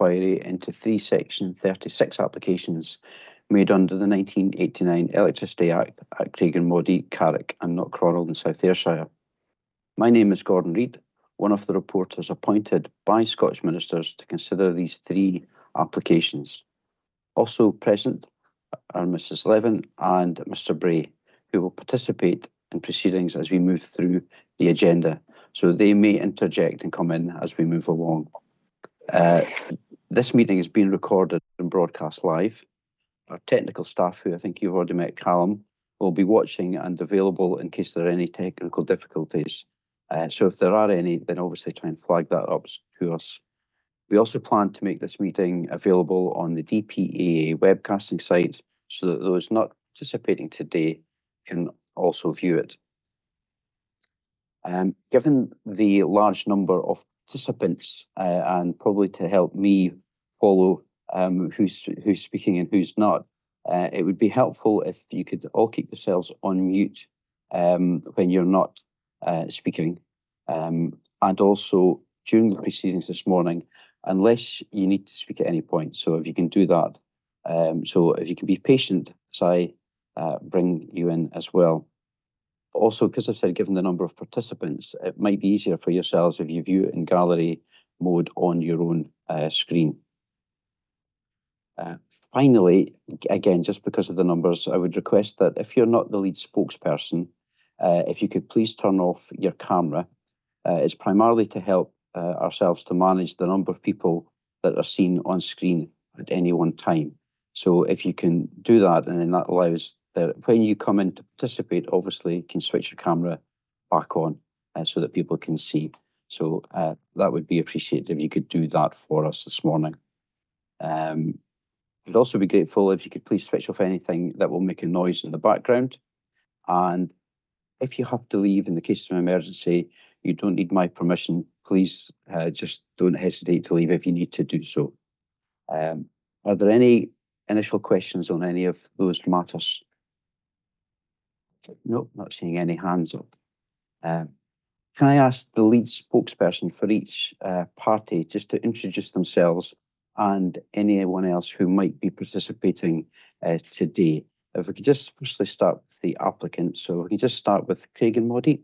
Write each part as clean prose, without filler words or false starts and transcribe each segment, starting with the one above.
inquiry into 3 Section 36 applications made under the 1989 Electricity Act at Craiginmoddie, Carrick and Knockcronal in South Ayrshire. My name is Gordon Reid, one of the reporters appointed by Scottish ministers to consider these 3 applications. Also present are Mrs Levin and Mr Bray, who will participate in proceedings as we move through the agenda, so they may interject and come in as we move along. This meeting is being recorded and broadcast live. Our technical staff, who I think you've already met, Callum, will be watching and available in case there are any technical difficulties. So if there are any, then obviously try and flag that up to us. We also plan to make this meeting available on the DPAA webcasting site so that those not participating today can also view it. Given the large number of participants and probably to help me follow who's speaking and who's not, it would be helpful if you could all keep yourselves on mute when you're not speaking, and also during the proceedings this morning, unless you need to speak at any point. So if you can do that, so if you can be patient as I bring you in as well. Also, because I've said given the number of participants, it might be easier for yourselves if you view it in gallery mode on your own screen. Finally, again, just because of the numbers, I would request that if you're not the lead spokesperson, if you could please turn off your camera. It's primarily to help ourselves to manage the number of people that are seen on screen at any one time. So if you can do that, and then that allows that when you come in to participate, obviously you can switch your camera back on so that people can see. So that would be appreciated if you could do that for us this morning. I'd also be grateful if you could please switch off anything that will make a noise in the background. And if you have to leave in the case of an emergency, you don't need my permission. Please just don't hesitate to leave if you need to do so. Are there any initial questions on any of those matters? No, not seeing any hands up. Can I ask the lead spokesperson for each party just to introduce themselves and anyone else who might be participating today? If we could just firstly start with the applicant. So we can just start with Craiginmoddie.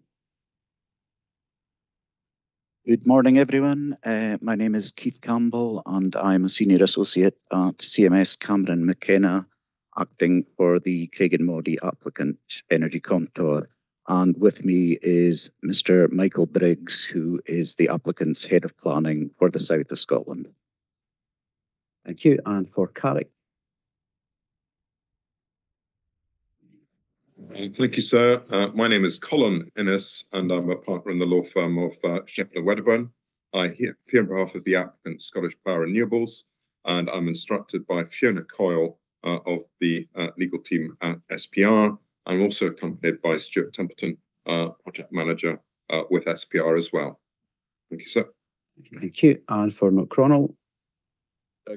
Good morning, everyone. My name is Keith Campbell, and I'm a Senior Associate at CMS Cameron McKenna, acting for the Craiginmoddie applicant, Energy Contour. And with me is Mr. Michael Briggs, who is the applicant's Head of Planning for the South of Scotland. Thank you. And for Carrick. Thank you, sir. My name is Colin Innes, and I'm a partner in the law firm of Shepherd & Wedderburn. I here on behalf of the applicant, Scottish Power Renewables, and I'm instructed by Fiona Coyle of the legal team at SPR. I'm also accompanied by Stuart Templeton, project manager with SPR as well. Thank you, sir. Thank you. And for Knockcronal.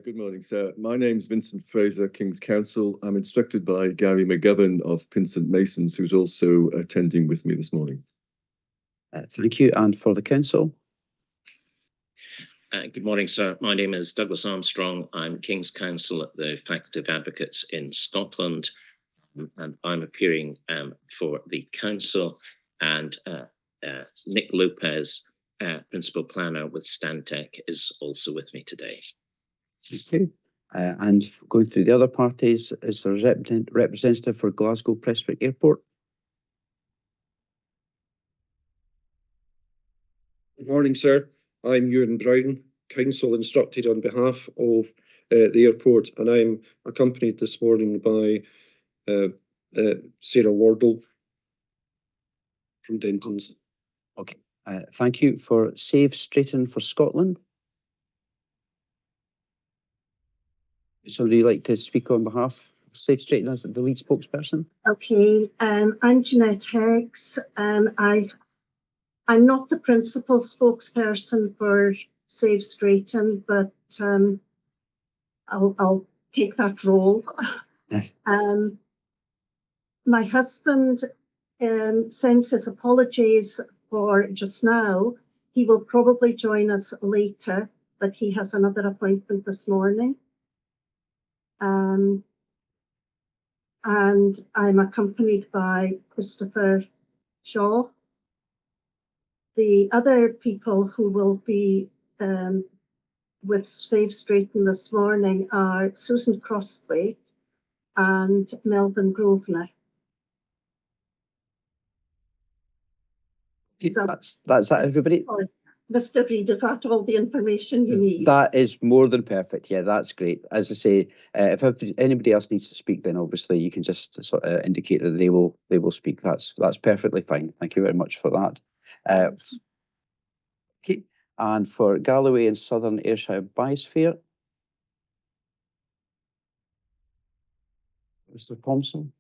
Good morning, sir. My name's Vincent Fraser, King's Counsel. I'm instructed by Gary McGovern of Pinsent Masons, who's also attending with me this morning. Thank you. And for the council? Good morning, sir. My name is Douglas Armstrong. I'm King's Counsel at the Faculty of Advocates in Scotland, and I'm appearing for the council. And Nick Lopez, Principal Planner with Stantec, is also with me today. Okay. And going through the other parties, is there a representative for Glasgow Prestwick Airport? Good morning, sir. I'm Ewan Brown, counsel instructed on behalf of the airport, and I'm accompanied this morning by Sarah Wardle from Dentons. Okay. Thank you. For Save Straighten for Scotland. Would somebody like to speak on behalf of Save Straighten as the lead spokesperson? Okay, I'm Jeanette Heggs. I'm not the principal spokesperson for Save Straighten, but I'll take that role. My husband sends his apologies for just now. He will probably join us later, but he has another appointment this morning. And I'm accompanied by Christopher Shaw. The other people who will be with Save Straighten this morning are Susan Crossthwaite and Melvin Grosvenor. That's that, everybody. Mr. Reid, is that all the information you need? That is more than perfect. Yeah, that's great. As I say, if anybody else needs to speak, then obviously you can just sort of indicate that they will speak. That's perfectly fine. Thank you very much for that. Okay, and for Galloway and Southern Ayrshire Biosphere, Mr. Thompson,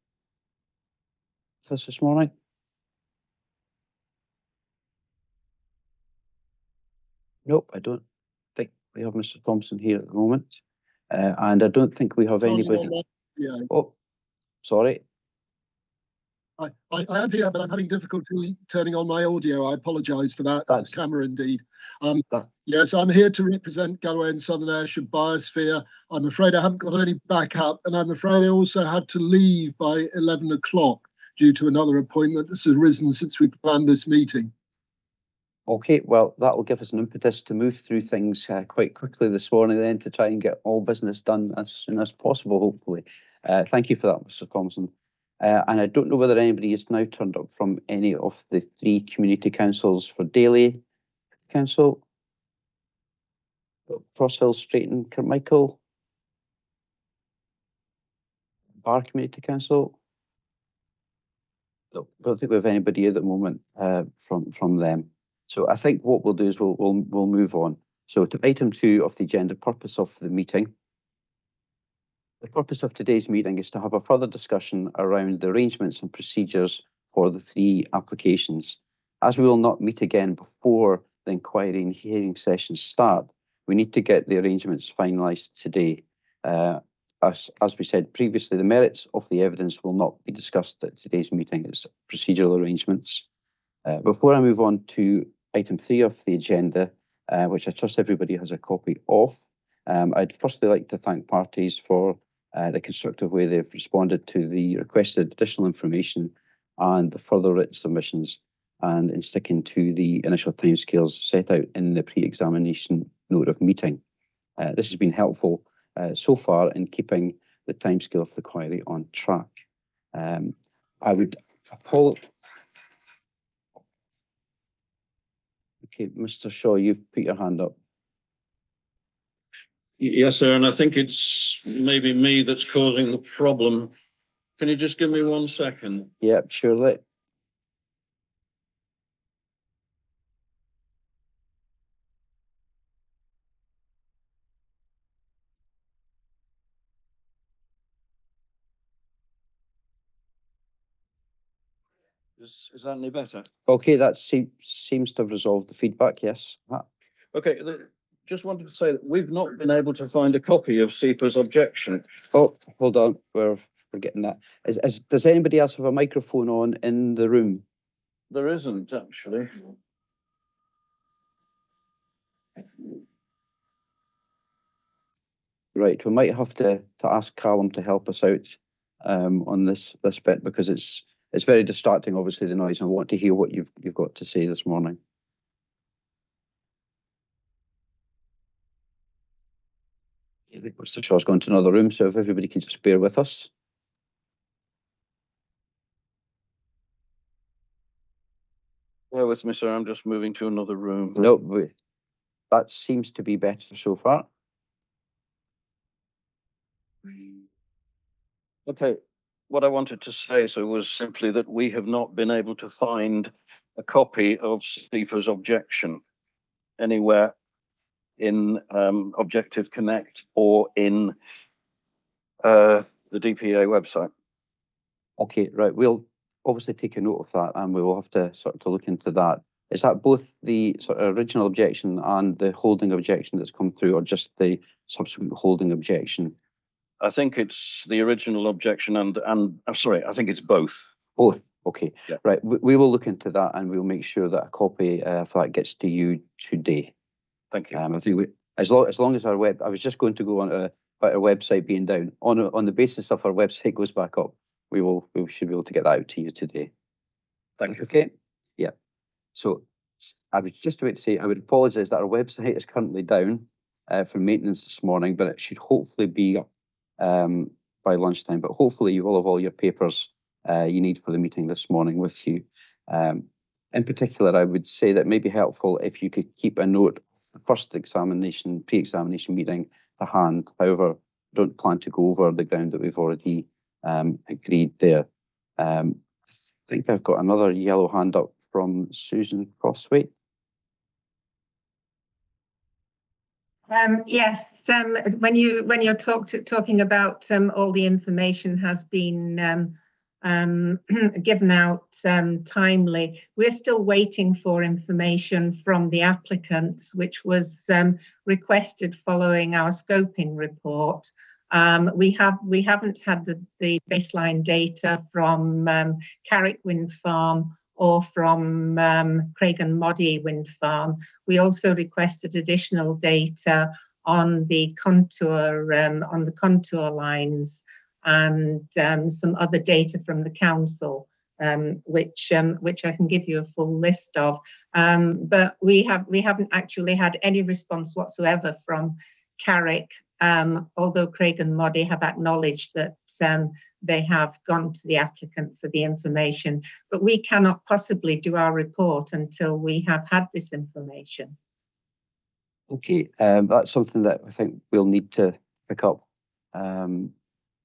this morning. Nope, I don't think we have Mr. Thompson here at the moment. And I don't think we have anybody. Yeah. Oh, sorry. I am here, but I'm having difficulty turning on my audio. I apologise for that. That's camera indeed. Yes, I'm here to represent Galloway and Southern Ayrshire Biosphere. I'm afraid I haven't got any backup, and I'm afraid I also have to leave by 11 o'clock due to another appointment that's arisen since we planned this meeting. Okay, well, that will give us an impetus to move through things quite quickly this morning then to try and get all business done as soon as possible, hopefully. Thank you for that, Mr. Thompson. And I don't know whether anybody has now turned up from any of the 3 community councils for Daly Council, Cross Hill, Straighton, Carmichael, Bar Community Council. No, I don't think we have anybody at the moment from them. So I think what we'll do is we'll move on. So to item 2 of the agenda, purpose of the meeting. The purpose of today's meeting is to have a further discussion around the arrangements and procedures for the 3 applications. As we will not meet again before the inquiry and hearing sessions start, we need to get the arrangements finalised today. As we said previously, the merits of the evidence will not be discussed at today's meeting. It's procedural arrangements. Before I move on to item 3 of the agenda, which I trust everybody has a copy of, I'd firstly like to thank parties for the constructive way they've responded to the requested additional information and the further written submissions, and in sticking to the initial timescales set out in the pre-examination note of meeting. This has been helpful so far in keeping the timescale of the query on track. I would apologise. Okay, Mr. Shaw, you've put your hand up. Yes, sir, and I think it's maybe me that's causing the problem. Can you just give me 1 second? Yep, surely. Is that any better? Okay, that seems to have resolved the feedback, yes. Okay, just wanted to say that we've not been able to find a copy of SEPA's objection. Oh, hold on, we're getting that. Does anybody else have a microphone on in the room? There isn't, actually. Right, we might have to ask Callum to help us out on this bit, because it's very distracting, obviously, the noise, and I want to hear what you've got to say this morning. I think Mr. Shaw's gone to another room, so if everybody can just bear with us. Bear with me, sir, I'm just moving to another room. No, that seems to be better so far. Okay, what I wanted to say was simply that we have not been able to find a copy of SEPA's objection anywhere in Objective Connect or in the DPA website. Okay, right, we'll obviously take a note of that, and we will have to look into that. Is that both the sort of original objection and the holding objection that's come through, or just the subsequent holding objection? I think it's the original objection and I'm sorry, I think it's both. Both, okay. Yeah. Right, we will look into that, and we'll make sure that a copy of that gets to you today. Thank you. I think as long as our web, I was just going to go on about our website being down. On the basis of our website goes back up, we should be able to get that out to you today. Thank you. Okay. Yeah. So I was just about to say I would apologise that our website is currently down for maintenance this morning, but it should hopefully be up by lunchtime. But hopefully you will have all your papers you need for the meeting this morning with you. In particular, I would say that it may be helpful if you could keep a note of the first pre-examination meeting to hand. However, I don't plan to go over the ground that we've already agreed there. I think I've got another yellow hand up from Susan Crosswaite. Yes, when you're talking about all the information has been given out timely, we're still waiting for information from the applicants, which was requested following our scoping report. We haven't had the baseline data from Carrick wind farm or from Craiginmoddie wind farm. We also requested additional data on the contour lines and some other data from the council, which I can give you a full list of. But we haven't actually had any response whatsoever from Carrick, although Craiginmoddie have acknowledged that they have gone to the applicant for the information. But we cannot possibly do our report until we have had this information. Okay, that's something that I think we'll need to pick up.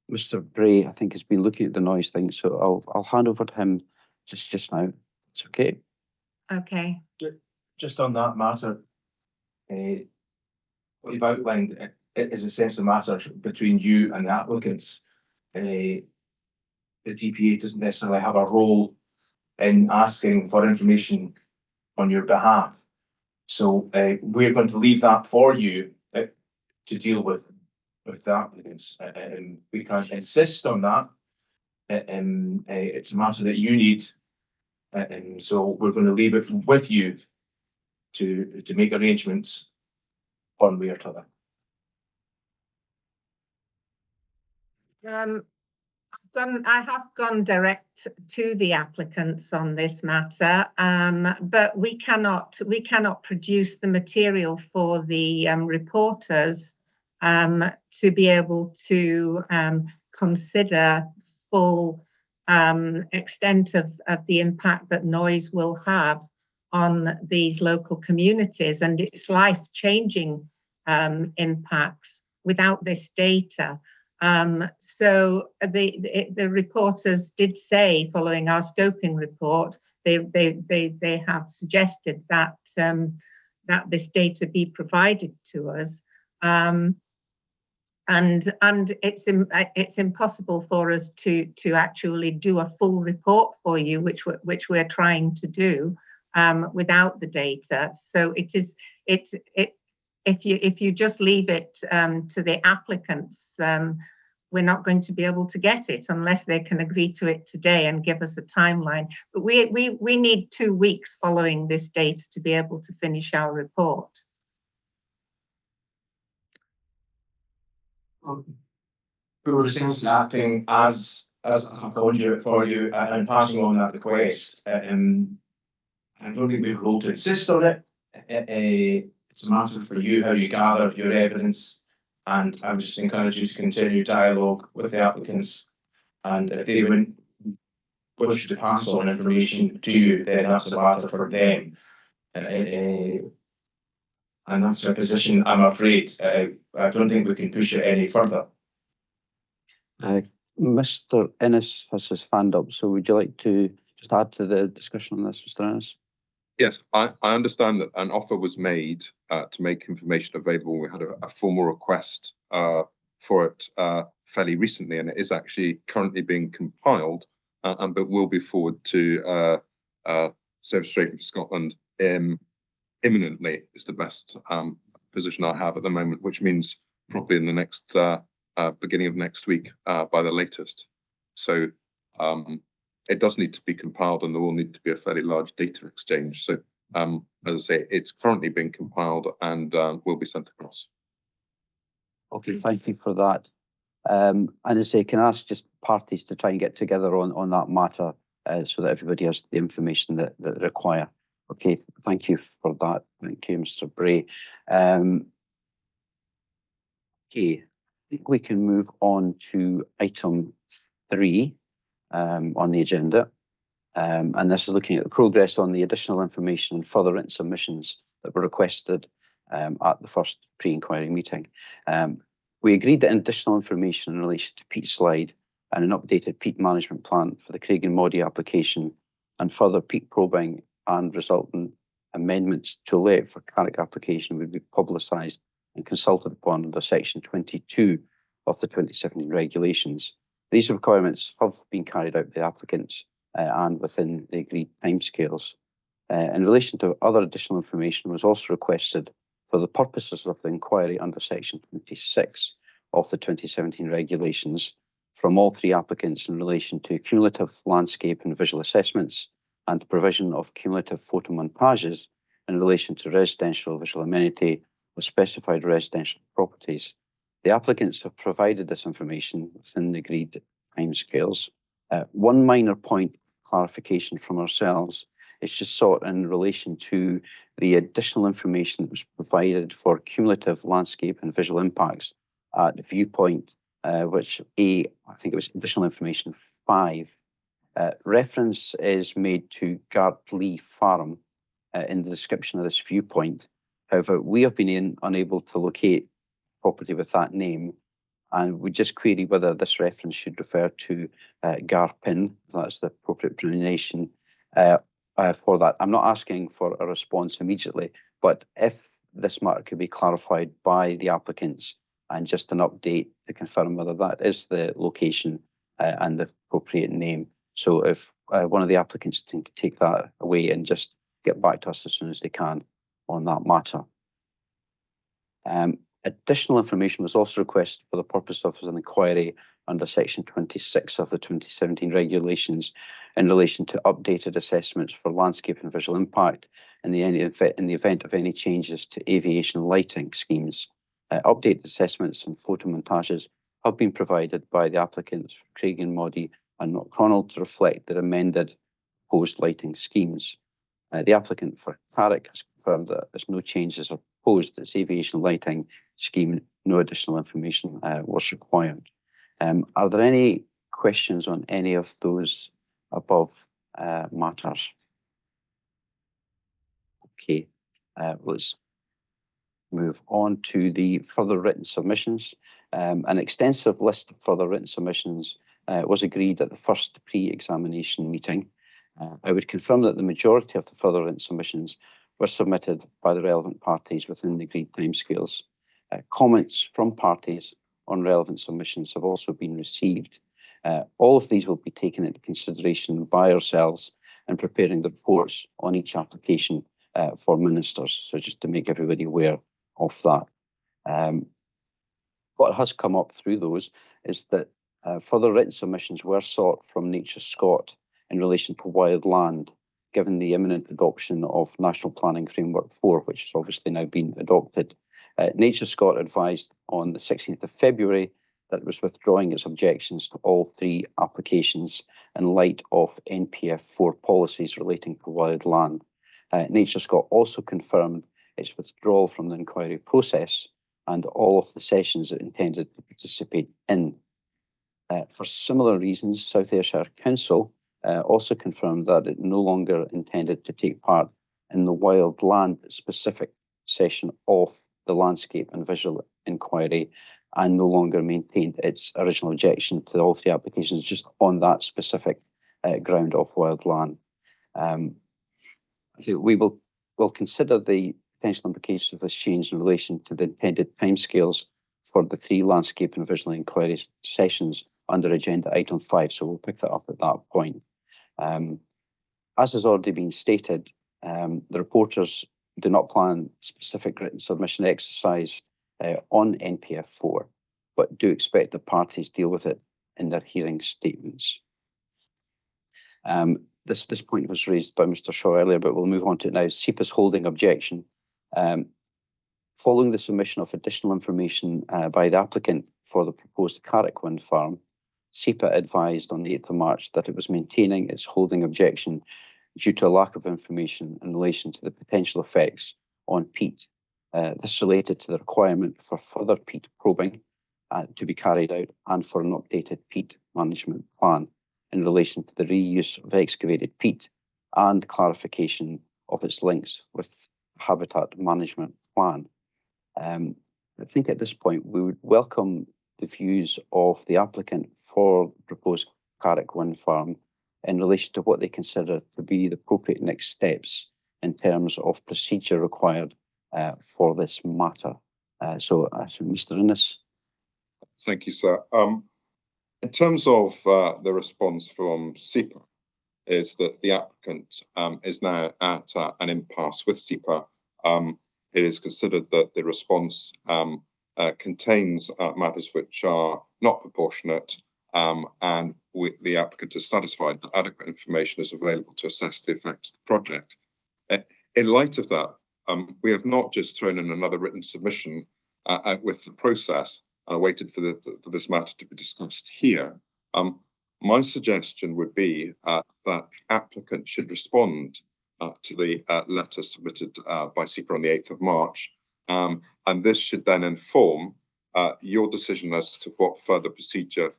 Mr. Bray, I think, has been looking at the noise thing, so I'll hand over to him just now. It's okay. Okay. Just on that matter, what you've outlined it is essentially a matter between you and the applicants. The DPA doesn't necessarily have a role in asking for information on your behalf. So we're going to leave that for you to deal with the applicants. We can't insist on that. It's a matter that you need. So we're going to leave it with you to make arrangements one way or the other. I have gone direct to the applicants on this matter, but we cannot produce the material for the reporters to be able to consider full extent of the impact that noise will have on these local communities and its life-changing impacts without this data. So the reporters did say, following our scoping report, they have suggested that that this data be provided to us, and it's impossible for us to actually do a full report for you, which we're trying to do without the data. So if you just leave it to the applicants, we're not going to be able to get it unless they can agree to it today and give us a timeline. But we need 2 weeks following this data to be able to finish our report. We were essentially acting as a conduit for you and passing on that request. I don't think we have a role to insist on it. It's a matter for you how you gather your evidence, and I would just encourage you to continue dialogue with the applicants, and if they wish to pass on information to you, then that's a matter for them. And that's a position, I'm afraid. I don't think we can push it any further. Mr. Innes has his hand up, so would you like to just add to the discussion on this, Mr. Innes? Yes, I understand that an offer was made to make information available. We had a formal request for it fairly recently, and it is actually currently being compiled, but will be forwarded to Service Rating for Scotland imminently, is the best position I have at the moment, which means probably in the next beginning of next week by the latest. So it does need to be compiled, and there will need to be a fairly large data exchange. So As I say, it's currently being compiled and will be sent across. Okay, thank you for that. And as I say, can I ask just parties to try and get together on that matter so that everybody has the information that they require? Okay, thank you for that. Thank you, Mr. Bray. Okay, I think we can move on to item 3 on the agenda. And this is looking at the progress on the additional information and further written submissions that were requested at the first pre-inquiry meeting. We agreed that additional information in relation to peat slide and an updated peat management plan for the Craiginmoddie application and further peat probing and resultant amendments to alert for Carrick application would be publicised and consulted upon under section 22 of the 2017 regulations. These requirements have been carried out by the applicants and within the agreed timescales. In relation to other additional information was also requested for the purposes of the inquiry under section 26 of the 2017 regulations from all 3 applicants in relation to cumulative landscape and visual assessments and provision of cumulative photomontages in relation to residential visual amenity of specified residential properties. The applicants have provided this information within the agreed timescales. One minor point of clarification from ourselves is just sought in relation to the additional information that was provided for cumulative landscape and visual impacts at viewpoint, which I think it was additional information 5. Reference is made to Gartley Farm in the description of this viewpoint. However, we have been unable to locate property with that name, and we just query whether this reference should refer to Garpin, if that's the appropriate pronunciation for that. I'm not asking for a response immediately, but if this matter could be clarified by the applicants and just an update to confirm whether that is the location and the appropriate name. So if one of the applicants can take that away and just get back to us as soon as they can on that matter. Additional information was also requested for the purpose of an inquiry under section 26 of the 2017 regulations in relation to updated assessments for landscape and visual impact in the event of any changes to aviation lighting schemes. Updated assessments and photomontages have been provided by the applicants for Craiginmoddie and Knockcronal to reflect their amended proposed lighting schemes. The applicant for Carrick has confirmed that there's no changes are proposed to its aviation lighting scheme. No additional information was required. Are there any questions on any of those above matters? Okay, let's move on to the further written submissions. An extensive list of further written submissions was agreed at the first pre-examination meeting. I would confirm that the majority of the further written submissions were submitted by the relevant parties within the agreed timescales. Comments from parties on relevant submissions have also been received. All of these will be taken into consideration by ourselves in preparing the reports on each application for ministers. So just to make everybody aware of that. What has come up through those is that further written submissions were sought from Nature Scot in relation to wild land, given the imminent adoption of National Planning Framework 4, which has obviously now been adopted. Nature Scot advised on the 16th of February that it was withdrawing its objections to all 3 applications in light of NPF 4 policies relating to wild land. Nature Scot also confirmed its withdrawal from the inquiry process and all of the sessions it intended to participate in. For similar reasons, South Ayrshire Council also confirmed that it no longer intended to take part in the wild land specific session of the landscape and visual inquiry and no longer maintained its original objection to all 3 applications just on that specific ground of wild land. We will consider the potential implications of this change in relation to the intended timescales for the 3 landscape and visual inquiry sessions under agenda item 5. So we'll pick that up at that point. As has already been stated, the reporters do not plan specific written submission exercise on NPF 4, but do expect the parties deal with it in their hearing statements. this point was raised by Mr. Shaw earlier, but we'll move on to it now. SEPA's holding objection. Following the submission of additional information by the applicant for the proposed Carrick wind farm, SEPA advised on the 8th of March that it was maintaining its holding objection due to a lack of information in relation to the potential effects on peat. This related to the requirement for further peat probing to be carried out and for an updated peat management plan in relation to the reuse of excavated peat and clarification of its links with habitat management plan. I think at this point we would welcome the views of the applicant for the proposed Carrick wind farm in relation to what they consider to be the appropriate next steps in terms of procedure required for this matter. So Mr. Innes. Thank you, sir. In terms of the response from SEPA, is that the applicant is now at an impasse with SEPA. It is considered that the response contains matters which are not proportionate, and the applicant is satisfied that adequate information is available to assess the effects of the project. In light of that, we have not just thrown in another written submission with the process and waited for this matter to be discussed here. My suggestion would be that the applicant should respond to the letter submitted by SEPA on the 8th of March, and this should then inform your decision as to what further procedure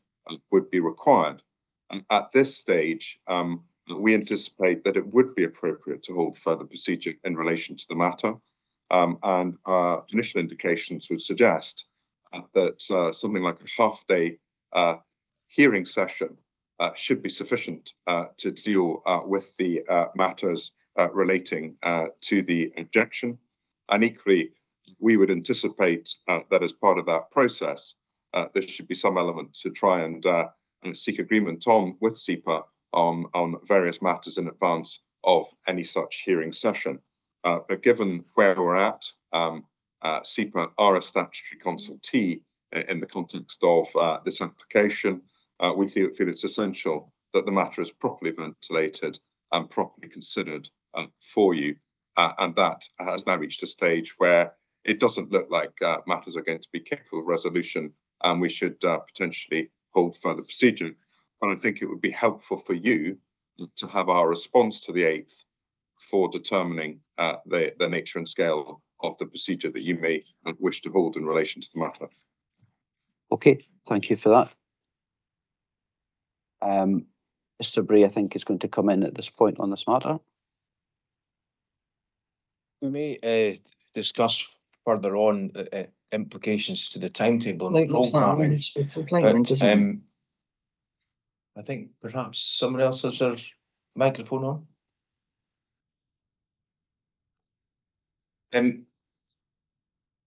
would be required. And at this stage, we anticipate that it would be appropriate to hold further procedure in relation to the matter, and our initial indications would suggest that something like a half-day hearing session should be sufficient to deal with the matters relating to the objection. And equally, we would anticipate that as part of that process, there should be some element to try and seek agreement with SEPA on various matters in advance of any such hearing session. But given where we're at, SEPA are a statutory consultee in the context of this application. We feel it's essential that the matter is properly ventilated and properly considered for you. And that has now reached a stage where it doesn't look like matters are going to be capable of resolution, and we should potentially hold further procedure. And I think it would be helpful for you to have our response to the 8th for determining the nature and scale of the procedure that you may wish to hold in relation to the matter. Okay, thank you for that. Mr. Bray, I think, is going to come in at this point on this matter. We may discuss further on implications to the timetable and programming. I think perhaps someone else has their microphone on.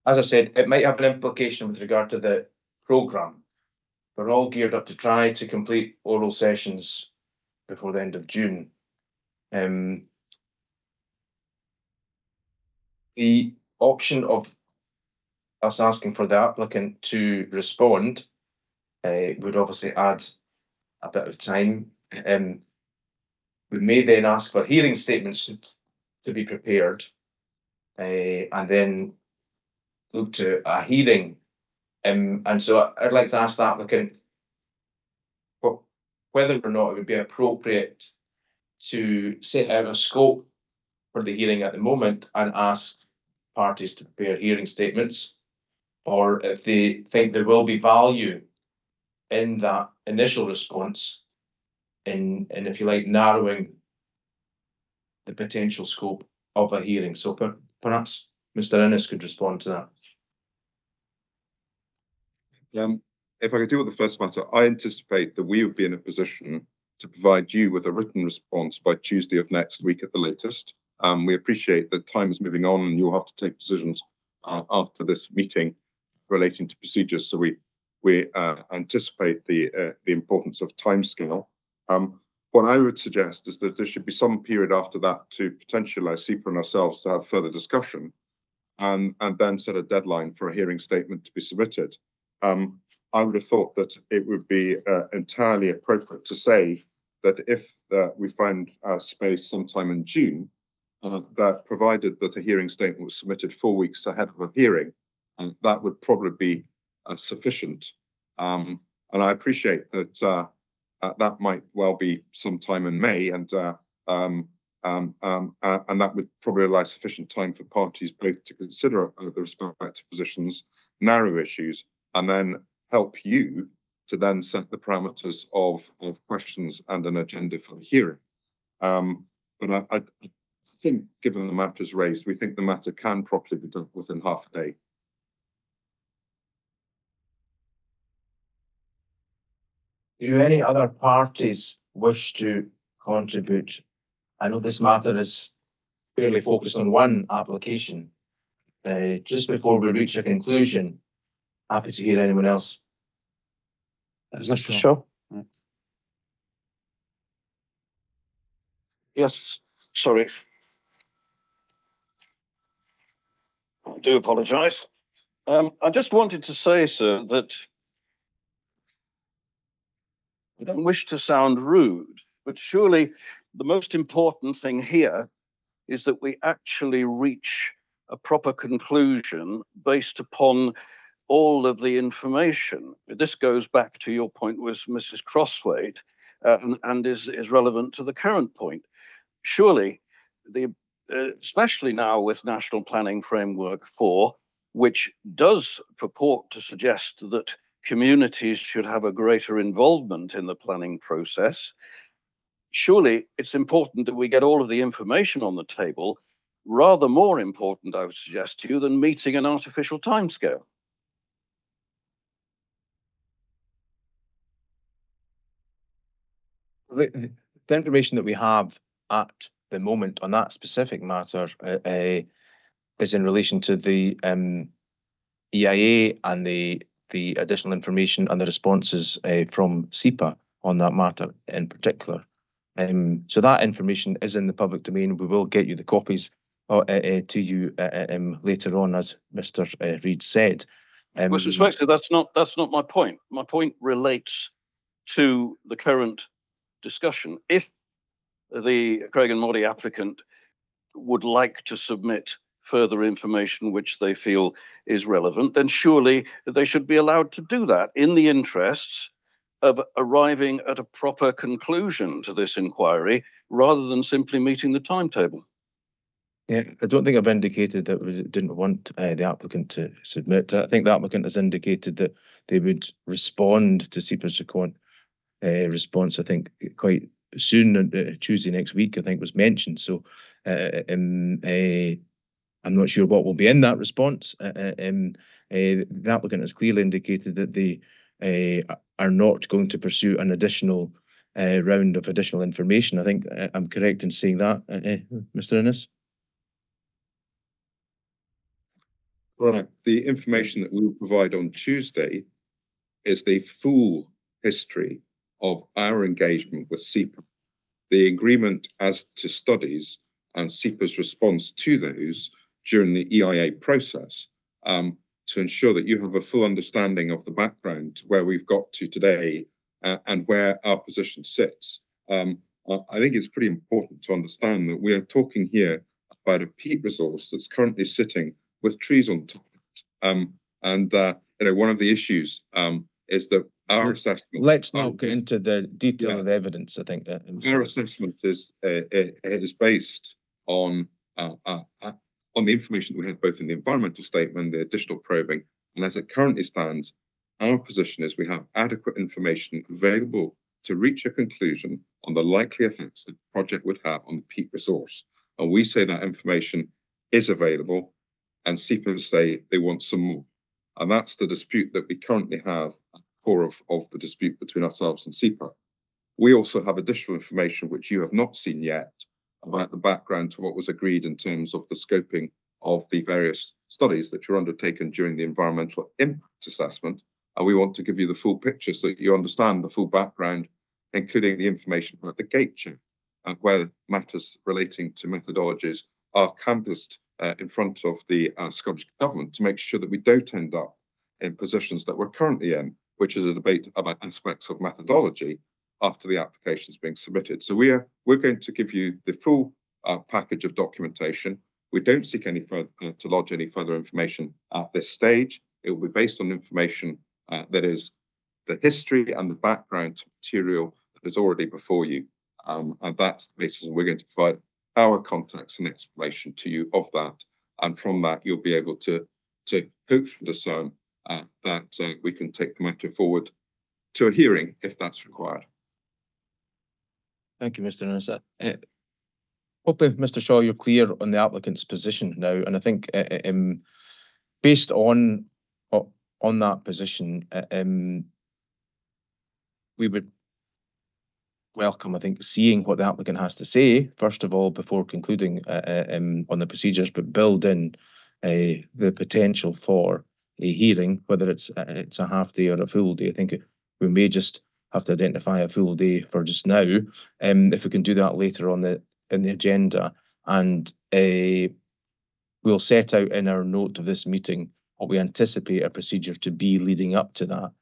As I said, it might have an implication with regard to the programme. We're all geared up to try to complete oral sessions before the end of June. The option of us asking for the applicant to respond would obviously add a bit of time. We may then ask for hearing statements to be prepared and then look to a hearing. And so I'd like to ask the applicant whether or not it would be appropriate to set out a scope for the hearing at the moment and ask parties to prepare hearing statements, or if they think there will be value in that initial response in if you like, narrowing the potential scope of a hearing. So perhaps Mr. Innes could respond to that. If I could deal with the first matter, I anticipate that we would be in a position to provide you with a written response by Tuesday of next week at the latest. We appreciate that time is moving on and you'll have to take decisions after this meeting relating to procedures. So we anticipate the importance of timescale. What I would suggest is that there should be some period after that to potentially allow SEPA and ourselves to have further discussion and then set a deadline for a hearing statement to be submitted. I would have thought that it would be entirely appropriate to say that if we found space sometime in June, that provided that a hearing statement was submitted 4 weeks ahead of a hearing, that would probably be sufficient. And I appreciate that that might well be sometime in May, and that would probably allow sufficient time for parties both to consider the respective positions, narrow issues, and then help you to then set the parameters of questions and an agenda for the hearing. But I think, given the matters raised, we think the matter can properly be done within half a day. Do any other parties wish to contribute? I know this matter is fairly focused on one application. Just before we reach a conclusion, happy to hear anyone else. Mr. Shaw? Yes, sorry. I do apologise. I just wanted to say, sir, that I don't wish to sound rude, but surely the most important thing here is that we actually reach a proper conclusion based upon all of the information. This goes back to your point with Mrs. Crosswaite and is relevant to the current point. Surely, especially now with National Planning Framework 4, which does purport to suggest that communities should have a greater involvement in the planning process, surely it's important that we get all of the information on the table, rather more important, I would suggest to you, than meeting an artificial timescale. The information that we have at the moment on that specific matter is in relation to the EIA and the additional information and the responses from SEPA on that matter in particular. So that information is in the public domain. We will get you the copies to you later on, as Mr. Reid said. With respect to that's not my point. My point relates to the current discussion. If the Craiginmoddie applicant would like to submit further information which they feel is relevant, then surely they should be allowed to do that in the interests of arriving at a proper conclusion to this inquiry, rather than simply meeting the timetable. Yeah, I don't think I've indicated that we didn't want the applicant to submit. I think the applicant has indicated that they would respond to SEPA's response, I think, quite soon. Tuesday next week, I think, was mentioned. So I'm not sure what will be in that response. The applicant has clearly indicated that they are not going to pursue an additional round of additional information. I think I'm correct in saying that, Mr. Innes? Right. The information that we will provide on Tuesday is the full history of our engagement with SEPA, the agreement as to studies and SEPA's response to those during the EIA process, to ensure that you have a full understanding of the background to where we've got to today and where our position sits. I think it's pretty important to understand that we are talking here about a peat resource that's currently sitting with trees on top of it. One of the issues is that our assessment. Let's not get into the detail of the evidence. I think our assessment is based on the information that we had both in the environmental statement, the additional probing, and as it currently stands, our position is we have adequate information available to reach a conclusion on the likely effects that the project would have on the peat resource. And we say that information is available, and SEPA say they want some more. And that's the dispute that we currently have at the core of the dispute between ourselves and SEPA. We also have additional information which you have not seen yet about the background to what was agreed in terms of the scoping of the various studies that were undertaken during the environmental impact assessment. And we want to give you the full picture so that you understand the full background, including the information about the gate check and where matters relating to methodologies are canvassed in front of the Scottish Government to make sure that we don't end up in positions that we're currently in, which is a debate about aspects of methodology after the application is being submitted. So we're going to give you the full package of documentation. We don't seek any further to lodge any further information at this stage. It will be based on information that is the history and the background material that is already before you. And that's the basis, and we're going to provide our context and explanation to you of that. And from that, you'll be able to hopefully discern that we can take the matter forward to a hearing if that's required. Thank you, Mr. Innes. Hopefully, Mr. Shaw, you're clear on the applicant's position now, and I think based on that position, we would welcome, I think, seeing what the applicant has to say first of all before concluding on the procedures, but build in the potential for a hearing, whether it's a half day or a full day. I think we may just have to identify a full day for just now. If we can do that later on in the agenda, and we'll set out in our note of this meeting what we anticipate a procedure to be leading up to that.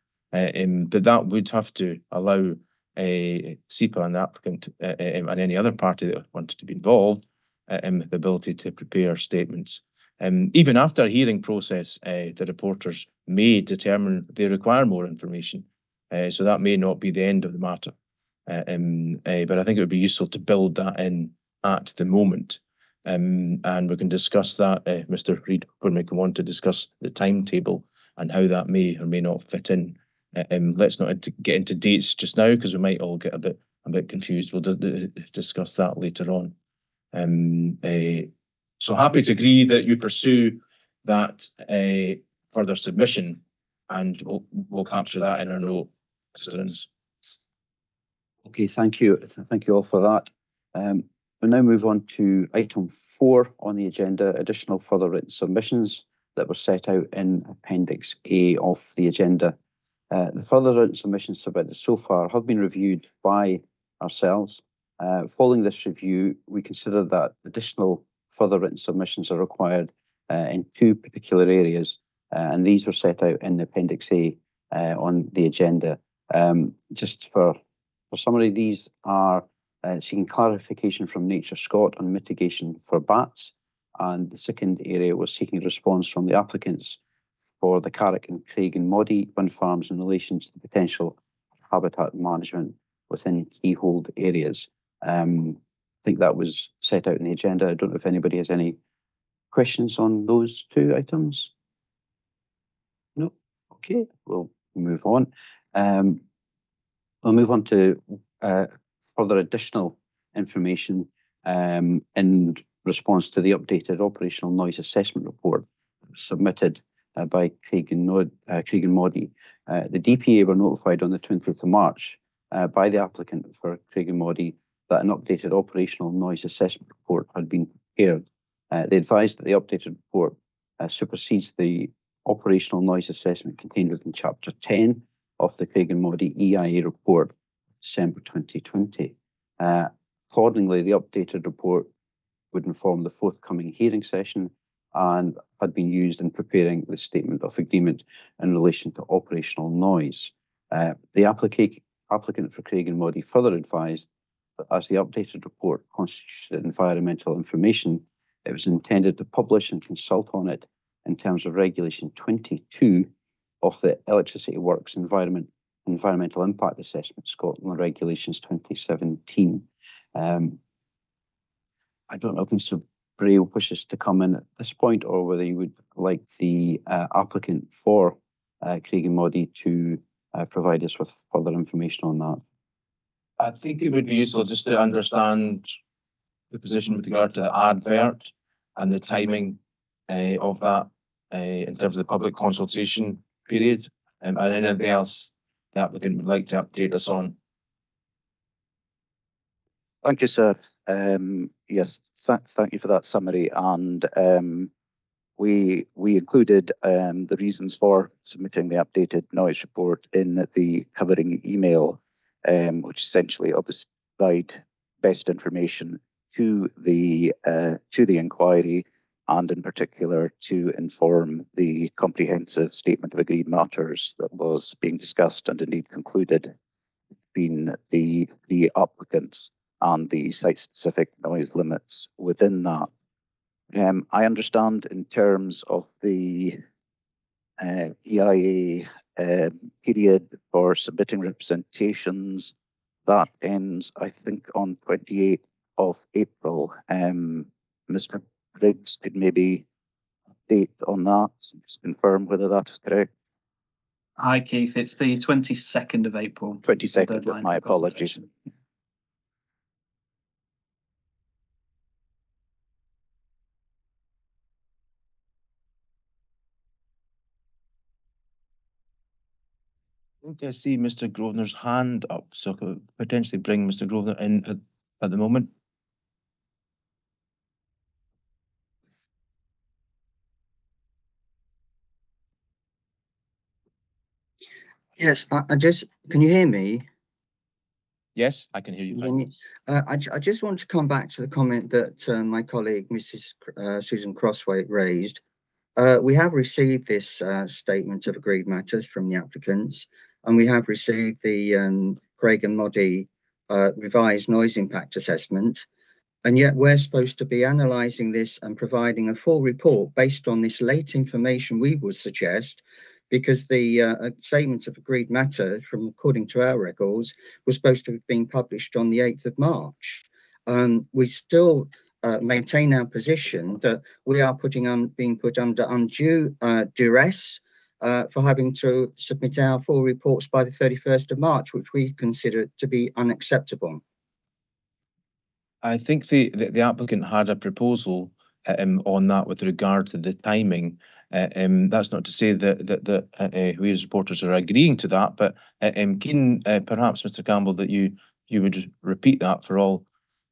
But that would have to allow SEPA and the applicant and any other party that wanted to be involved the ability to prepare statements. Even after a hearing process, the reporters may determine they require more information. So that may not be the end of the matter. But I think it would be useful to build that in at the moment. And we can discuss that. Mr. Reid may go on to discuss the timetable and how that may or may not fit in. Let's not get into dates just now, because we might all get a bit confused. We'll discuss that later on. So happy to agree that you pursue that further submission, and we'll capture that in our note. Okay, thank you. Thank you all for that. We'll now move on to item 4 on the agenda, additional further written submissions that were set out in Appendix A of the agenda. The further written submissions submitted so far have been reviewed by ourselves. Following this review, we consider that additional further written submissions are required in 2 particular areas, and these were set out in Appendix A on the agenda. Just for summary, these are seeking clarification from Nature Scot on mitigation for bats, and the second area was seeking response from the applicants for the Carrick and Craiginmoddie wind farms in relation to the potential habitat management within keyhold areas. I think that was set out in the agenda. I don't know if anybody has any questions on those 2 items. No? Okay, we'll move on. We'll move on to further additional information in response to the updated operational noise assessment report submitted by Craiginmoddie. The DPA were notified on the 20th of March by the applicant for Craiginmoddie that an updated operational noise assessment report had been prepared. They advised that the updated report supersedes the operational noise assessment contained within Chapter 10 of the Craiginmoddie EIA report, December 2020. Accordingly, the updated report would inform the forthcoming hearing session and had been used in preparing the statement of agreement in relation to operational noise. The applicant for Craiginmoddie further advised that as the updated report constituted environmental information, it was intended to publish and consult on it in terms of Regulation 22 of the Electricity Works Environmental Impact Assessment Scotland Regulations 2017. I don't know if Mr. Bray wishes to come in at this point, or whether you would like the applicant for Craiginmoddie to provide us with further information on that. I think it would be useful just to understand the position with regard to the advert and the timing of that in terms of the public consultation period, and anything else the applicant would like to update us on. Thank you, sir. Yes, thank you for that summary. And we included the reasons for submitting the updated noise report in the covering email, which essentially obviously provide best information to the inquiry, and in particular to inform the comprehensive statement of agreed matters that was being discussed and indeed concluded between the three applicants and the site-specific noise limits within that. I understand in terms of the EIA period for submitting representations, that ends, I think, on 28th of April. Mr. Briggs could maybe update on that, just confirm whether that is correct. Hi, Keith. It's the 22nd of April. 22nd, my apologies. I think I see Mr. Grosvenor's hand up, so I could potentially bring Mr. Grosvenor in at the moment. Yes, I just, can you hear me? Yes, I can hear you fine. I just want to come back to the comment that my colleague, Mrs. Susan Crosswaite, raised. We have received this statement of agreed matters from the applicants, and we have received the Craiginmoddie revised noise impact assessment. And yet we're supposed to be analysing this and providing a full report based on this late information, we would suggest, because the statement of agreed matter, from according to our records, was supposed to have been published on the 8th of March. We still maintain our position that we are being put under undue duress for having to submit our full reports by the 31st of March, which we consider to be unacceptable. I think the applicant had a proposal on that with regard to the timing. That's not to say that we as reporters are agreeing to that, but keen perhaps, Mr. Campbell, that you would repeat that for all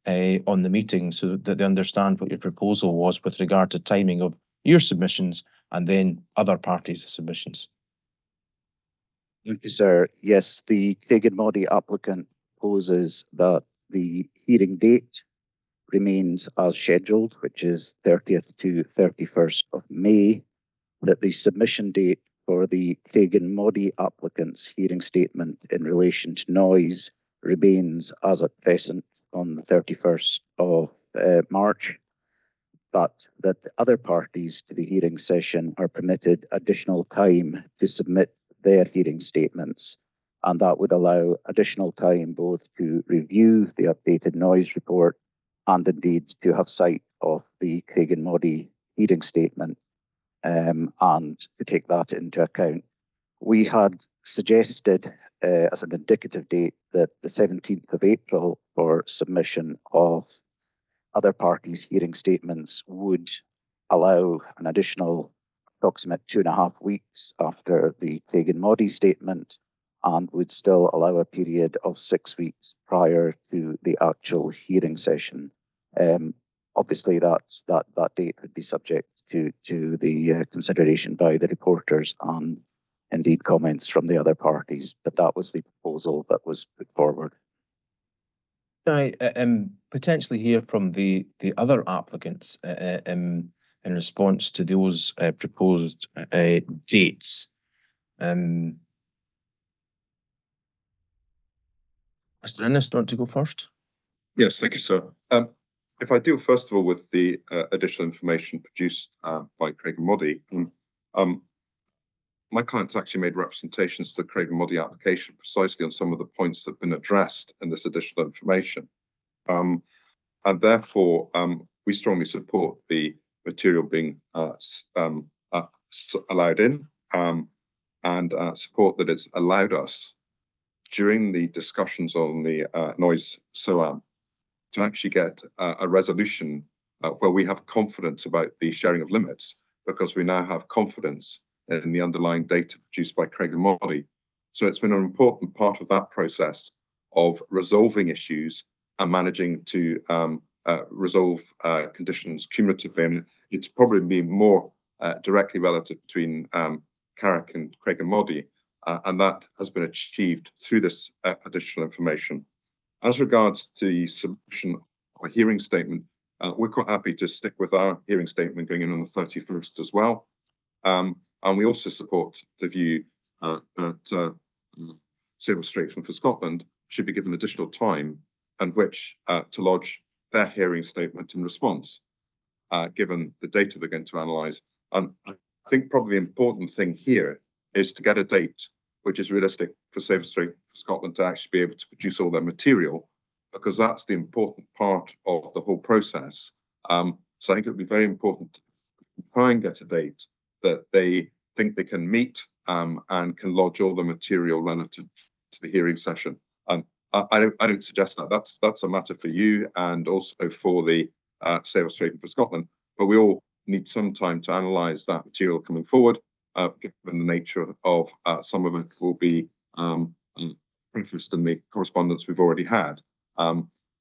on the meeting so that they understand what your proposal was with regard to timing of your submissions and then other parties' submissions. Thank you, sir. Yes, the Craiginmoddie applicant proposes that the hearing date remains as scheduled, which is 30th to 31st of May, that the submission date for the Craiginmoddie applicant's hearing statement in relation to noise remains as at present on the 31st of March, but that the other parties to the hearing session are permitted additional time to submit their hearing statements. And that would allow additional time both to review the updated noise report and indeed to have sight of the Craiginmoddie hearing statement and to take that into account. We had suggested as an indicative date that the 17th of April for submission of other parties' hearing statements would allow an additional approximate 2.5 weeks after the Craiginmoddie statement and would still allow a period of 6 weeks prior to the actual hearing session. Obviously, that date would be subject to the consideration by the reporters and indeed comments from the other parties, but that was the proposal that was put forward. I potentially hear from the other applicants in response to those proposed dates. Mr. Innes, do you want to go first? Yes, thank you, sir. If I deal first of all with the additional information produced by Craiginmoddie, my client's actually made representations to the Craiginmoddie application precisely on some of the points that have been addressed in this additional information. And therefore, we strongly support the material being allowed in and support that it's allowed us during the discussions on the noise SOAM to actually get a resolution where we have confidence about the sharing of limits, because we now have confidence in the underlying data produced by Craiginmoddie. So it's been an important part of that process of resolving issues and managing to resolve conditions cumulatively. And it's probably been more directly relative between Carrick and Craiginmoddie, and that has been achieved through this additional information. As regards to the submission of a hearing statement, we're quite happy to stick with our hearing statement going in on the 31st as well. And we also support the view that Civil Striction for Scotland should be given additional time and which to lodge their hearing statement in response, given the data they're going to analyse. And I think probably the important thing here is to get a date which is realistic for Save Australia for Scotland to actually be able to produce all their material, because that's the important part of the whole process. So I think it would be very important to try and get a date that they think they can meet and can lodge all the material relative to the hearing session. I don't suggest that. That's a matter for you and also for the Save Australia for Scotland. But we all need some time to analyse that material coming forward, given the nature of some of it will be prefaced in the correspondence we've already had.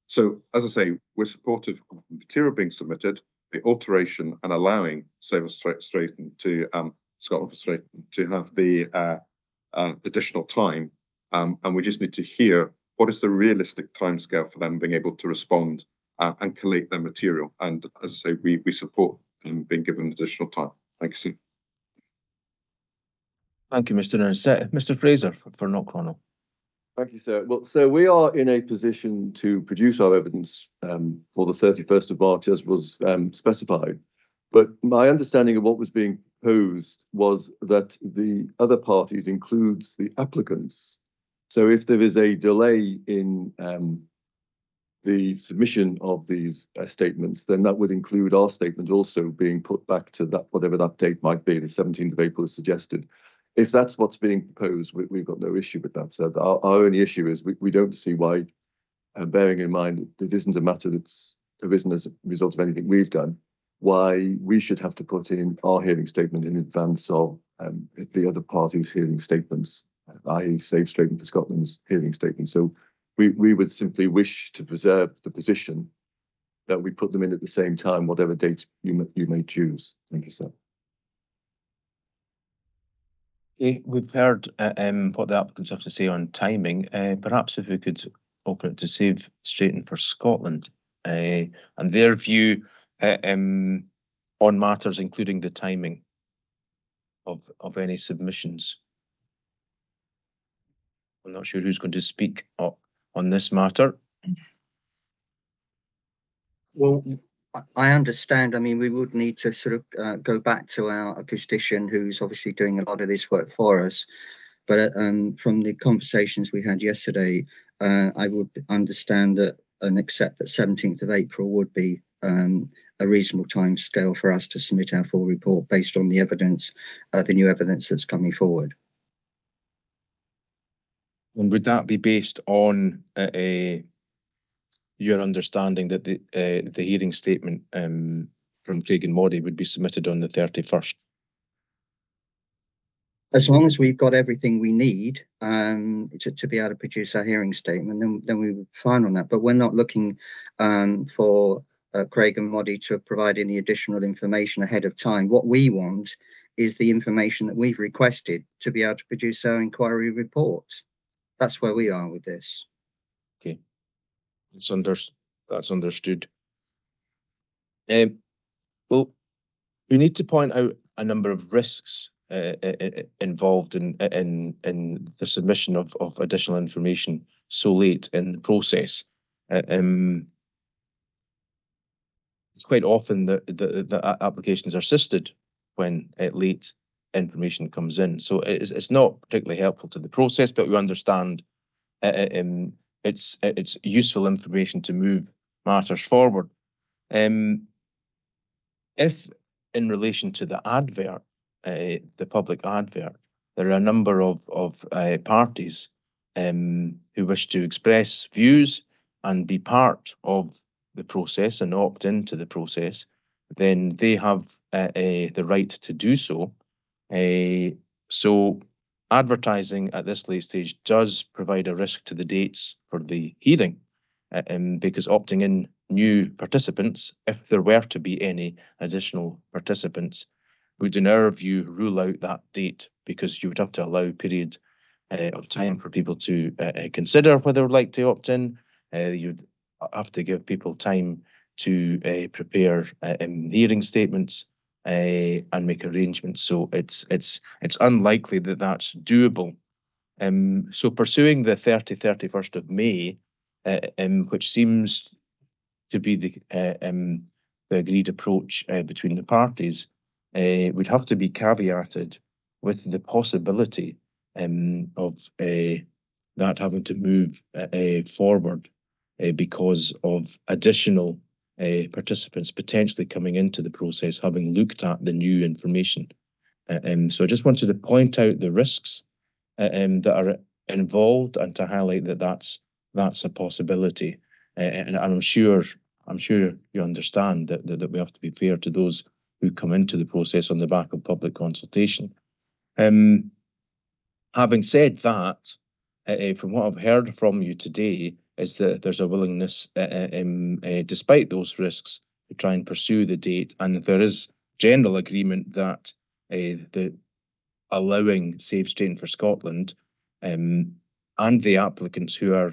So, as I say, we're supportive of the material being submitted, the alteration and allowing Save Australia to Scotland Australia to have the additional time, and we just need to hear what is the realistic timescale for them being able to respond and collate their material. And as I say, we support them being given additional time. Thank you, sir. Thank you, Mr. Innes. Mr. Fraser for Knockcronal. Thank you, sir. Well, so we are in a position to produce our evidence for the 31st of March, as was specified. But my understanding of what was being proposed was that the other parties includes the applicants. So if there is a delay in the submission of these statements, then that would include our statement also being put back to that, whatever that date might be, the 17th of April is suggested. If that's what's being proposed, we've got no issue with that. So our only issue is we don't see why, bearing in mind it isn't a matter that's arisen as a result of anything we've done, why we should have to put in our hearing statement in advance of the other parties' hearing statements, i.e. Save Australia for Scotland's hearing statement. So we would simply wish to preserve the position that we put them in at the same time, whatever date you may choose. Thank you, sir. Okay, we've heard what the applicants have to say on timing. Perhaps if we could open it to Save Australia for Scotland and their view on matters, including the timing of any submissions. I'm not sure who's going to speak on this matter. Well, I understand. I mean, we would need to sort of go back to our acoustician, who's obviously doing a lot of this work for us. But from the conversations we had yesterday, I would understand that and accept that 17th of April would be a reasonable time scale for us to submit our full report based on the evidence, the new evidence that's coming forward. And would that be based on your understanding that the hearing statement from Craiginmoddie would be submitted on the 31st? As long as we've got everything we need to be able to produce our hearing statement, then we would be fine on that. But we're not looking for Craiginmoddie to provide any additional information ahead of time. What we want is the information that we've requested to be able to produce our inquiry report. That's where we are with this. Okay, that's understood. Well, we need to point out a number of risks involved in the submission of additional information so late in the process. It's quite often that the applications are assisted when late information comes in. So it's not particularly helpful to the process, but we understand it's useful information to move matters forward. If in relation to the advert, the public advert, there are a number of parties who wish to express views and be part of the process and opt into the process, then they have the right to do so. So advertising at this late stage does provide a risk to the dates for the hearing, because opting in new participants, if there were to be any additional participants, would in our view rule out that date, because you would have to allow a period of time for people to consider whether they'd like to opt in. You'd have to give people time to prepare hearing statements and make arrangements. So it's unlikely that that's doable So pursuing the 31st of May, which seems to be the agreed approach between the parties, would have to be caveated with the possibility of that having to move forward because of additional participants potentially coming into the process, having looked at the new information. So I just wanted to point out the risks that are involved and to highlight that that's a possibility. And I'm sure you understand that we have to be fair to those who come into the process on the back of public consultation. Having said that, from what I've heard from you today, is that there's a willingness, despite those risks, to try and pursue the date, and there is general agreement that the allowing Safe Strain for Scotland and the applicants who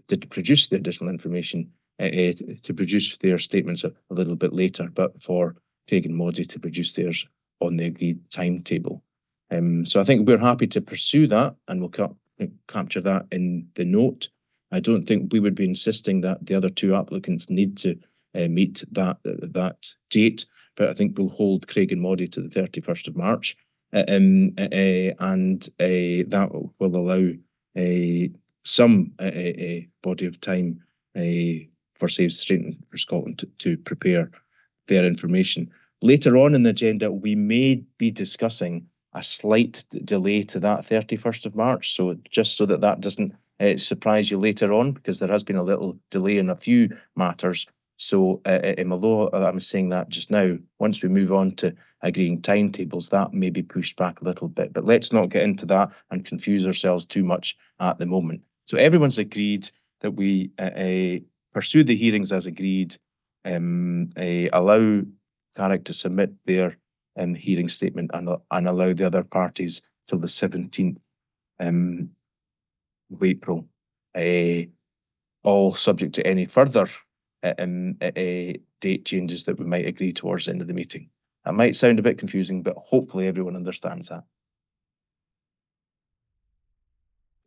did produce the additional information to produce their statements a little bit later, but for Craiginmoddie to produce theirs on the agreed timetable. So I think we're happy to pursue that, and we'll capture that in the note. I don't think we would be insisting that the other two applicants need to meet that date, but I think we'll hold Craiginmoddie to the 31st of March, and that will allow some body of time for Safe Strain for Scotland to prepare their information. Later on in the agenda, we may be discussing a slight delay to that 31st of March. So just so that doesn't surprise you later on, because there has been a little delay in a few matters. So although I'm saying that just now, once we move on to agreeing timetables, that may be pushed back a little bit. But let's not get into that and confuse ourselves too much at the moment. So everyone's agreed that we pursue the hearings as agreed, allow Carrick to submit their hearing statement and allow the other parties till the 17th of April, all subject to any further date changes that we might agree towards the end of the meeting. That might sound a bit confusing, but hopefully everyone understands that.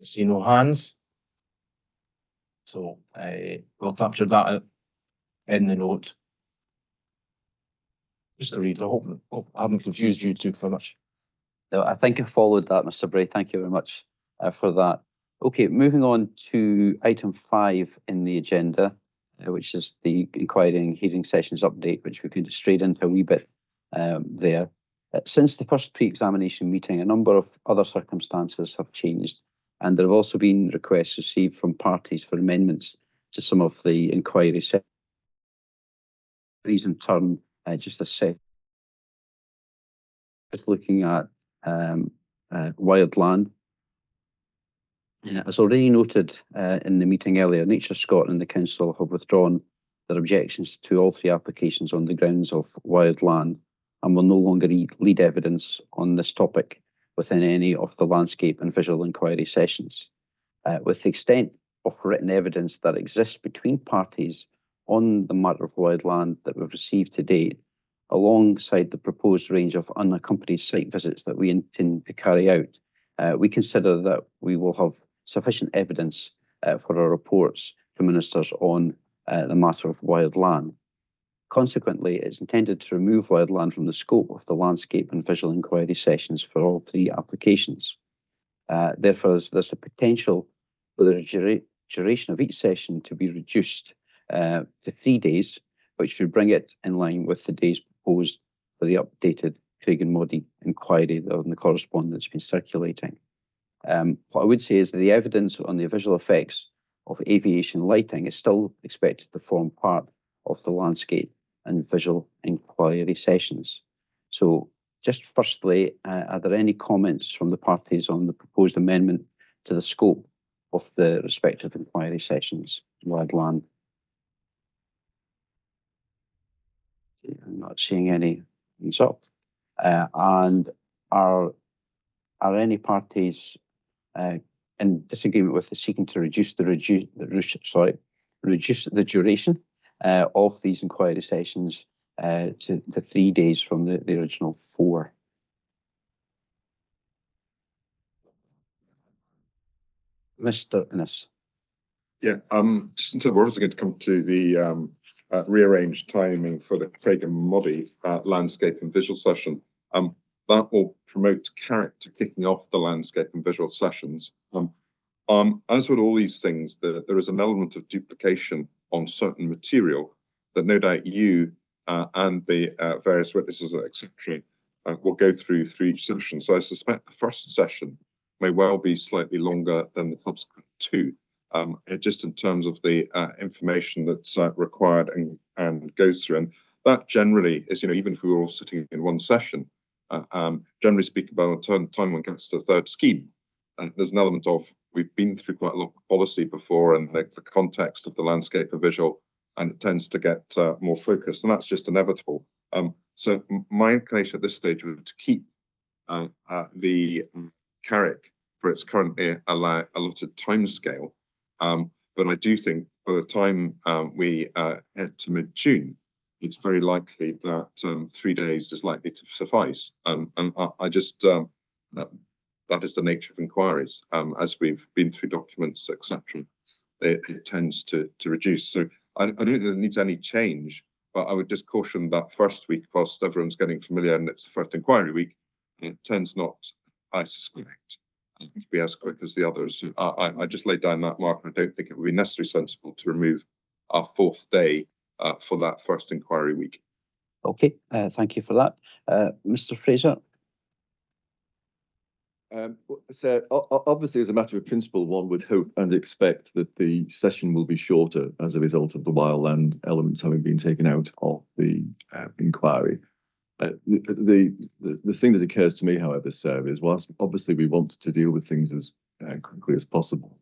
I see no hands, so we'll capture that in the note. Just to read, I hope I haven't confused you too much. No, I think I followed that, Mr. Bray. Thank you very much for that. Okay, moving on to item 5 in the agenda, which is the inquiry and hearing sessions update, which we could straight into a wee bit there. Since the first pre-examination meeting, a number of other circumstances have changed, and there have also been requests received from parties for amendments to some of the inquiry sessions. Please in turn, just a sec. Looking at wildland. As already noted in the meeting earlier, Nature Scotland and the Council have withdrawn their objections to all 3 applications on the grounds of wildland, and will no longer lead evidence on this topic within any of the landscape and visual inquiry sessions. With the extent of written evidence that exists between parties on the matter of wildland that we've received to date, alongside the proposed range of unaccompanied site visits that we intend to carry out, we consider that we will have sufficient evidence for our reports to ministers on the matter of wildland. Consequently, it's intended to remove wildland from the scope of the landscape and visual inquiry sessions for all 3 applications. Therefore, there's a potential for the duration of each session to be reduced to 3 days, which would bring it in line with the days proposed for the updated Craiginmoddie inquiry on the correspondence been circulating. What I would say is that the evidence on the visual effects of aviation lighting is still expected to form part of the landscape and visual inquiry sessions. So just firstly, are there any comments from the parties on the proposed amendment to the scope of the respective inquiry sessions, wildland? I'm not seeing any hands up. And are any parties in disagreement with the seeking to reduce the duration of these inquiry sessions to 3 days from the original 4? Mr. Innes. Yeah, just until we're also going to come to the rearranged timing for the Craiginmoddie landscape and visual session. That will promote Carrick to kicking off the landscape and visual sessions. As with all these things, there is an element of duplication on certain material that no doubt you and the various witnesses, etc., will go through each session. So I suspect the first session may well be slightly longer than the subsequent two, just in terms of the information that's required and goes through. And that generally is, even if we were all sitting in one session, generally speaking, by the time one gets to the third scheme, there's an element of, we've been through quite a lot of policy before and the context of the landscape and visual, and it tends to get more focused, and that's just inevitable. So my inclination at this stage would to keep the Carrick for its currently allotted timescale. But I do think by the time we head to mid-June, it's very likely that 3 days is likely to suffice. And I just, that is the nature of inquiries. As we've been through documents, etc., it tends to reduce. So I don't think there needs any change, but I would just caution that first week, whilst everyone's getting familiar and it's the first inquiry week, it tends not, I suspect, to be as quick as the others. I just laid down that mark, and I don't think it would be necessarily sensible to remove our fourth day for that first inquiry week. Okay, thank you for that. Mr. Fraser? So obviously, as a matter of principle, one would hope and expect that the session will be shorter as a result of the wildland elements having been taken out of the inquiry. The thing that occurs to me, however, sir, is whilst obviously we want to deal with things as quickly as possible,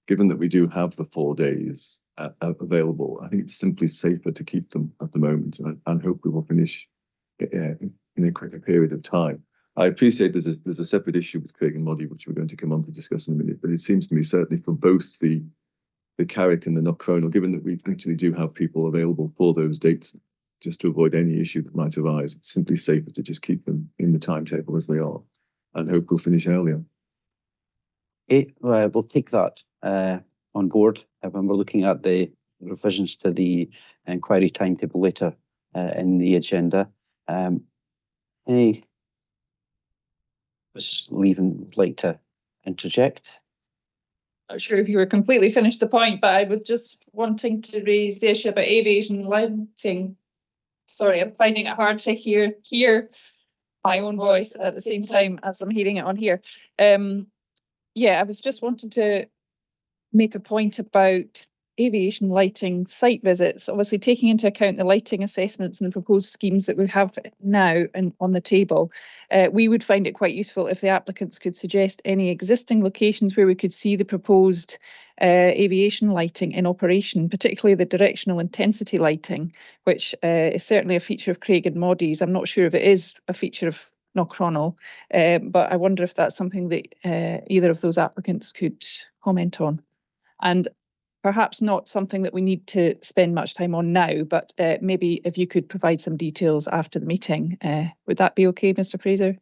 given that we do have the 4 days available, I think it's simply safer to keep them at the moment, and hope we will finish in a quicker period of time. I appreciate there's a separate issue with Craiginmoddie, which we're going to come on to discuss in a minute, but it seems to me certainly for both the Carrick and the Knockcronal, given that we actually do have people available for those dates, just to avoid any issue that might arise, it's simply safer to just keep them in the timetable as they are, and hope we'll finish earlier. Okay, we'll take that on board when we're looking at the revisions to the inquiry timetable later in the agenda. Any Mrs. Leven would like to interject? Not sure if you were completely finished the point, but I was just wanting to raise the issue about aviation lighting. Sorry, I'm finding it hard to hear my own voice at the same time as I'm hearing it on here. Yeah, I was just wanting to make a point about aviation lighting site visits, obviously taking into account the lighting assessments and the proposed schemes that we have now and on the table. We would find it quite useful if the applicants could suggest any existing locations where we could see the proposed aviation lighting in operation, particularly the directional intensity lighting, which is certainly a feature of Craiginmoddie's. I'm not sure if it is a feature of Knockcronal, but I wonder if that's something that either of those applicants could comment on. And perhaps not something that we need to spend much time on now, but maybe if you could provide some details after the meeting, would that be okay, Mr. Fraser?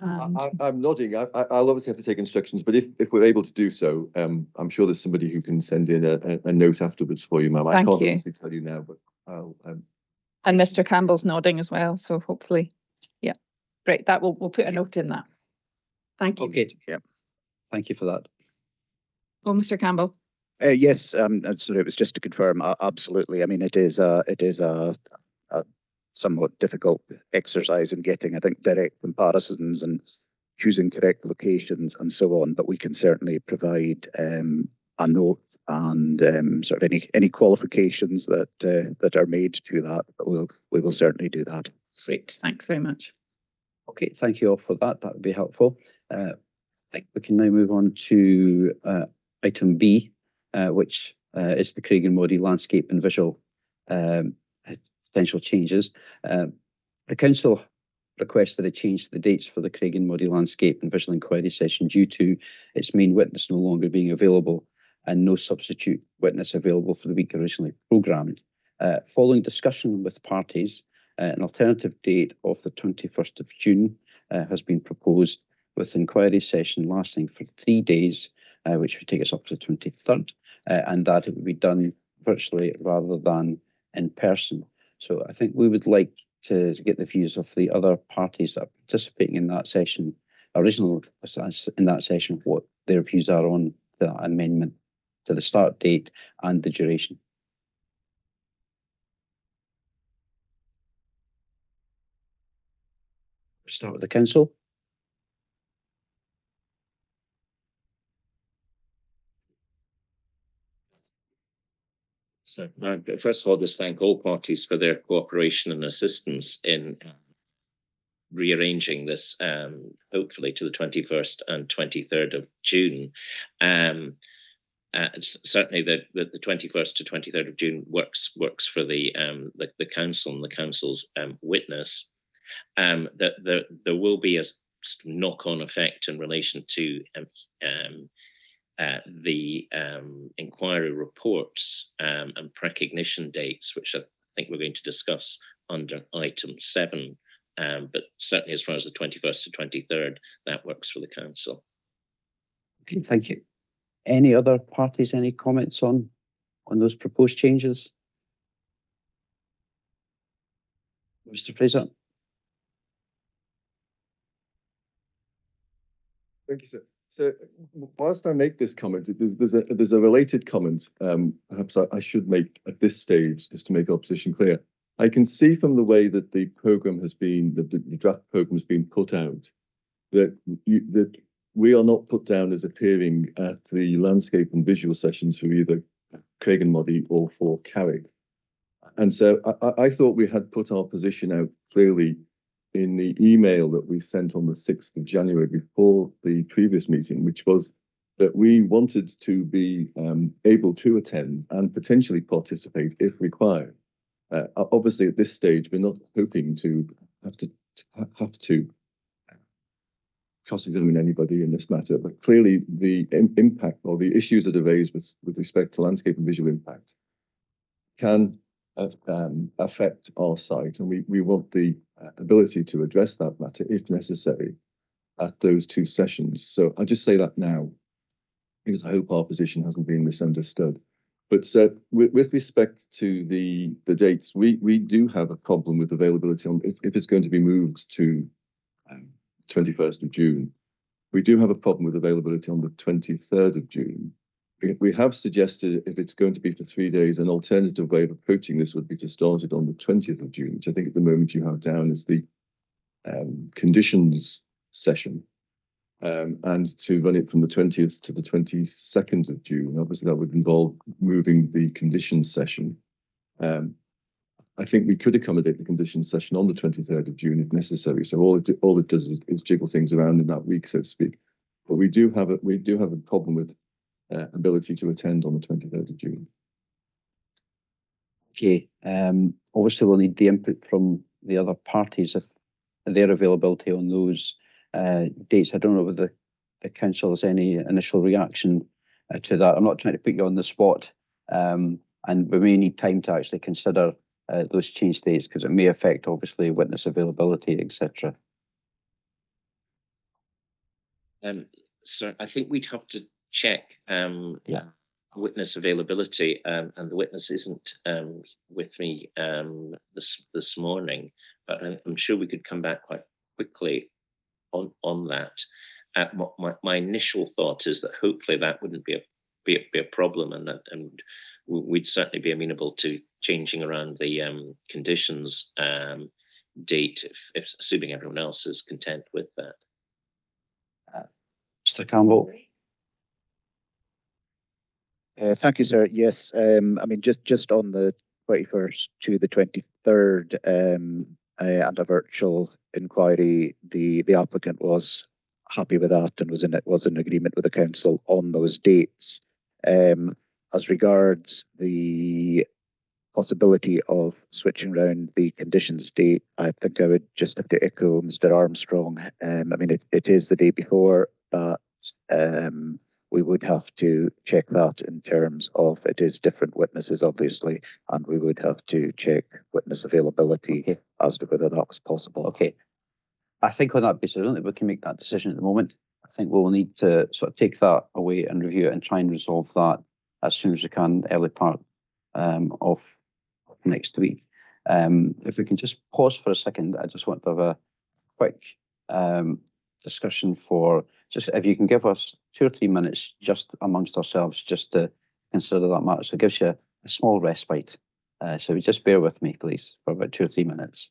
I'm nodding. I'll obviously have to take instructions, but if we're able to do so, I'm sure there's somebody who can send in a note afterwards for you, ma'am. I can't honestly tell you now, but I'll. And Mr. Campbell's nodding as well, so hopefully, yeah, great. That we'll put a note in that. Thank you. Okay. Yeah. Thank you for that. Oh, Mr. Campbell. Yes, sorry, it was just to confirm. Absolutely. I mean, it is a somewhat difficult exercise in getting, I think, direct comparisons and choosing correct locations and so on. But we can certainly provide a note and sort of any qualifications that are made to that. But we will certainly do that. Great. Thanks very much. Okay, thank you all for that. That would be helpful. I think we can now move on to item B, which is the Craiginmoddie landscape and visual potential changes. The council requested a change to the dates for the Craiginmoddie landscape and visual inquiry session due to its main witness no longer being available and no substitute witness available for the week originally programmed. Following discussion with parties, an alternative date of the 21st of June has been proposed, with inquiry session lasting for 3 days, which would take us up to the 23rd, and that it would be done virtually rather than in person. So I think we would like to get the views of the other parties that are participating in that session, in that session, what their views are on the amendment to the start date and the duration. Start with the council. So, first of all, just thank all parties for their cooperation and assistance in rearranging this, hopefully to the 21st and 23rd of June. Certainly, the 21st to 23rd of June works for the council and the council's witness. That there will be a knock-on effect in relation to the inquiry reports and precognition dates, which I think we're going to discuss under item 7. But certainly as far as the 21st to 23rd, that works for the council. Okay, thank you. Any other parties, any comments on those proposed changes? Mr. Fraser. Thank you, sir. So whilst I make this comment, there's a related comment perhaps I should make at this stage, just to make our position clear. I can see from the way that the programme has been, the draft programme has been put out, that we are not put down as appearing at the landscape and visual sessions for either Craiginmoddie or for Carrick. And so I thought we had put our position out clearly in the email that we sent on the 6th of January before the previous meeting, which was that we wanted to be able to attend and potentially participate if required. Obviously, at this stage, we're not hoping to have to cross-examine anybody in this matter, but clearly the impact or the issues that are raised with respect to landscape and visual impact can affect our site, and we want the ability to address that matter if necessary at those 2 sessions. So I just say that now, because I hope our position hasn't been misunderstood. But with respect to the dates, we do have a problem with availability on if it's going to be moved to 21st of June. We do have a problem with availability on the 23rd of June. We have suggested, if it's going to be for 3 days, an alternative way of approaching this would be to start it on the 20th of June, which I think at the moment you have down as the conditions session, and to run it from the 20th to the 22nd of June. Obviously, that would involve moving the conditions session. I think we could accommodate the conditions session on the 23rd of June if necessary. So all it does is jiggle things around in that week, so to speak. But we do have a problem with ability to attend on the 23rd of June. Okay. Obviously, we'll need the input from the other parties if their availability on those dates. I don't know whether the council has any initial reaction to that. I'm not trying to put you on the spot, and we may need time to actually consider those change dates because it may affect, obviously, witness availability, etc. So I think we'd have to check witness availability, and the witness isn't with me this morning, but I'm sure we could come back quite quickly on that. My initial thought is that hopefully that wouldn't be a problem, and we'd certainly be amenable to changing around the conditions date, if assuming everyone else is content with that. Mr. Campbell. Thank you, sir. Yes, I mean, just on the 21st to the 23rd and a virtual inquiry, the applicant was happy with that and was in agreement with the council on those dates. As regards the possibility of switching around the conditions date, I think I would just have to echo Mr. Armstrong. I mean, it is the day before, but we would have to check that in terms of it is different witnesses, obviously, and we would have to check witness availability as to whether that was possible. Okay. I think on that basis, I don't think we can make that decision at the moment. I think we'll need to sort of take that away and review it and try and resolve that as soon as we can, early part of next week. If we can just pause for a second, I just want to have a quick discussion for just if you can give us 2 or 3 minutes just amongst ourselves just to consider that matter. So it gives you a small respite. So just bear with me, please, for about 2 or 3 minutes.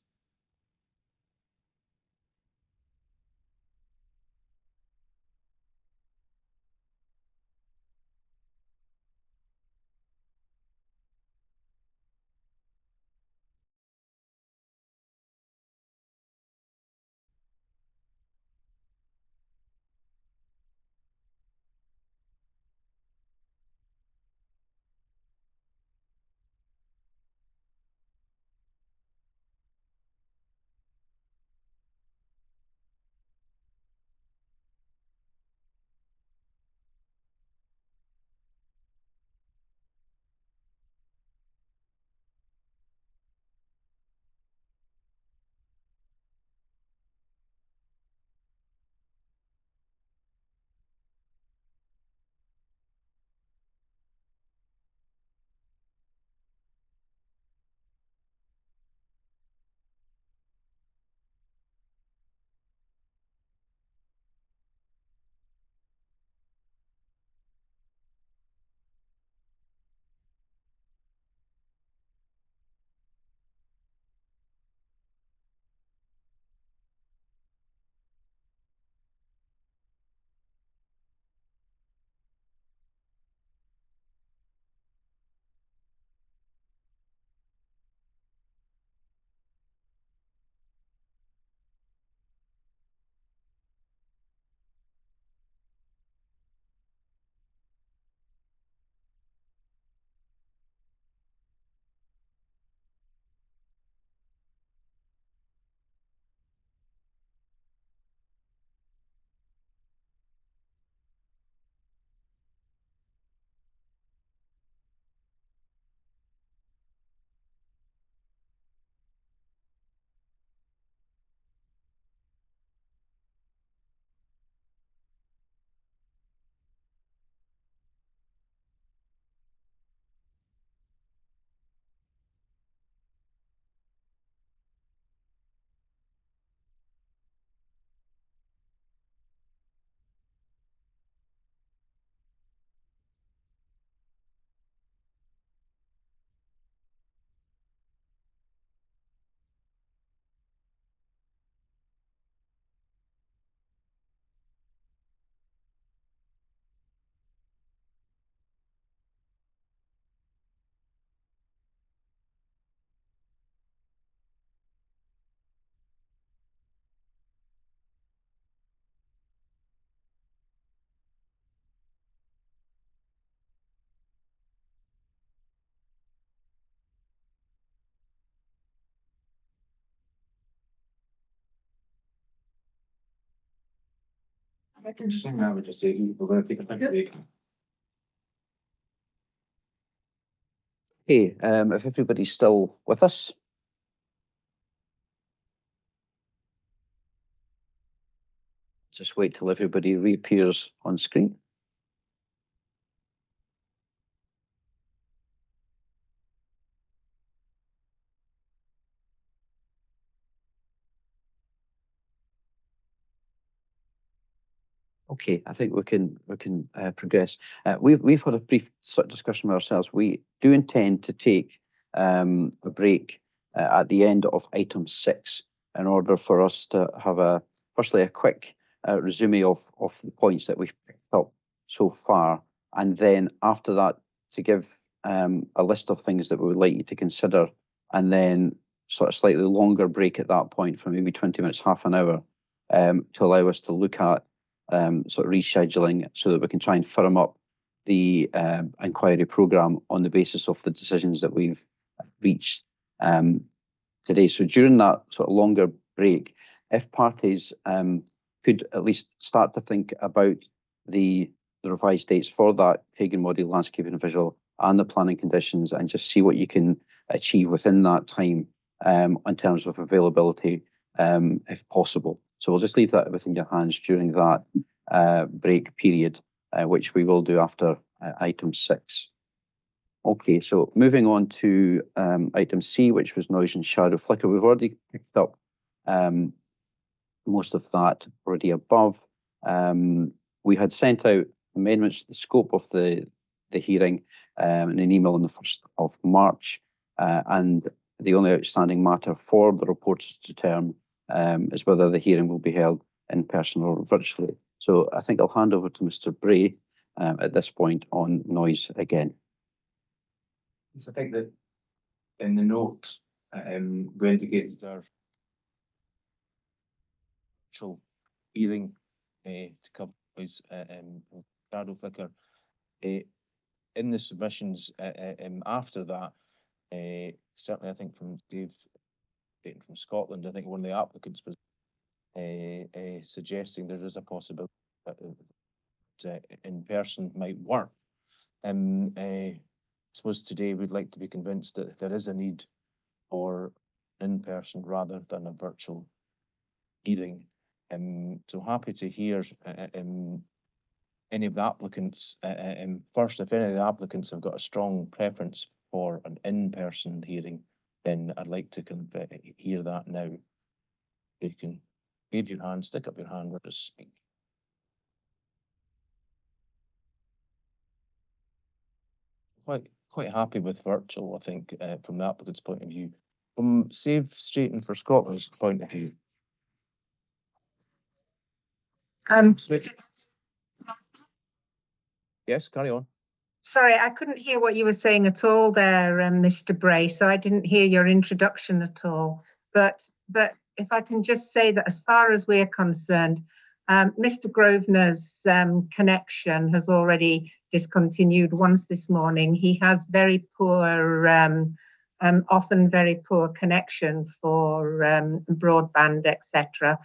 I can just hang out and just say we're going to take a quick break. Okay, if everybody's still with us. Just wait till everybody reappears on screen. Okay, I think we can progress. We've had a brief sort of discussion with ourselves. We do intend to take a break at the end of item 6 in order for us to have firstly a quick resume of the points that we've picked up so far, and then after that to give a list of things that we would like you to consider, and then sort of slightly longer break at that point for maybe 20 minutes, half an hour, to allow us to look at sort of rescheduling so that we can try and firm up the inquiry programme on the basis of the decisions that we've reached today. So during that sort of longer break, if parties could at least start to think about the revised dates for that Craiginmoddie landscaping visual and the planning conditions, and just see what you can achieve within that time in terms of availability, if possible. So we'll just leave that within your hands during that break period, which we will do after item 6. Okay, so moving on to item C, which was noise and shadow flicker. We've already picked up most of that already above. We had sent out amendments to the scope of the hearing in an email on the 1st of March, and the only outstanding matter for the reporters to determine is whether the hearing will be held in person or virtually. So I think I'll hand over to Mr. Bray at this point on noise again. I think that in the note, we indicated our virtual hearing to cover noise shadow flicker. In the submissions after that, certainly I think from Dave from Scotland, I think one of the applicants was suggesting there is a possibility that in person might work. I suppose today we'd like to be convinced that there is a need for in person rather than a virtual hearing. So happy to hear any of the applicants. First, if any of the applicants have got a strong preference for an in-person hearing, then I'd like to kind of hear that now. You can wave your hand, stick up your hand, or just speak. Quite happy with virtual, I think, from the applicant's point of view. From Save Straighten for Scotland's point of view. Yes, carry on. Sorry, I couldn't hear what you were saying at all there, Mr. Bray, so I didn't hear your introduction at all. But if I can just say that as far as we're concerned, Mr. Grosvenor's connection has already discontinued once this morning. He has very poor, often very poor connection for broadband, etc.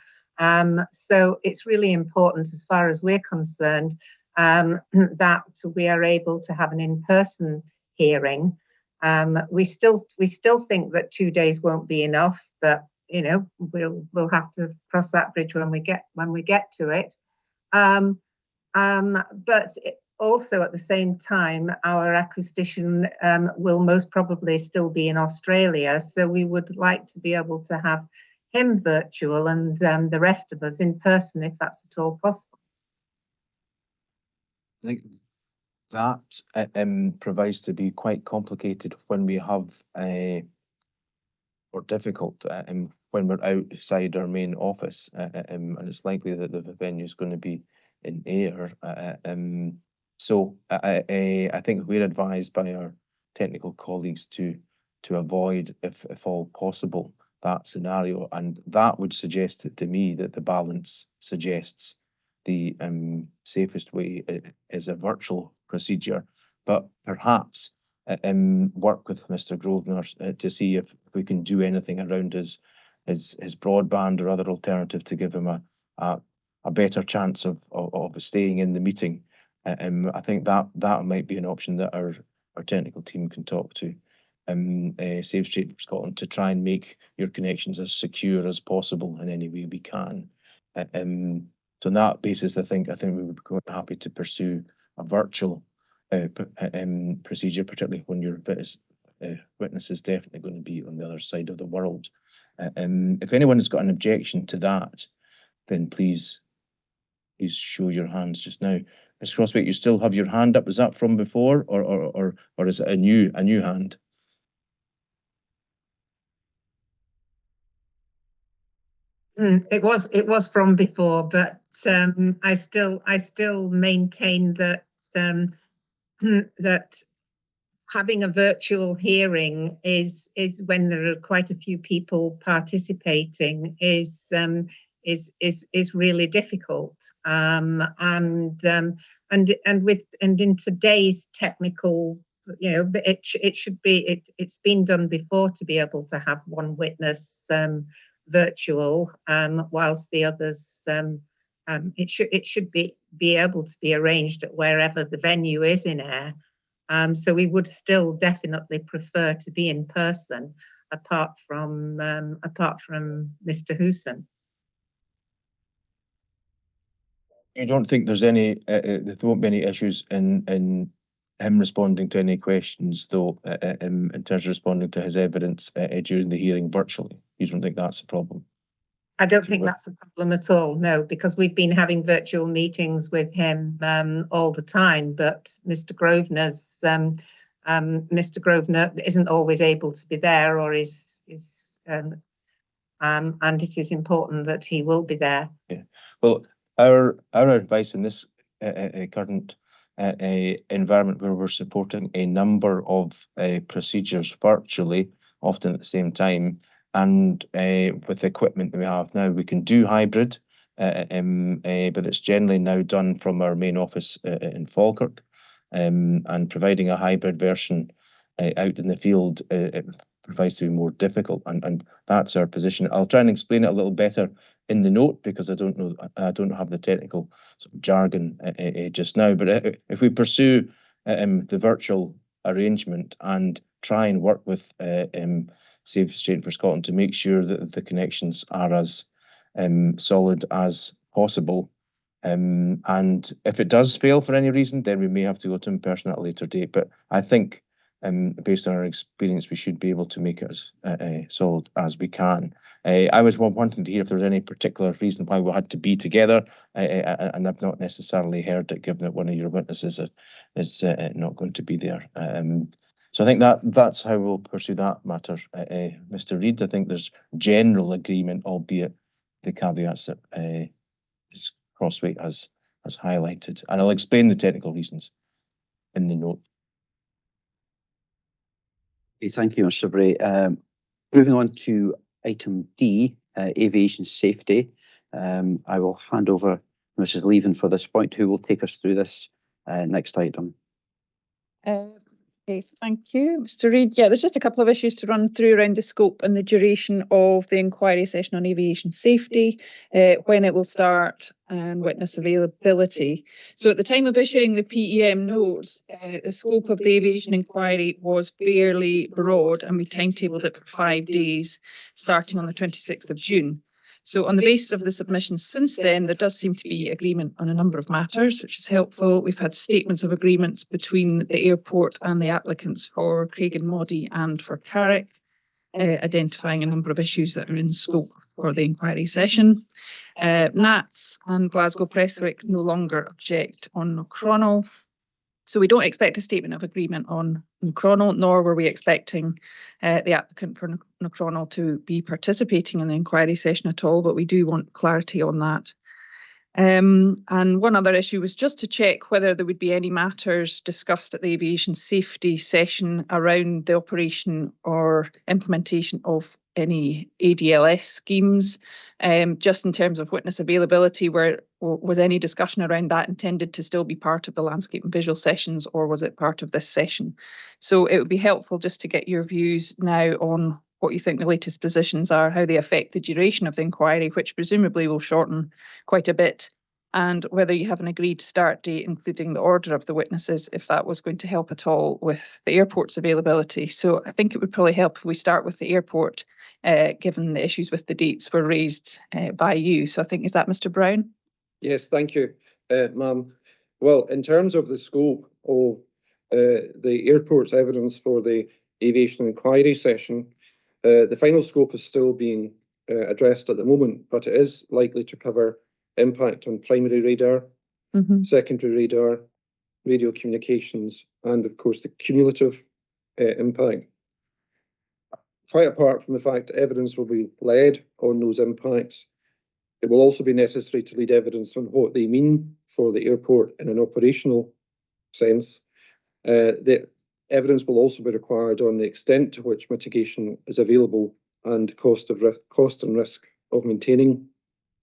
So it's really important, as far as we're concerned, that we are able to have an in-person hearing. We still think that 2 days won't be enough, but you know, we'll have to cross that bridge when we get to it. But also at the same time, our acoustician will most probably still be in Australia, so we would like to be able to have him virtual and the rest of us in person, if that's at all possible. I think that provides to be quite complicated when we have or difficult when we're outside our main office, and it's likely that the venue is going to be in air. So I think we're advised by our technical colleagues to avoid, if all possible, that scenario, and that would suggest to me that the balance suggests the safest way is a virtual procedure, but perhaps work with Mr. Grosvenor to see if we can do anything around his broadband or other alternative to give him a better chance of staying in the meeting. I think that might be an option that our technical team can talk to Save Straight for Scotland to try and make your connections as secure as possible in any way we can. So on that basis, I think we would be quite happy to pursue a virtual procedure, particularly when your witness is definitely going to be on the other side of the world. If anyone has got an objection to that, then please show your hands just now. Ms. Crosswaite, you still have your hand up. Was that from before, or is it a new hand? It was from before, but I still maintain that that having a virtual hearing is when there are quite a few people participating is really difficult. And in today's technical, you know, it's been done before to be able to have one witness virtual, whilst the others it should be able to be arranged at wherever the venue is in air. So we would still definitely prefer to be in person, apart from Mr. Hooson. You don't think there's any, there won't be any issues in him responding to any questions, though, in terms of responding to his evidence during the hearing virtually? You don't think that's a problem? I don't think that's a problem at all, no, because we've been having virtual meetings with him all the time, but Mr. Grosvenor isn't always able to be there, or and it is important that he will be there. Yeah. Well, our advice in this current environment, where we're supporting a number of procedures virtually, often at the same time, and with the equipment that we have now, we can do hybrid, but it's generally now done from our main office in Falkirk, and providing a hybrid version out in the field it provides to be more difficult, and that's our position. I'll try and explain it a little better in the note, because I don't have the technical sort of jargon just now. But if we pursue the virtual arrangement and try and work with Save Straight for Scotland to make sure that the connections are as solid as possible, and if it does fail for any reason, then we may have to go to in person at a later date. But I think, based on our experience, we should be able to make it as solid as we can. I was wanting to hear if there was any particular reason why we had to be together, and I've not necessarily heard it, given that one of your witnesses is not going to be there. So I think that's how we'll pursue that matter. Mr. Reid, I think there's general agreement, albeit the caveats that Crossway has highlighted, and I'll explain the technical reasons in the note. Okay, thank you, Mr. Bray. Moving on to item D, aviation safety. I will hand over to Mrs. Leven for this point, who will take us through this next item. Okay, thank you, Mr. Reid. Yeah, there's just a couple of issues to run through around the scope and the duration of the inquiry session on aviation safety, when it will start, and witness availability. So at the time of issuing the PEM notes, the scope of the aviation inquiry was fairly broad, and we timetabled it for 5 days, starting on the 26th of June. So on the basis of the submissions since then, there does seem to be agreement on a number of matters, which is helpful. We've had statements of agreements between the airport and the applicants for Craiginmoddie and for Carrick, identifying a number of issues that are in scope for the inquiry session. NATS and Glasgow Prestwick no longer object on Knockcronal. So we don't expect a statement of agreement on Knockcronal, nor were we expecting the applicant for Knockcronal to be participating in the inquiry session at all, but we do want clarity on that. And one other issue was just to check whether there would be any matters discussed at the aviation safety session around the operation or implementation of any ADLS schemes, just in terms of witness availability, where was any discussion around that intended to still be part of the landscape and visual sessions, or was it part of this session? So it would be helpful just to get your views now on what you think the latest positions are, how they affect the duration of the inquiry, which presumably will shorten quite a bit, and whether you have an agreed start date, including the order of the witnesses, if that was going to help at all with the airport's availability. So I think it would probably help if we start with the airport, given the issues with the dates were raised by you. So I think, is that Mr. Brown? Yes, thank you, ma'am. Well, in terms of the scope of the airport's evidence for the aviation inquiry session, the final scope is still being addressed at the moment, but it is likely to cover impact on primary radar, secondary radar, radio communications, and of course the cumulative impact. Quite apart from the fact that evidence will be led on those impacts, it will also be necessary to lead evidence on what they mean for the airport in an operational sense. The evidence will also be required on the extent to which mitigation is available and cost and risk of maintaining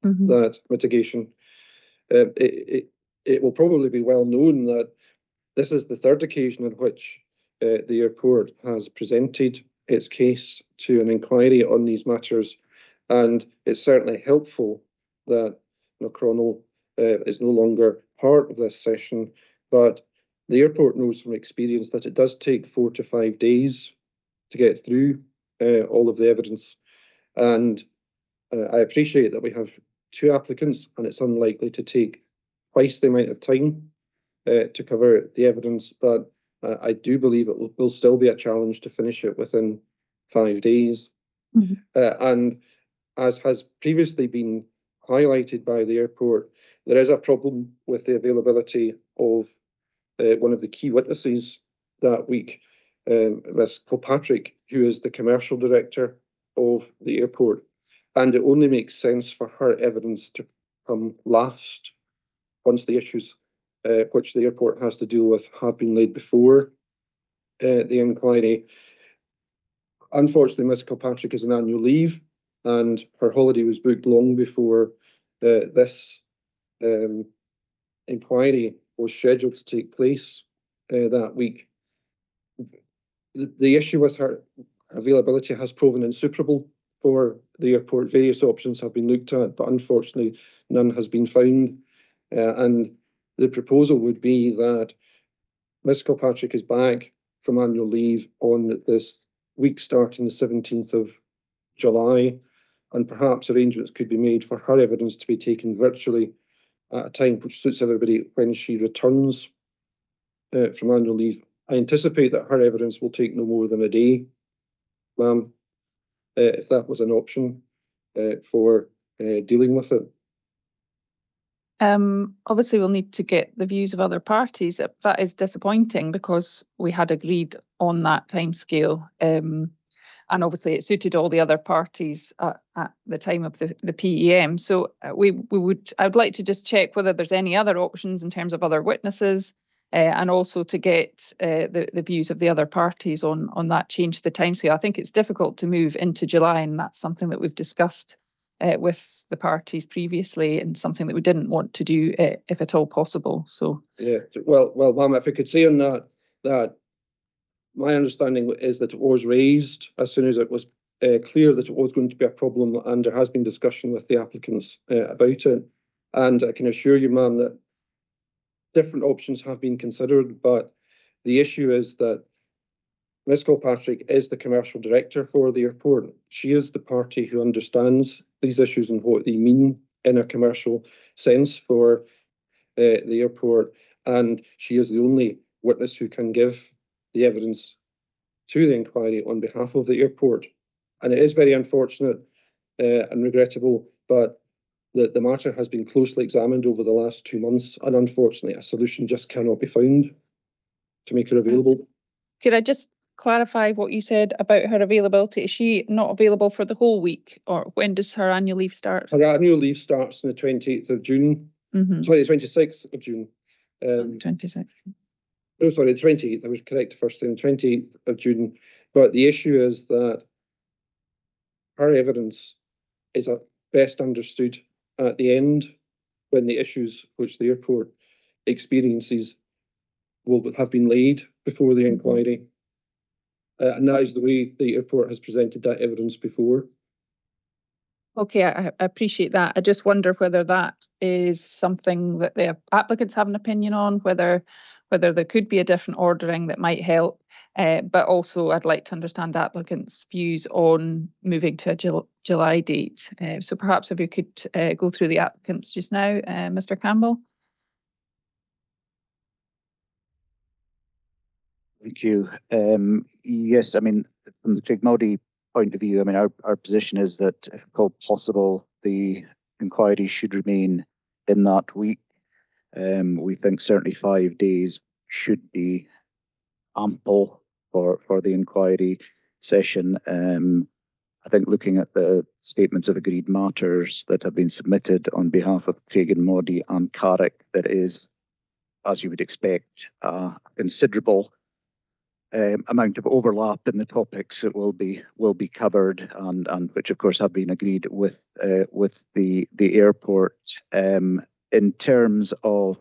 that mitigation. It will probably be well known that this is the third occasion on which the airport has presented its case to an inquiry on these matters, and it's certainly helpful that Knockcronal is no longer part of this session, but the airport knows from experience that it does take 4 to 5 days to get through all of the evidence. And I appreciate that we have 2 applicants, and it's unlikely to take twice the amount of time to cover the evidence, but I do believe it will still be a challenge to finish it within 5 days. And as has previously been highlighted by the airport, there is a problem with the availability of one of the key witnesses that week, Ms. Kilpatrick, who is the commercial director of the airport. And it only makes sense for her evidence to come last once the issues which the airport has to deal with have been laid before the inquiry. Unfortunately, Ms. Kilpatrick is on annual leave, and her holiday was booked long before this inquiry was scheduled to take place that week. The issue with her availability has proven insuperable for the airport. Various options have been looked at, but unfortunately none has been found. And the proposal would be that Ms. Kilpatrick is back from annual leave on this week starting the 17th of July, and perhaps arrangements could be made for her evidence to be taken virtually at a time which suits everybody when she returns from annual leave. I anticipate that her evidence will take no more than a day, ma'am, if that was an option for dealing with it. Obviously, we'll need to get the views of other parties. That is disappointing because we had agreed on that timescale. And obviously it suited all the other parties at the time of the PEM. So I would like to just check whether there's any other options in terms of other witnesses, and also to get the views of the other parties on that change to the timescale. I think it's difficult to move into July, and that's something that we've discussed with the parties previously, and something that we didn't want to do if at all possible. So yeah, well, ma'am, if I could say on that my understanding is that it was raised as soon as it was clear that it was going to be a problem, and there has been discussion with the applicants about it. And I can assure you, ma'am, that different options have been considered, but the issue is that Ms. Kilpatrick is the commercial director for the airport. She is the party who understands these issues and what they mean in a commercial sense for the airport, and she is the only witness who can give the evidence to the inquiry on behalf of the airport. And it is very unfortunate and regrettable, but the matter has been closely examined over the last 2 months, and unfortunately a solution just cannot be found to make her available. could I just clarify what you said about her availability? Is she not available for the whole week, or when does her annual leave start? Her annual leave starts on the 28th of June. Sorry, the 26th of June. 26th. No, sorry, the 28th. I was correct the first time, 28th of June. But the issue is that her evidence is best understood at the end, when the issues which the airport experiences will have been laid before the inquiry. And that is the way the airport has presented that evidence before. Okay, I appreciate that. I just wonder whether that is something that the applicants have an opinion on, whether there could be a different ordering that might help. But also I'd like to understand applicants' views on moving to a July date. So perhaps if you could go through the applicants just now, Mr. Campbell. Thank you. Yes, I mean, from the Craiginmoddie point of view, I mean, our position is that if at all possible, the inquiry should remain in that week. We think certainly 5 days should be ample for the inquiry session. I think looking at the statements of agreed matters that have been submitted on behalf of Craiginmoddie and Carrick, there is, as you would expect, a considerable amount of overlap in the topics that will be covered, and which of course have been agreed with the airport. In terms of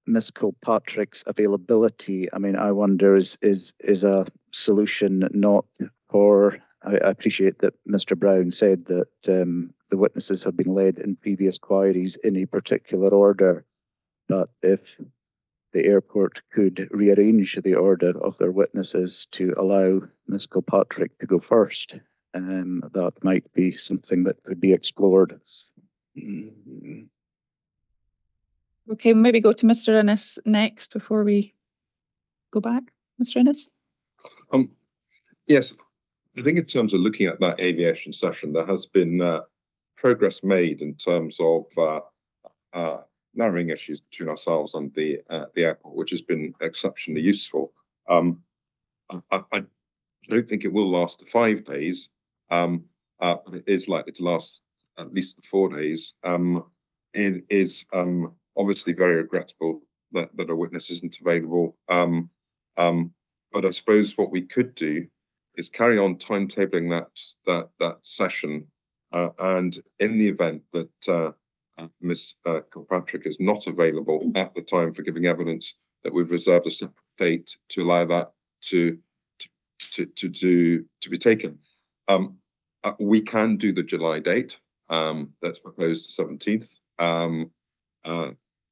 Ms. Kilpatrick's availability, I mean, I wonder is a solution not for. I appreciate that Mr. Brown said that the witnesses have been led in previous inquiries in a particular order, but if the airport could rearrange the order of their witnesses to allow Ms. Kilpatrick to go first, that might be something that could be explored. Okay, maybe go to Mr. Innes next before we go back. Mr. Innes? Yes, I think in terms of looking at that aviation session, there has been progress made in terms of narrowing issues between ourselves and the airport, which has been exceptionally useful. I don't think it will last the 5 days, but it is likely to last at least the 4 days. It is obviously very regrettable that a witness isn't available. But I suppose what we could do is carry on timetabling that session, and in the event that Ms. Kilpatrick is not available at the time for giving evidence, that we've reserved a separate date to allow that to be taken. We can do the July date that's proposed, the 17th.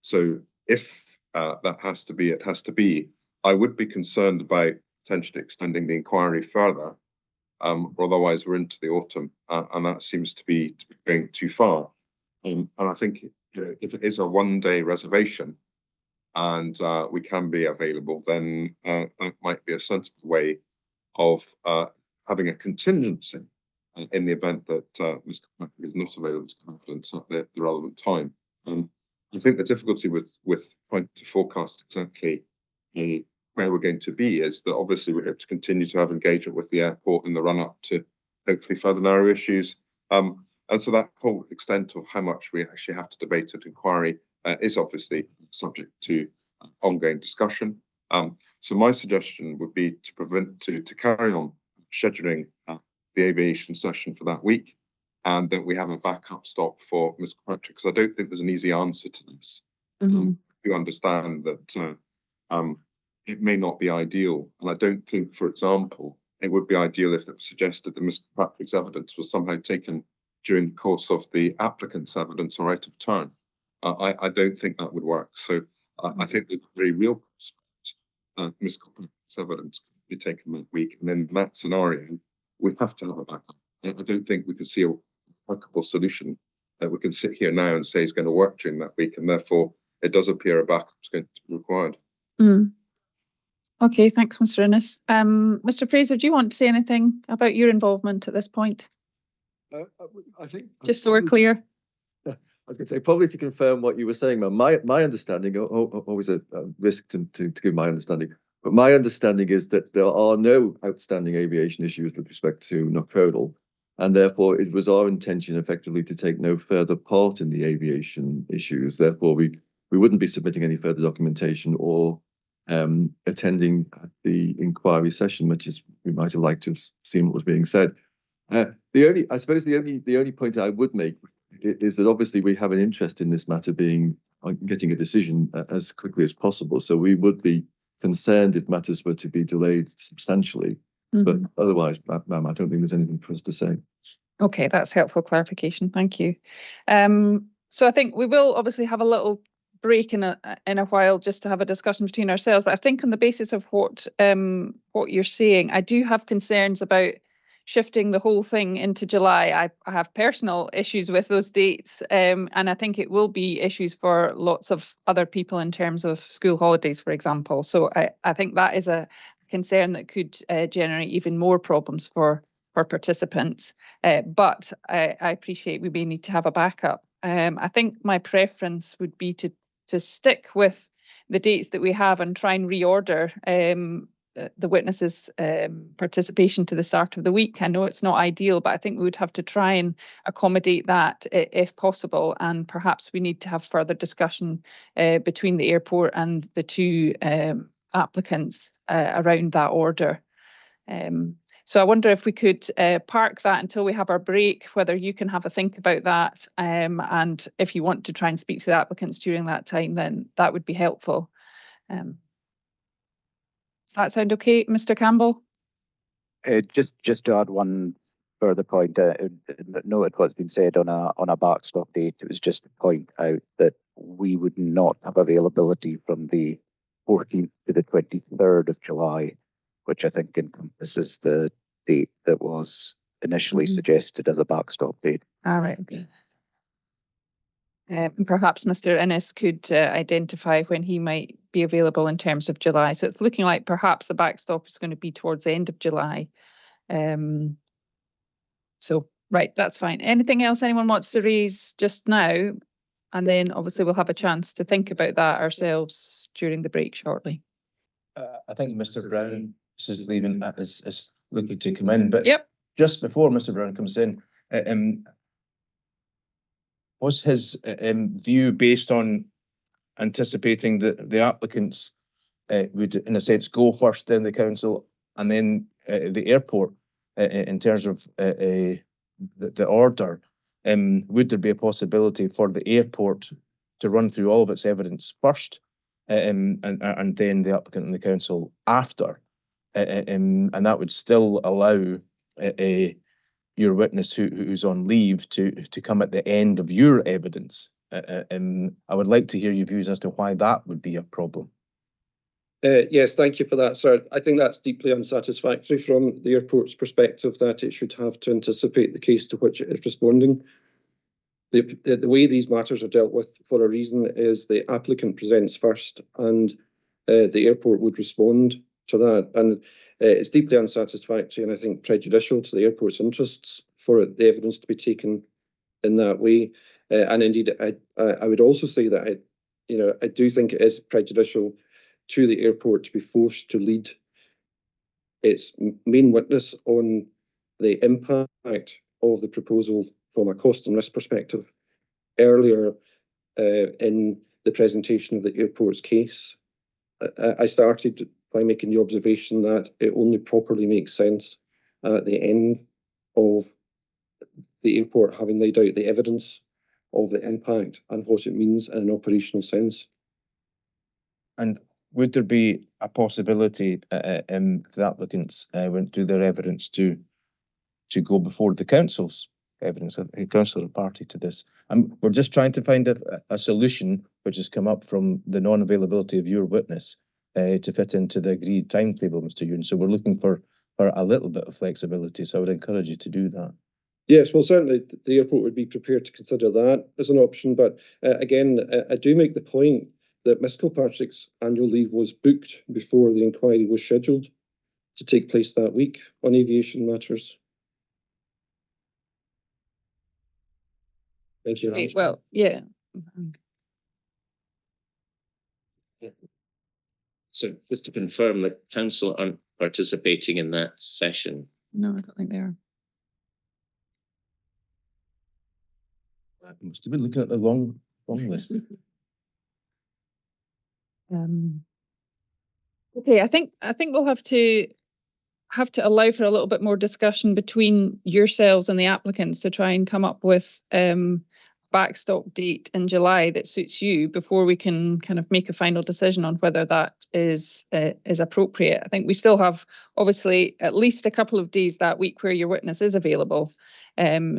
So if that has to be, it has to be. I would be concerned about potentially extending the inquiry further, otherwise we're into the autumn, and that seems to be going too far. And I think, if it is a 1-day reservation and we can be available, then that might be a sensible way of having a contingency in the event that Mr. Patrick is not available to confidence at the relevant time. I think the difficulty with trying to forecast exactly where we're going to be is that obviously we have to continue to have engagement with the airport in the run-up to hopefully further narrow issues. And so that whole extent of how much we actually have to debate at inquiry is obviously subject to ongoing discussion. So my suggestion would be to carry on scheduling the aviation session for that week, and that we have a backup stop for Ms. Patrick, because I don't think there's an easy answer to this. You understand that it may not be ideal, and I don't think, for example, it would be ideal if it was suggested that Ms. Patrick's evidence was somehow taken during the course of the applicant's evidence or out of turn. I don't think that would work. So I think there's a very real prospect Ms. Patrick's evidence could be taken that week, and in that scenario, we have to have a backup. I don't think we can see a workable solution that we can sit here now and say is going to work during that week, and therefore it does appear a backup is going to be required. Okay, thanks, Mr. Innes. Mr. Fraser, do you want to say anything about your involvement at this point? I think, just so we're clear. I was going to say, probably to confirm what you were saying, ma'am. My understanding, always a risk to give my understanding, but my understanding is that there are no outstanding aviation issues with respect to Knockcronal, and therefore it was our intention effectively to take no further part in the aviation issues. Therefore, we wouldn't be submitting any further documentation or attending the inquiry session, much as we might have liked to have seen what was being said. The only point I would make is that obviously we have an interest in this matter getting a decision as quickly as possible. So we would be concerned if matters were to be delayed substantially. But otherwise, ma'am, I don't think there's anything for us to say. Okay, that's helpful clarification. Thank you. So I think we will obviously have a little break in a while just to have a discussion between ourselves. But I think on the basis of what you're saying, I do have concerns about shifting the whole thing into July. I have personal issues with those dates, and I think it will be issues for lots of other people in terms of school holidays, for example. So I think that is a concern that could generate even more problems for participants. But I appreciate we may need to have a backup. I think my preference would be to stick with the dates that we have and try and reorder the witnesses' participation to the start of the week. I know it's not ideal, but I think we would have to try and accommodate that if possible. And perhaps we need to have further discussion between the airport and the two applicants around that order. So I wonder if we could park that until we have our break, whether you can have a think about that. And if you want to try and speak to the applicants during that time, then that would be helpful. Does that sound okay, Mr. Campbell? Just to add one further point, noted what's been said on a backstop date. It was just to point out that we would not have availability from the 14th to the 23rd of July, which I think encompasses the date that was initially suggested as a backstop date. All right. Okay. Perhaps Mr. Innes could identify when he might be available in terms of July. So it's looking like perhaps the backstop is going to be towards the end of July. So, right, that's fine. Anything else anyone wants to raise just now? And then obviously we'll have a chance to think about that ourselves during the break shortly. I think Mr. Brown is leaving, is looking to come in, but yep. Just before Mr. Brown comes in, was his view based on anticipating that the applicants would, in a sense, go first, then the council, and then the airport in terms of the order? Would there be a possibility for the airport to run through all of its evidence first, and then the applicant and the council after? And that would still allow your witness who's on leave to come at the end of your evidence. I would like to hear your views as to why that would be a problem. Yes, thank you for that, sir. I think that's deeply unsatisfactory from the airport's perspective, that it should have to anticipate the case to which it is responding. The way these matters are dealt with for a reason is the applicant presents first and the airport would respond to that. And it's deeply unsatisfactory and I think prejudicial to the airport's interests for the evidence to be taken in that way. And indeed, I would also say that I do think it is prejudicial to the airport to be forced to lead its main witness on the impact of the proposal from a cost and risk perspective earlier in the presentation of the airport's case. I started by making the observation that it only properly makes sense at the end of the airport having laid out the evidence of the impact and what it means in an operational sense. And would there be a possibility the applicants went through their evidence to go before the council's evidence, the council are party to this? We're just trying to find a solution which has come up from the non-availability of your witness to fit into the agreed timetable, Mr. Ewan. So we're looking for a little bit of flexibility. So I would encourage you to do that. Yes, well, certainly the airport would be prepared to consider that as an option. But again, I do make the point that Miss Kilpatrick's annual leave was booked before the inquiry was scheduled to take place that week on aviation matters. Thank you. Okay, well, yeah. So just to confirm, the council aren't participating in that session? No, I don't think they are. I must have been looking at the wrong list. Okay, I think we'll have to allow for a little bit more discussion between yourselves and the applicants to try and come up with backstop date in July that suits you before we can kind of make a final decision on whether that is appropriate. I think we still have obviously at least a couple of days that week where your witness is available,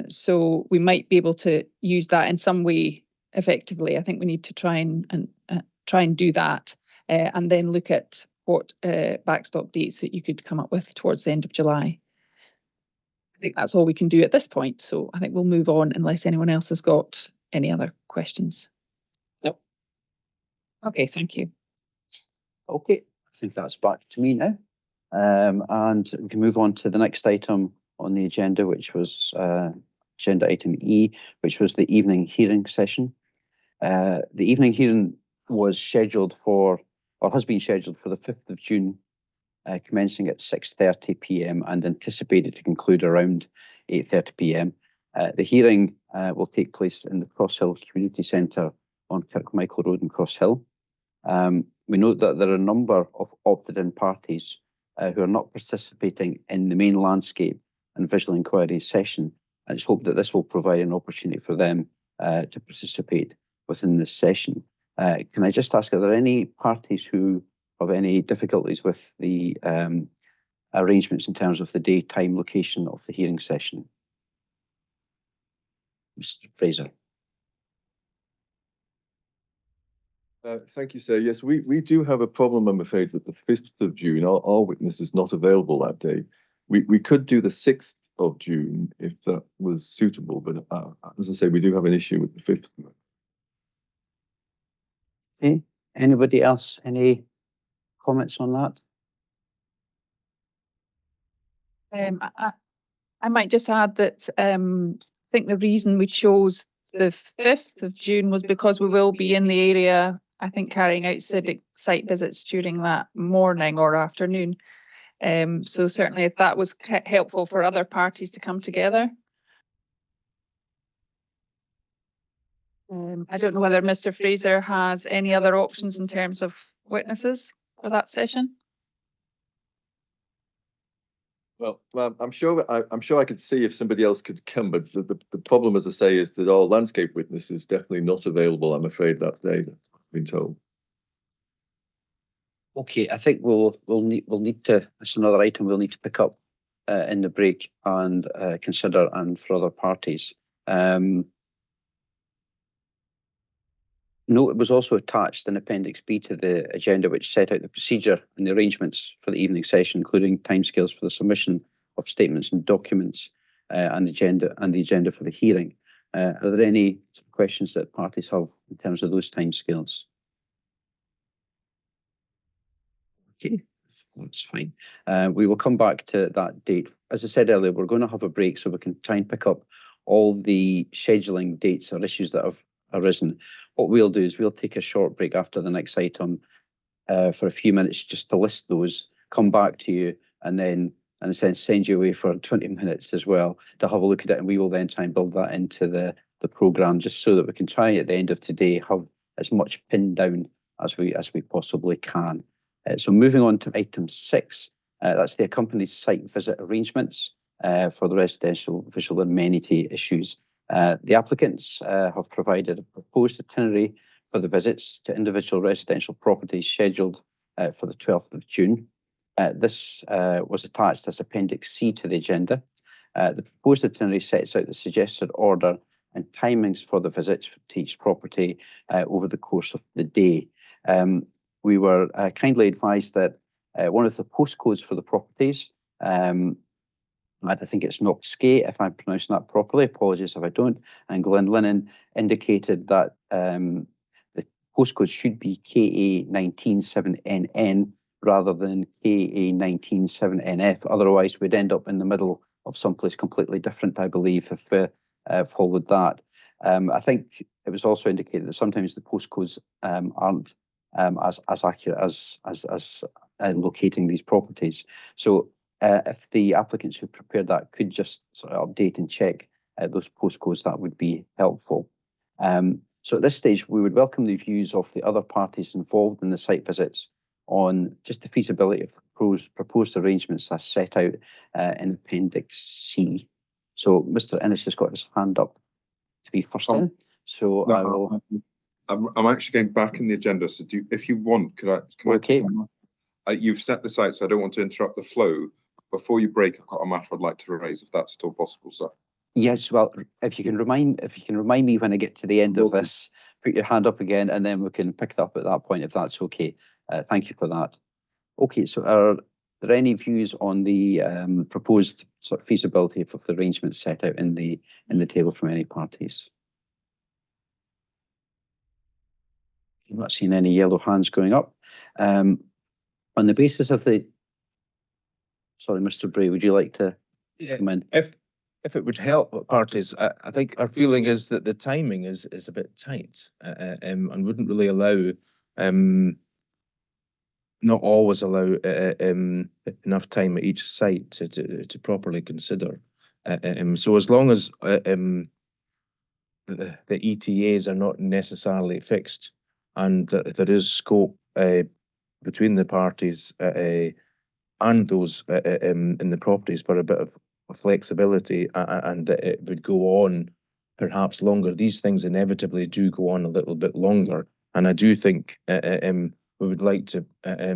so we might be able to use that in some way effectively. I think we need to try and do that, and then look at what backstop dates that you could come up with towards the end of July. I think that's all we can do at this point. So I think we'll move on unless anyone else has got any other questions. No. Okay, thank you. Okay, I think that's back to me now. And we can move on to the next item on the agenda, which was agenda item E, which was the evening hearing session. The evening hearing was scheduled for, or has been scheduled for the 5th of June, commencing at 6:30 p.m. and anticipated to conclude around 8:30 p.m. The hearing will take place in the Cross Hill Community Centre on Kirkmichael Road in Cross Hill. We note that there are a number of opted-in parties who are not participating in the main landscape and visual inquiry session, and it's hoped that this will provide an opportunity for them to participate within this session. Can I just ask, are there any parties who have any difficulties with the arrangements in terms of the day, time, location of the hearing session? Mr. Fraser. Thank you, sir. Yes, we do have a problem, I'm afraid, with the 5th of June. Our witness is not available that day. We could do the 6th of June if that was suitable, but as I say, we do have an issue with the 5th. Okay. Anybody else? Any comments on that? I might just add that I think the reason we chose the 5th of June was because we will be in the area, I think, carrying out site visits during that morning or afternoon. So certainly if that was helpful for other parties to come together. I don't know whether Mr. Fraser has any other options in terms of witnesses for that session. Well, I'm sure I could see if somebody else could come, but the problem, as I say, is that all landscape witnesses definitely not available, I'm afraid, that day. I've been told. Okay, I think we'll need to. That's another item we'll need to pick up in the break and consider, and for other parties. Note, it was also attached in Appendix B to the agenda, which set out the procedure and the arrangements for the evening session, including timescales for the submission of statements and documents, and the agenda for the hearing. Are there any questions that parties have in terms of those timescales? Okay, that's fine. We will come back to that date. As I said earlier, we're going to have a break so we can try and pick up all the scheduling dates or issues that have arisen. What we'll do is we'll take a short break after the next item for a few minutes just to list those, come back to you, and then in a sense send you away for 20 minutes as well to have a look at it, and we will then try and build that into the programme, just so that we can try at the end of today have as much pinned down as we possibly can. So moving on to item 6, that's the accompanied site visit arrangements for the residential visual amenity issues. The applicants have provided a proposed itinerary for the visits to individual residential properties scheduled for the 12th of June. This was attached as Appendix C to the agenda. The proposed itinerary sets out the suggested order and timings for the visits to each property over the course of the day. We were kindly advised that one of the postcodes for the properties, I think it's Knockcronal, if I'm pronouncing that properly, apologies if I don't, and Glen Linen indicated that the postcode should be KA197NN rather than KA197NF. Otherwise, we'd end up in the middle of someplace completely different, I believe, if we followed that. I think it was also indicated that sometimes the postcodes aren't as accurate as locating these properties. So if the applicants who prepared that could just sort of update and check those postcodes, that would be helpful. So at this stage, we would welcome the views of the other parties involved in the site visits on just the feasibility of proposed arrangements as set out in Appendix C. So Mr. Innes has got his hand up to be first in. So no, I will. I'm actually going back in the agenda. So if you want, could I? Okay. You've set this out, so I don't want to interrupt the flow. Before you break, I've got a matter I'd like to raise, if that's still possible, sir. Yes, well, if you can remind me when I get to the end of this, put your hand up again, and then we can pick it up at that point, if that's okay. Thank you for that. Okay, so are there any views on the proposed sort of feasibility of the arrangements set out in the table from any parties? I'm not seeing any yellow hands going up. On the basis of the, sorry, Mr. Bray, would you like to come in? If it would help parties, I think our feeling is that the timing is a bit tight and wouldn't really allow, not always allow enough time at each site to properly consider. So as long as the ETAs are not necessarily fixed, and that there is scope between the parties and those in the properties for a bit of flexibility, and that it would go on perhaps longer. These things inevitably do go on a little bit longer, and I do think we would like to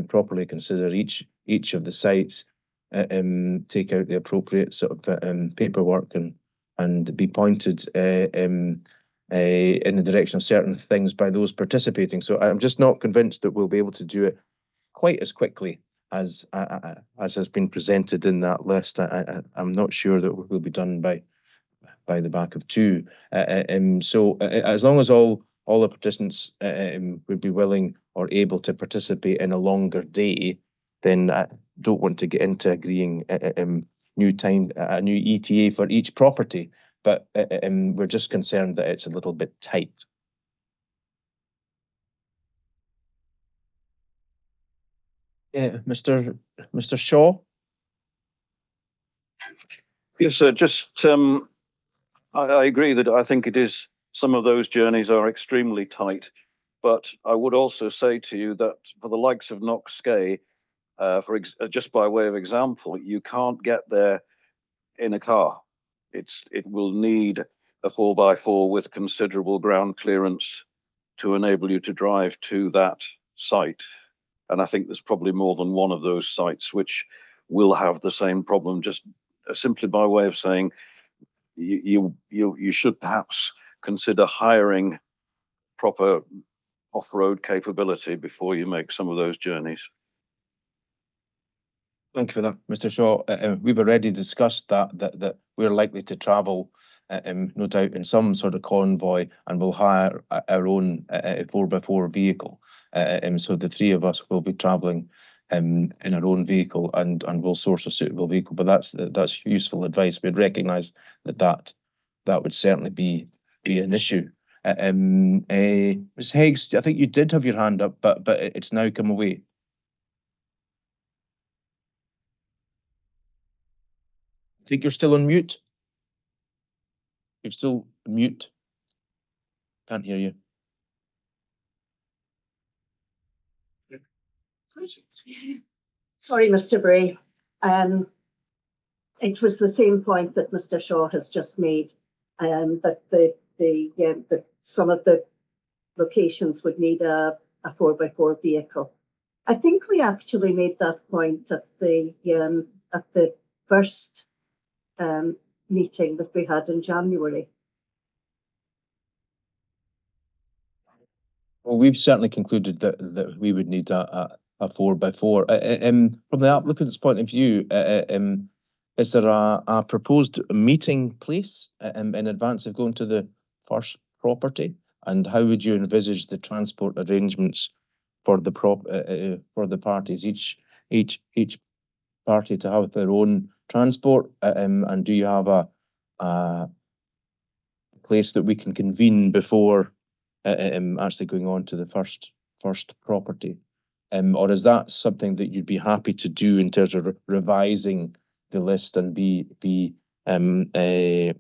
properly consider each of the sites, take out the appropriate sort of paperwork and be pointed in the direction of certain things by those participating. So I'm just not convinced that we'll be able to do it quite as quickly as has been presented in that list. I'm not sure that it will be done by the back of 2. So as long as all all the participants would be willing or able to participate in a longer day, then I don't want to get into agreeing a new ETA for each property. But we're just concerned that it's a little bit tight. Mr. Shaw? Yes, sir. Just I agree that I think it is, some of those journeys are extremely tight, but I would also say to you that for the likes of Knockcronal, just by way of example, you can't get there in a car. It will need a 4x4 with considerable ground clearance to enable you to drive to that site. And I think there's probably more than one of those sites which will have the same problem, just simply by way of saying you should perhaps consider hiring proper off-road capability before you make some of those journeys. Thank you for that, Mr. Shaw. We've already discussed that we're likely to travel, no doubt, in some sort of convoy, and we'll hire our own 4x4 vehicle. So the three of us will be travelling in our own vehicle, and we'll source a suitable vehicle. But that's useful advice. We'd recognise that would certainly be an issue. Ms. Higgs, I think you did have your hand up, but it's now come away. I think you're still on mute. You're still mute. Can't hear you. Sorry, Mr. Bray. It was the same point that Mr. Shaw has just made, that that some of the locations would need a 4x4 vehicle. I think we actually made that point at the first meeting that we had in January. Well, we've certainly concluded that we would need a 4x4. From the applicant's point of view, is there a proposed meeting place in advance of going to the first property? And how would you envisage the transport arrangements for the parties? Each party to have their own transport, and do you have a place that we can convene before actually going on to the first property, or is that something that you'd be happy to do in terms of revising the list and be a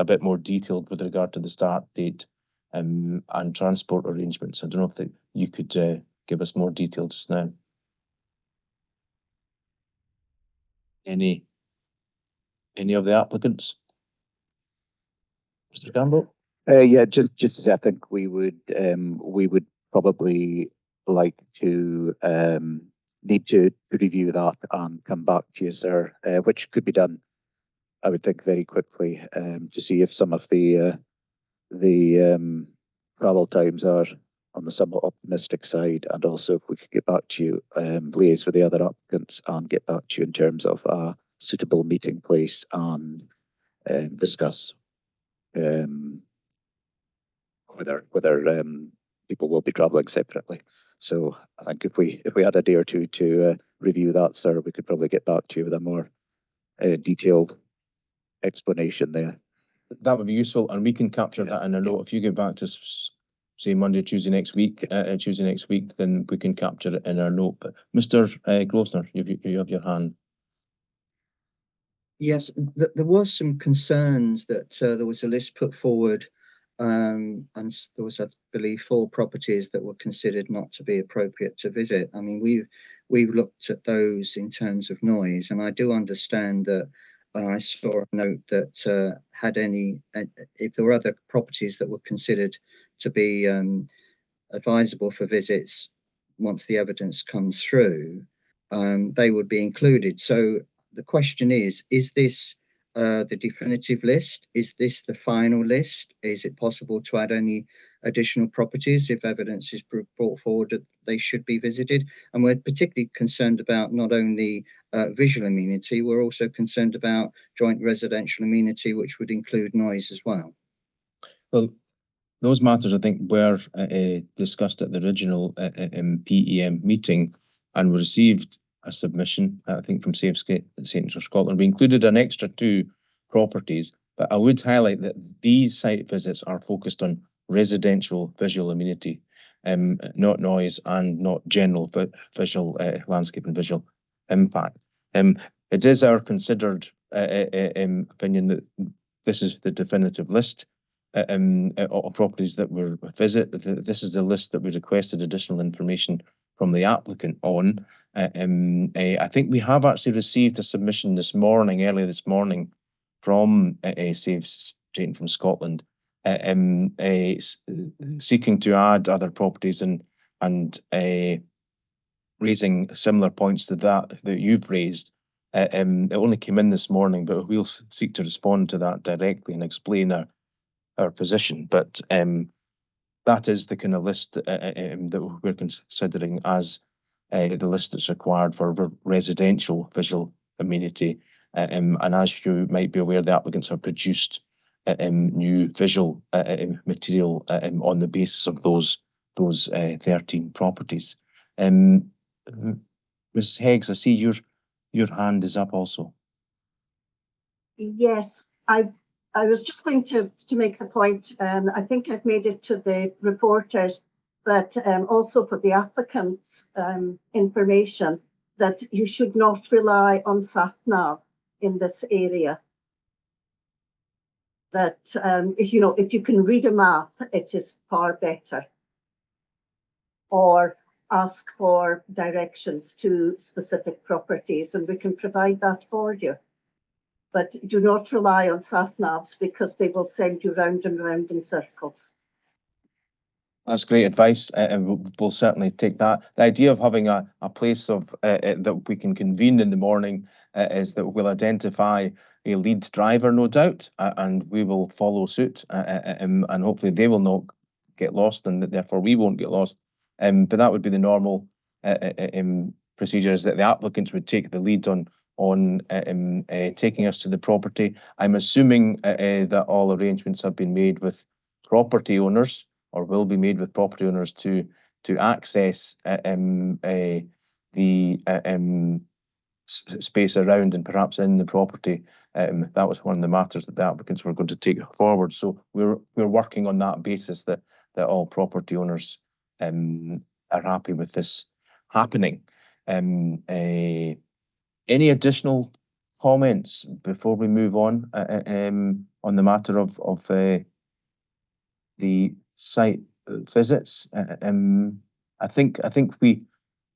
bit more detailed with regard to the start date and transport arrangements? I don't know if you could give us more detail just now. Any of the applicants? Mr. Campbell? Yeah, just as I think we would probably like to need to review that and come back to you, sir, which could be done, I would think, very quickly, to see if some of the travel times are on the somewhat optimistic side, and also if we could get back to you, liaise with the other applicants and get back to you in terms of a suitable meeting place and discuss whether people will be travelling separately. So I think if we had a day or two to review that, sir, we could probably get back to you with a more detailed explanation there. That would be useful, and we can capture that in a note. If you get back to say Monday, Tuesday next week, then we can capture it in our note. But Mr. Grosvenor, you have your hand. Yes, there was some concerns that there was a list put forward, and there was, I believe, 4 properties that were considered not to be appropriate to visit. I mean, we've looked at those in terms of noise, and I do understand that. I saw a note that if there were other properties that were considered to be advisable for visits once the evidence comes through, they would be included. So the question is this the definitive list? Is this the final list? Is it possible to add any additional properties if evidence is brought forward that they should be visited? And we're particularly concerned about not only visual amenity, we're also concerned about joint residential amenity, which would include noise as well. Well, those matters, I think, were discussed at the original PEM meeting and we received a submission, I think, from Safe Central Scotland. We included an extra 2 properties, but I would highlight that these site visits are focused on residential visual amenity, not noise and not general visual landscape and visual impact. It is our considered opinion that this is the definitive list of properties that were visit. This is the list that we requested additional information from the applicant on. I think we have actually received a submission early this morning, from Safe Straight from Scotland, seeking to add other properties and raising similar points to that you've raised. It only came in this morning, but we'll seek to respond to that directly and explain our position. But that is the kind of list that we're considering as the list that's required for residential visual amenity. And as you might be aware, the applicants have produced new visual material on the basis of those 13 properties. Ms. Heggs, I see your hand is up also. Yes, I was just going to make the point, I think I've made it to the reporters, but also for the applicants' information, that you should not rely on sat-nav in this area. That if you can read a map, it is far better. Or ask for directions to specific properties, and we can provide that for you. But do not rely on sat-navs, because they will send you round and round in circles. That's great advice, and we'll certainly take that. The idea of having a place of that we can convene in the morning is that we'll identify a lead driver, no doubt, and we will follow suit, and hopefully they will not get lost, and therefore we won't get lost. But that would be the normal procedures, that the applicants would take the lead on taking us to the property. I'm assuming that all arrangements have been made with property owners, or will be made with property owners to access the space around and perhaps in the property. That was one of the matters that the applicants were going to take forward. So we're working on that basis, that all property owners are happy with this happening. Any additional comments before we move on the matter of the site visits? I think we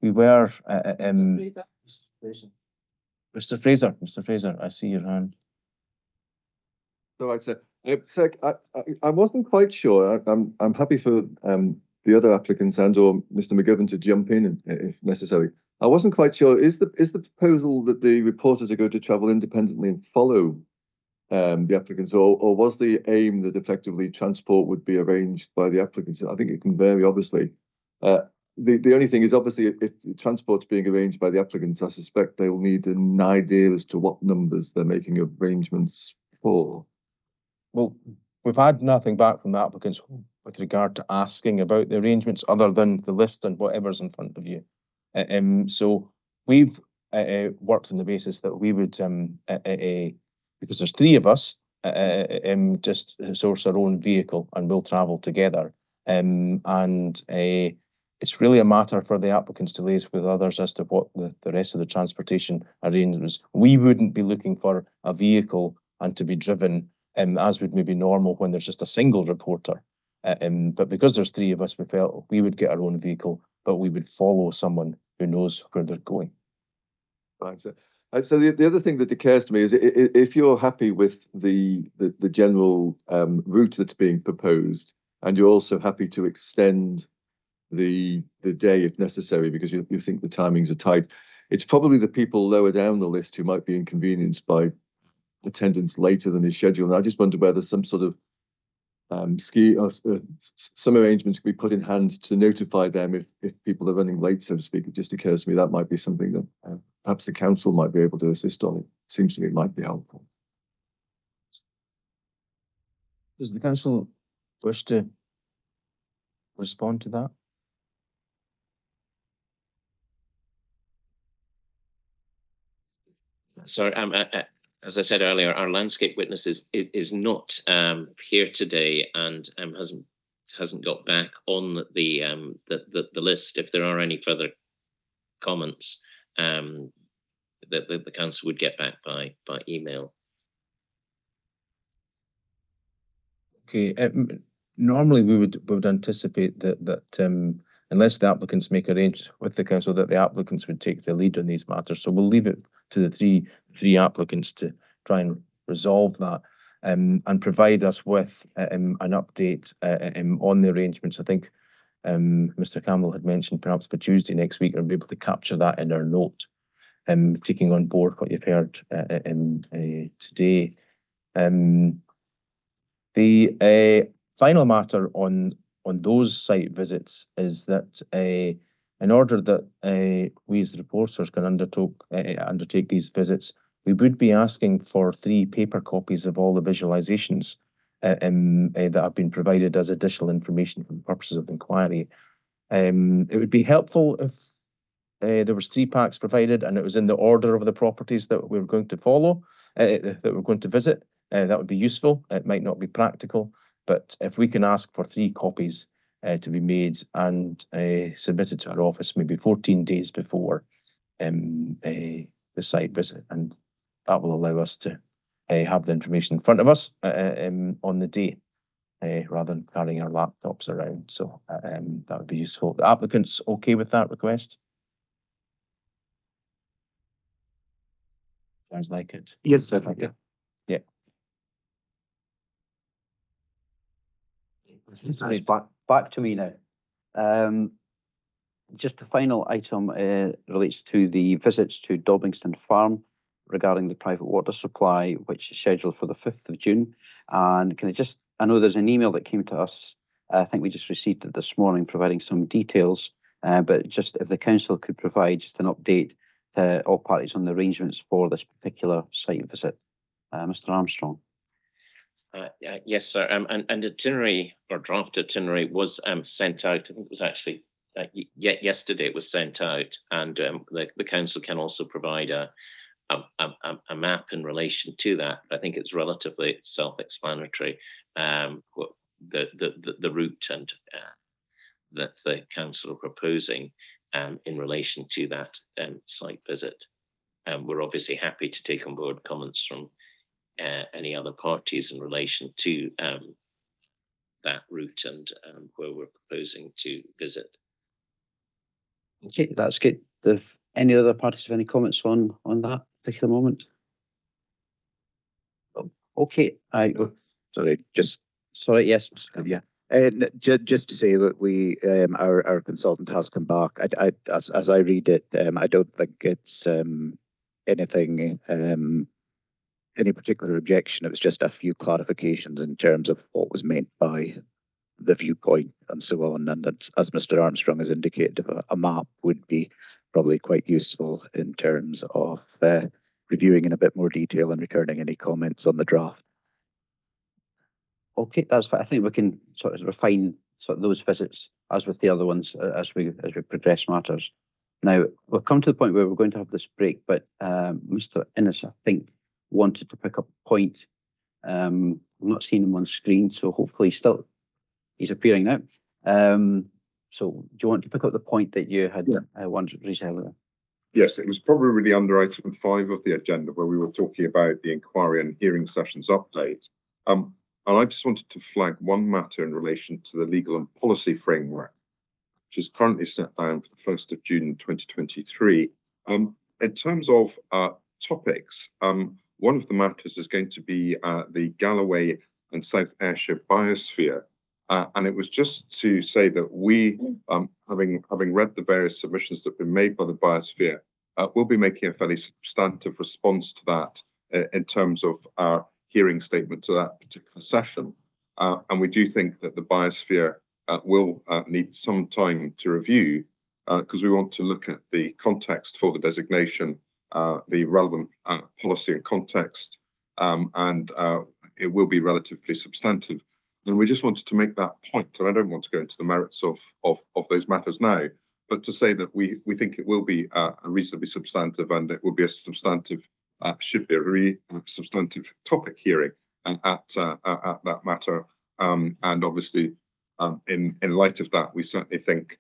were Mr. Fraser, I see your hand. So I said, I wasn't quite sure. I'm happy for the other applicants and or Mr. McGovern to jump in if necessary. I wasn't quite sure. Is the proposal that the reporters are going to travel independently and follow the applicants, or was the aim that effectively transport would be arranged by the applicants? I think it can vary, obviously. The only thing is, obviously, if the transport's being arranged by the applicants, I suspect they'll need an idea as to what numbers they're making arrangements for. Well, we've had nothing back from the applicants with regard to asking about the arrangements, other than the list and whatever's in front of you. So we've worked on the basis that we would, because there's 3 of us, just source our own vehicle and we'll travel together. It's really a matter for the applicants to liaise with others as to what the rest of the transportation arrangements. We wouldn't be looking for a vehicle and to be driven as would maybe normal when there's just a single reporter. But because there's 3 of us, we felt we would get our own vehicle, but we would follow someone who knows where they're going. Right. So the other thing that occurs to me is, if you're happy with the general route that's being proposed, and you're also happy to extend the day if necessary, because you think the timings are tight, it's probably the people lower down the list who might be inconvenienced by attendance later than is scheduled. And I just wonder whether some sort of some arrangements could be put in hand to notify them if people are running late, so to speak. It just occurs to me that might be something that perhaps the council might be able to assist on. It seems to me it might be helpful. Does the council wish to respond to that? Sorry, as I said earlier, our landscape witness is not here today and hasn't got back on the list. If there are any further comments, the council would get back by email. Okay. Normally, we would anticipate that unless the applicants make arrangements with the council, that the applicants would take the lead on these matters. So we'll leave it to the three applicants to try and resolve that and provide us with an update on the arrangements. I think Mr. Campbell had mentioned perhaps by Tuesday next week, we'll be able to capture that in our note, taking on board what you've heard today. The final matter on those site visits is that in order that we as the reporters can undertake these visits, we would be asking for 3 paper copies of all the visualizations that have been provided as additional information for the purposes of the inquiry. It would be helpful if there was 3 packs provided and it was in the order of the properties that we were going to follow, that we're going to visit. That would be useful. It might not be practical, but if we can ask for 3 copies to be made and submitted to our office maybe 14 days before the site visit, and that will allow us to have the information in front of us on the day rather than carrying our laptops around. So that would be useful. The applicant's okay with that request? Sounds like it. Yes, sir. Yeah. Yeah. It's back to me now. Just the final item relates to the visits to Dobbingston Farm regarding the private water supply, which is scheduled for the 5th of June. And I know there's an email that came to us, I think we just received it this morning, providing some details, but just if the council could provide just an update to all parties on the arrangements for this particular site visit. Mr. Armstrong. Yes, sir. An itinerary or draft itinerary was sent out. I think it was actually yesterday. It was sent out, and the council can also provide a map in relation to that. I think it's relatively self-explanatory. The route and that the council are proposing in relation to that site visit. We're obviously happy to take on board comments from any other parties in relation to that route and where we're proposing to visit. Okay, that's good. If any other parties have any comments on that particular moment? Okay, sorry, yes. Yeah. Just to say that we, our consultant has come back. As I read it, I don't think it's anything, any particular objection. It was just a few clarifications in terms of what was meant by the viewpoint and so on. And as Mr. Armstrong has indicated, a map would be probably quite useful in terms of reviewing in a bit more detail and returning any comments on the draft. Okay, that's fine. I think we can sort of refine those visits as with the other ones as we progress matters. Now we've come to the point where we're going to have this break, but Mr. Innes, I think, wanted to pick up a point. I'm not seeing him on screen, so hopefully he's appearing now. So do you want to pick up the point that you had wanted to raise earlier? Yes, it was probably really under item 5 of the agenda where we were talking about the inquiry and hearing sessions update. And I just wanted to flag one matter in relation to the legal and policy framework, which is currently set down for the 1st of June 2023. In terms of topics, one of the matters is going to be the Galloway and South Ayrshire biosphere. And it was just to say that we, having read the various submissions that have been made by the biosphere, we'll be making a fairly substantive response to that in terms of our hearing statement to that particular session. And we do think that the biosphere will need some time to review because we want to look at the context for the designation, the relevant policy and context, and it will be relatively substantive. And we just wanted to make that point, and I don't want to go into the merits of those matters now, but to say that we think it will be a reasonably substantive, and it will be a substantive, should be a really substantive topic hearing at that matter. And obviously, in light of that, we certainly think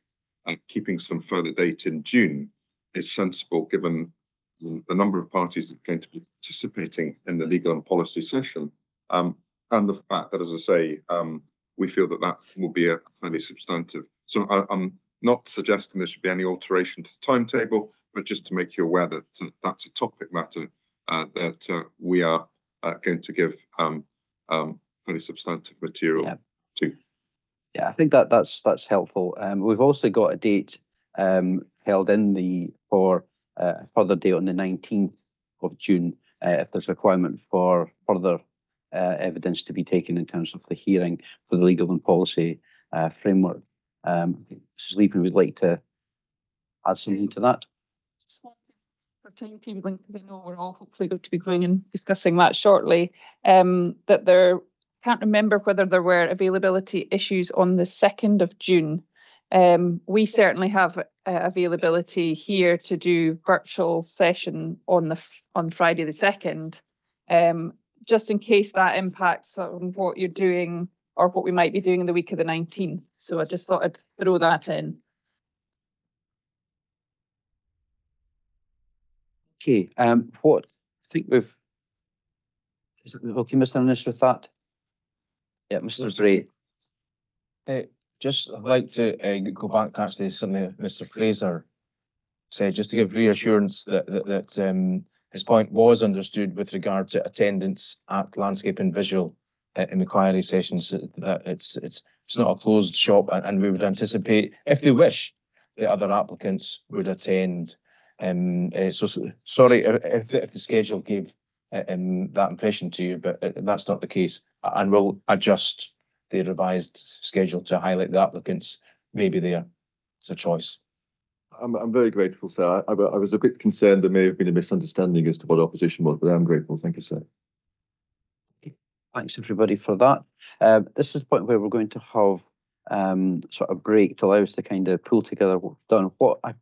keeping some further date in June is sensible, given the number of parties that are going to be participating in the legal and policy session. And the fact that, as I say, we feel that that will be a fairly substantive. So I'm not suggesting there should be any alteration to the timetable, but just to make you aware that that's a topic matter that we are going to give fairly substantive material to. Yeah, I think that's helpful. We've also got a date held in for a further date on the 19th of June if there's requirement for further evidence to be taken in terms of the hearing for the legal and policy framework. I think Mrs. Leepen would like to add something to that. Just wanted for timetabling, because I know we're all hopefully going to be going and discussing that shortly, that there, can't remember whether there were availability issues on the 2nd of June. We certainly have availability here to do virtual session on Friday the 2nd. Just in case that impacts on what you're doing or what we might be doing in the week of the 19th. So I just thought I'd throw that in. Okay, what I think is it okay, Mr. Innes, with that? Yeah, Mr. Bray. Just I'd like to go back to actually something Mr. Fraser said, just to give reassurance that his point was understood with regard to attendance at landscape and visual inquiry sessions. That it's not a closed shop, and we would anticipate, if they wish, the other applicants would attend. So sorry if the schedule gave that impression to you, but that's not the case, and we'll adjust the revised schedule to highlight the applicants maybe there. It's a choice. I'm very grateful, sir. I was a bit concerned there may have been a misunderstanding as to what opposition was, but I'm grateful. Thank you, sir. Thanks, everybody, for that. This is the point where we're going to have sort of a break to allow us to kind of pull together what we've done. What I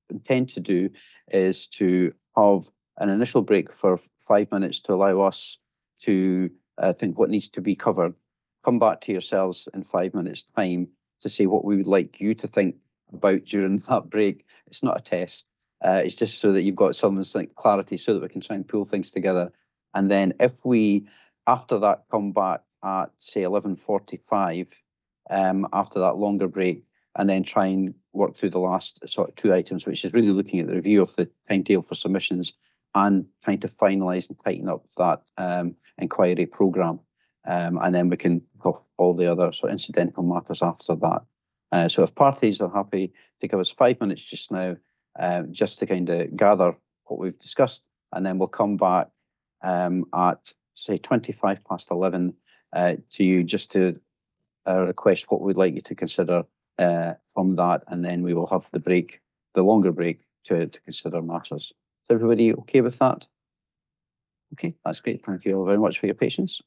intend to do is to have an initial break for 5 minutes to allow us to think what needs to be covered. Come back to yourselves in 5 minutes' time to say what we would like you to think about during that break. It's not a test. It's just so that you've got some clarity so that we can try and pull things together. And then if we, after that, come back at, say, 11:45, after that longer break, and then try and work through the last sort of 2 items, which is really looking at the review of the timetable for submissions and trying to finalise and tighten up that inquiry programme. And then we can have all the other sort of incidental matters after that. So if parties are happy to give us 5 minutes just now, just to kind of gather what we've discussed, and then we'll come back at, say, 11:25 to you just to request what we'd like you to consider from that, and then we will have the break, the longer break, to consider matters. Is everybody okay with that? Okay, that's great. Thank you all very much for your patience.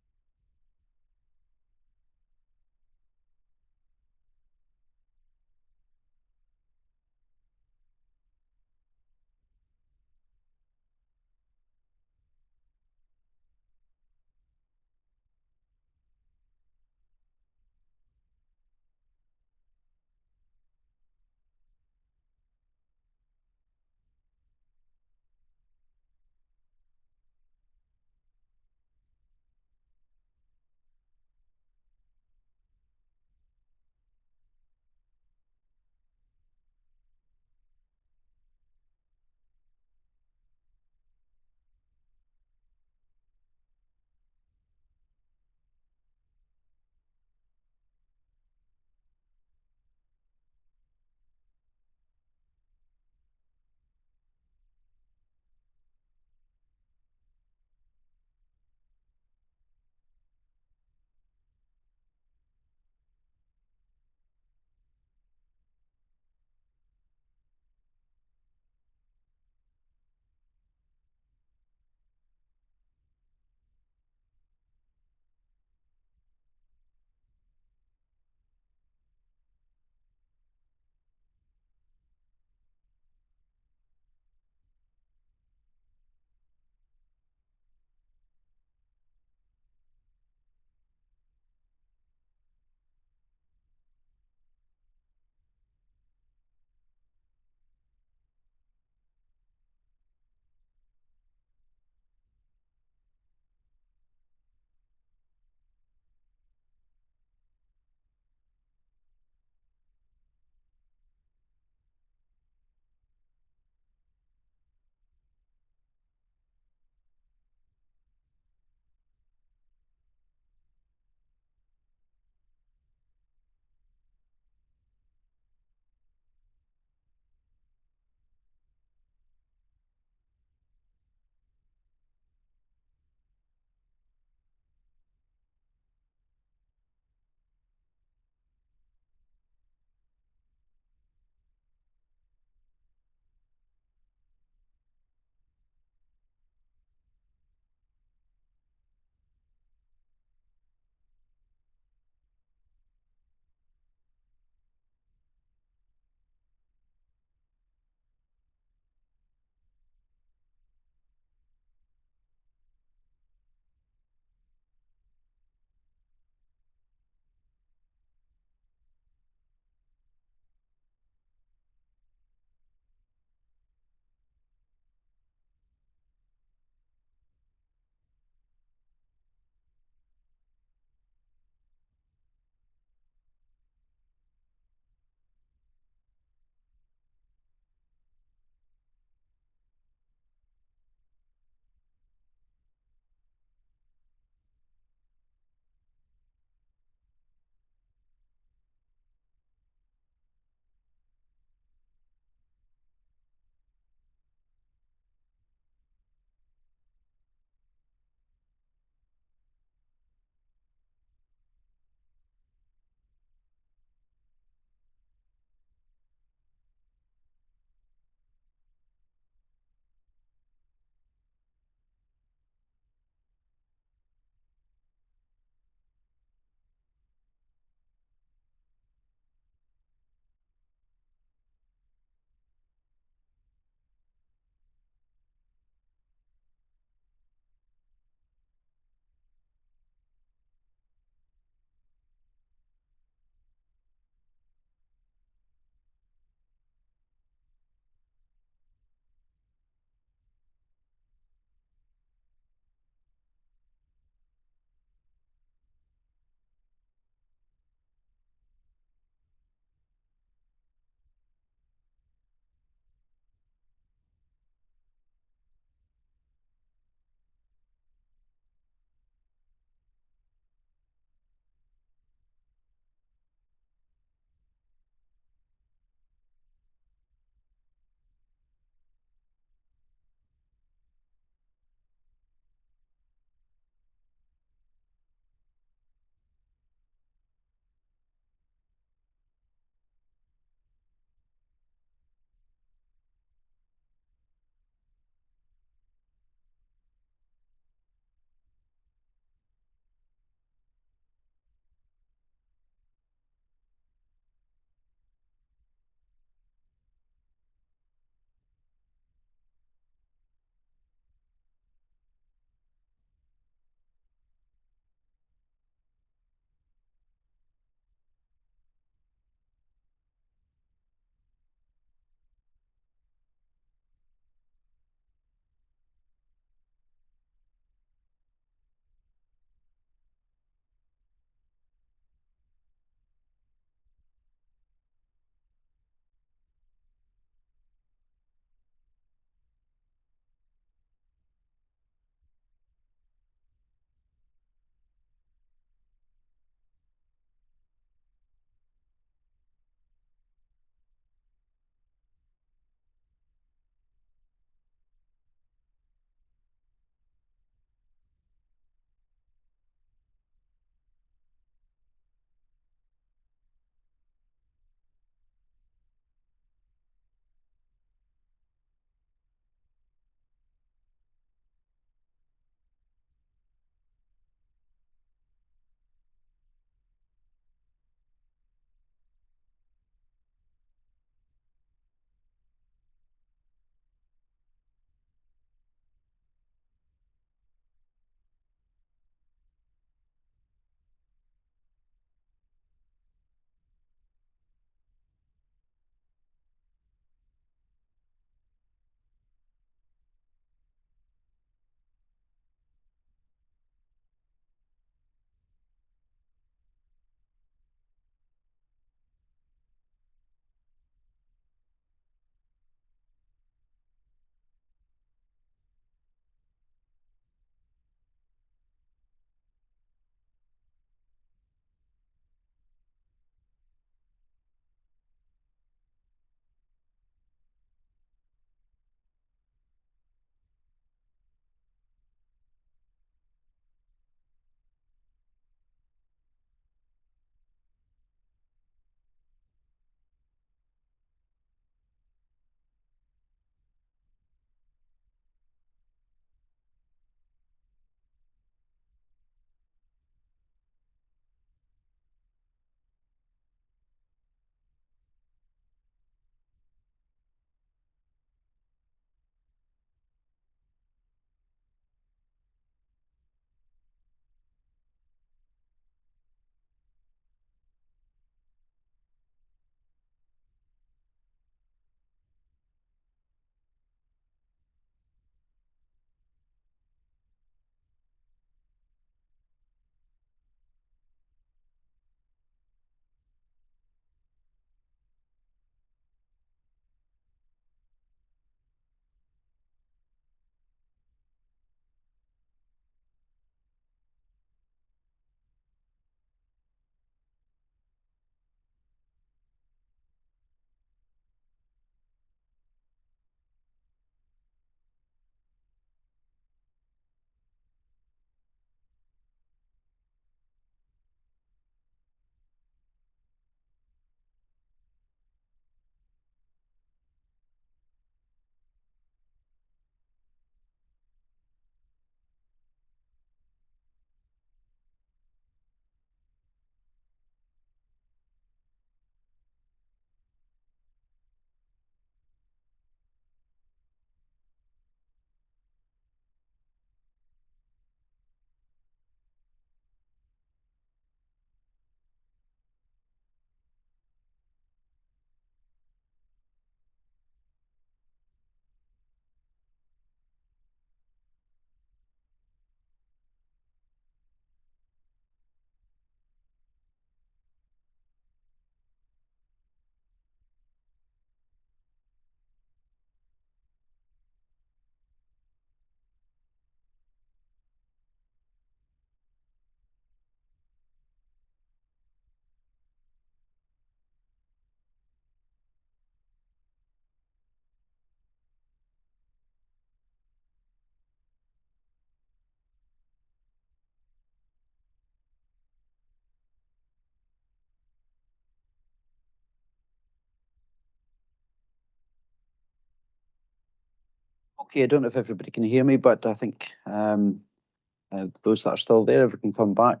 Okay, I don't know if everybody can hear me, but I think those that are still there, if we can come back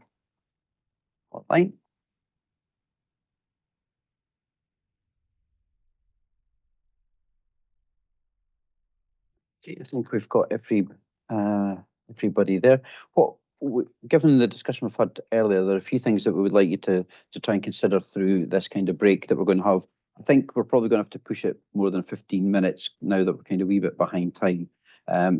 online. Okay, I think we've got everybody there. Given the discussion we've had earlier, there are a few things that we would like you to try and consider through this kind of break that we're going to have. I think we're probably going to have to push it more than 15 minutes now that we're kind of a wee bit behind time.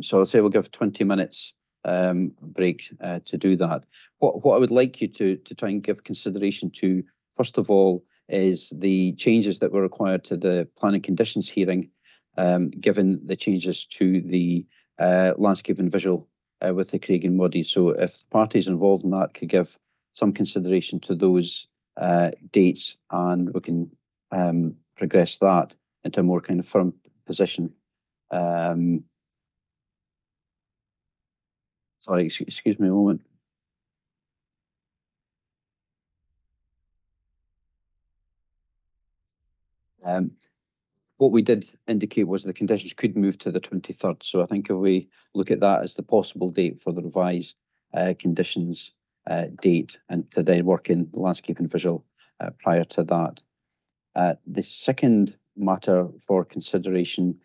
So I'll say we'll give 20 minutes break to do that. What I would like you to try and give consideration to, first of all, is the changes that were required to the planning conditions hearing, given the changes to the landscape and visual with the Craiginmoddie. So if the parties involved in that could give some consideration to those dates, and we can progress that into a more kind of firm position. Sorry, excuse me a moment. What we did indicate was the conditions could move to the 23rd. So I think if we look at that as the possible date for the revised conditions date, and to then work in landscape and visual prior to that. The second matter for consideration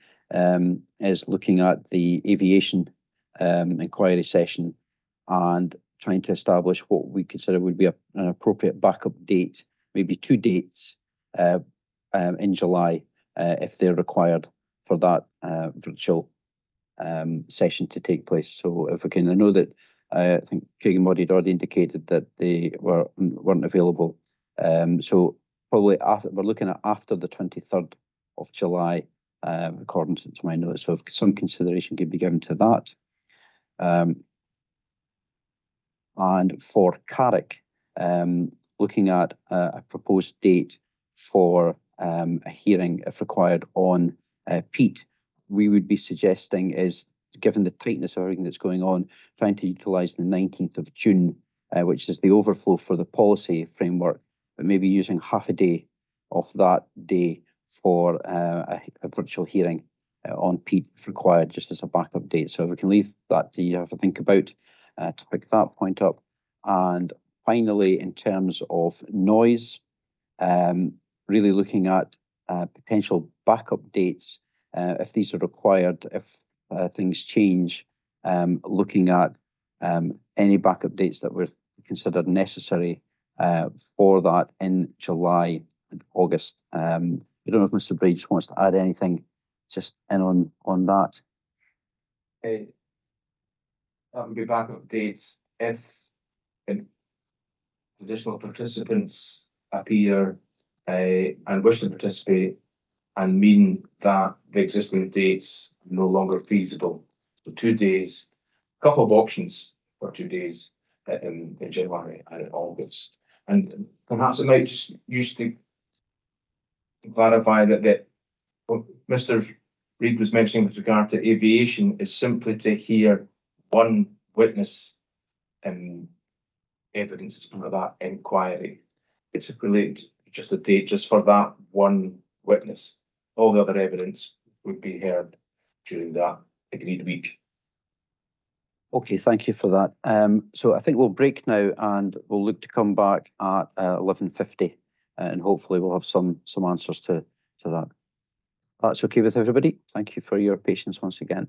is looking at the aviation inquiry session and trying to establish what we consider would be an appropriate backup date, maybe 2 dates in July if they're required for that virtual session to take place. So if we can, I know that I think Craiginmoddie had already indicated that they weren't available. So probably we're looking at after the 23rd of July, according to my notes. So if some consideration could be given to that. And for Carrick, looking at a proposed date for a hearing, if required, on peat, we would be suggesting is, given the tightness of everything that's going on, trying to utilise the 19th of June, which is the overflow for the policy framework, but maybe using half a day of that day for a virtual hearing on peat if required, just as a backup date. So if we can leave that to you have to think about to pick that point up. And finally, in terms of noise, really looking at potential backup dates if these are required, if things change, looking at any backup dates that were considered necessary for that in July and August. I don't know if Mr. Bridge wants to add anything just in on that. That would be backup dates if additional participants appear and wish to participate and mean that the existing dates are no longer feasible. So 2 days, a couple of options for 2 days in July and in August. And perhaps it might just use to clarify that what Mr. Reid was mentioning with regard to aviation is simply to hear one witness evidence as part of that inquiry. It's related just a date just for that one witness. All the other evidence would be heard during that agreed week. Okay, thank you for that. So I think we'll break now and we'll look to come back at 11:50 and hopefully we'll have some answers to that. That's okay with everybody. Thank you for your patience once again.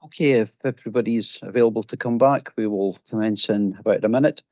Okay, if everybody's available to come back, we will commence in about a minute.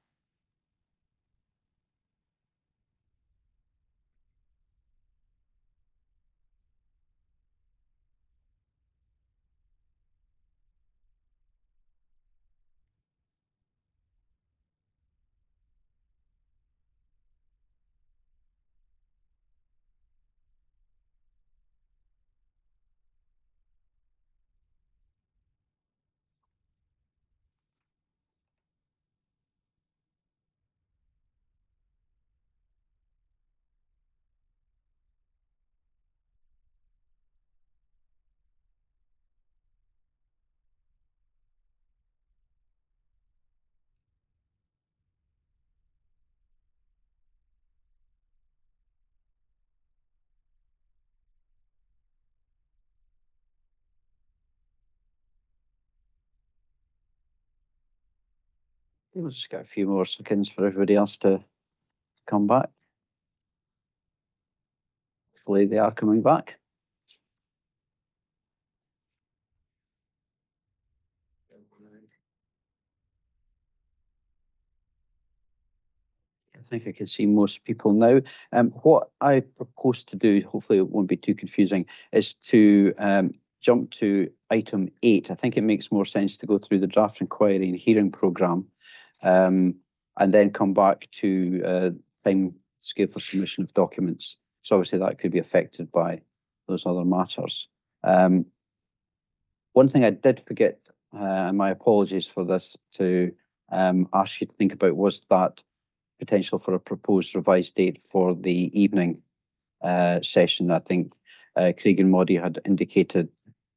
We'll just get a few more seconds for everybody else to come back. Hopefully they are coming back. I think I can see most people now. What I propose to do, hopefully it won't be too confusing, is to jump to item 8. I think it makes more sense to go through the draft inquiry and hearing programme and then come back to time scale for submission of documents. So obviously that could be affected by those other matters. One thing I did forget, and my apologies for this, to ask you to think about was that potential for a proposed revised date for the evening session. I think Craiginmoddie had indicated,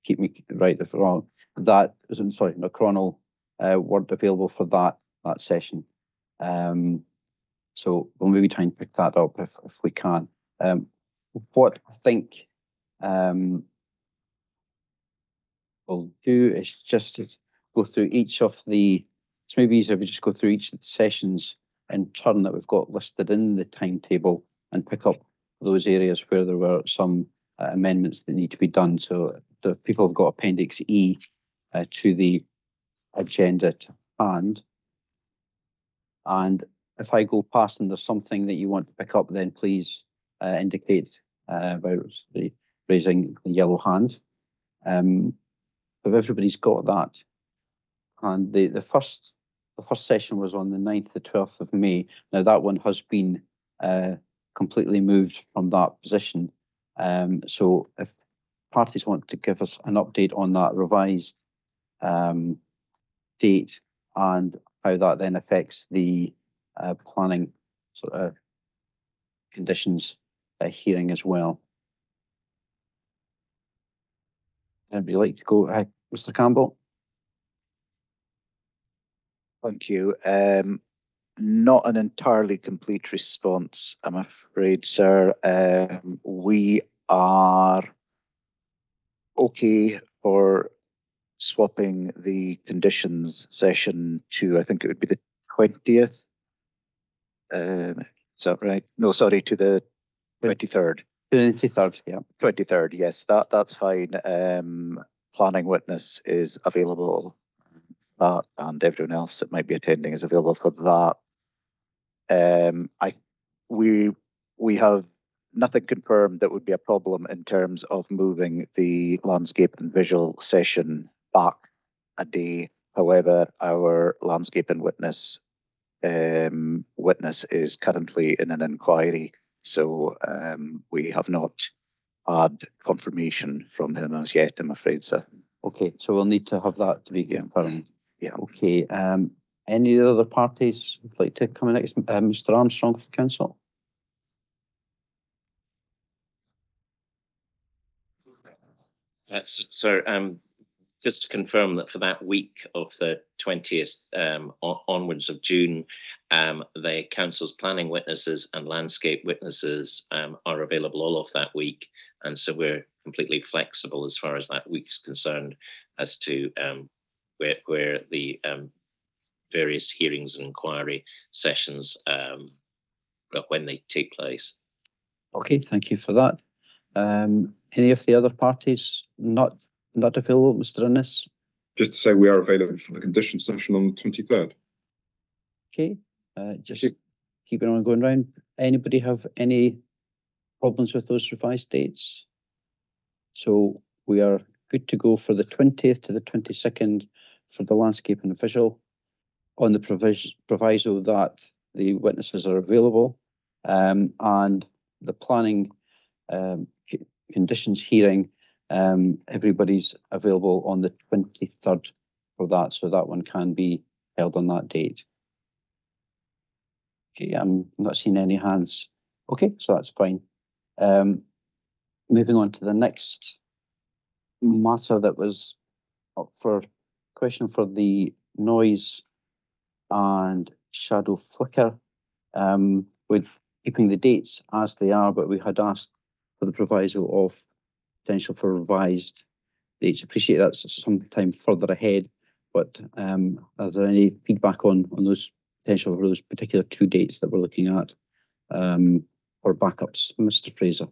keep me right if I'm wrong, that, sorry, Knockcronal weren't available for that session. So we'll maybe try and pick that up if we can. What I think we'll do is just to go through each of the, it's maybe easier if we just go through each of the sessions in turn that we've got listed in the timetable and pick up those areas where there were some amendments that need to be done. So the people have got Appendix E to the agenda to hand. And if I go past and there's something that you want to pick up, then please indicate by raising the yellow hand. If everybody's got that, and the first session was on the 9th to 12th of May. Now that one has been completely moved from that position. So if parties want to give us an update on that revised date and how that then affects the planning sort of conditions hearing as well. Anybody like to go, Mr. Campbell? Thank you. Not an entirely complete response, I'm afraid, sir. We are okay for swapping the conditions session to, I think it would be the 20th. Is that right? No, sorry, to the 23rd. 23rd, yeah. 23rd, yes, that's fine. Planning witness is available. That and everyone else that might be attending is available for that. We have nothing confirmed that would be a problem in terms of moving the landscape and visual session back a day. However, our landscape and witness is currently in an inquiry, so we have not had confirmation from him as yet, I'm afraid, sir. Okay, so we'll need to have that to be confirmed. Yeah. Okay. Any other parties would like to come in next? Mr. Armstrong for the council. So just to confirm that for that week of the 20th onwards of June, the council's planning witnesses and landscape witnesses are available all of that week. And so we're completely flexible as far as that week's concerned as to where the various hearings and inquiry sessions, when they take place. Okay, thank you for that. Any of the other parties not available, Mr. Innes? Just to say we are available for the condition session on the 23rd. Okay, just keeping on going round. Anybody have any problems with those revised dates? So we are good to go for the 20th to the 22nd for the landscape and visual, on the proviso that the witnesses are available, and the planning conditions hearing, everybody's available on the 23rd for that, so that one can be held on that date. Okay, I'm not seeing any hands. Okay, so that's fine. Moving on to the next matter that was up for question for the noise and shadow flicker, with keeping the dates as they are, but we had asked for the proviso of potential for revised dates. Appreciate that's sometime further ahead, but is there any feedback on those potential for those particular 2 dates that we're looking at, or backups? Mr. Fraser.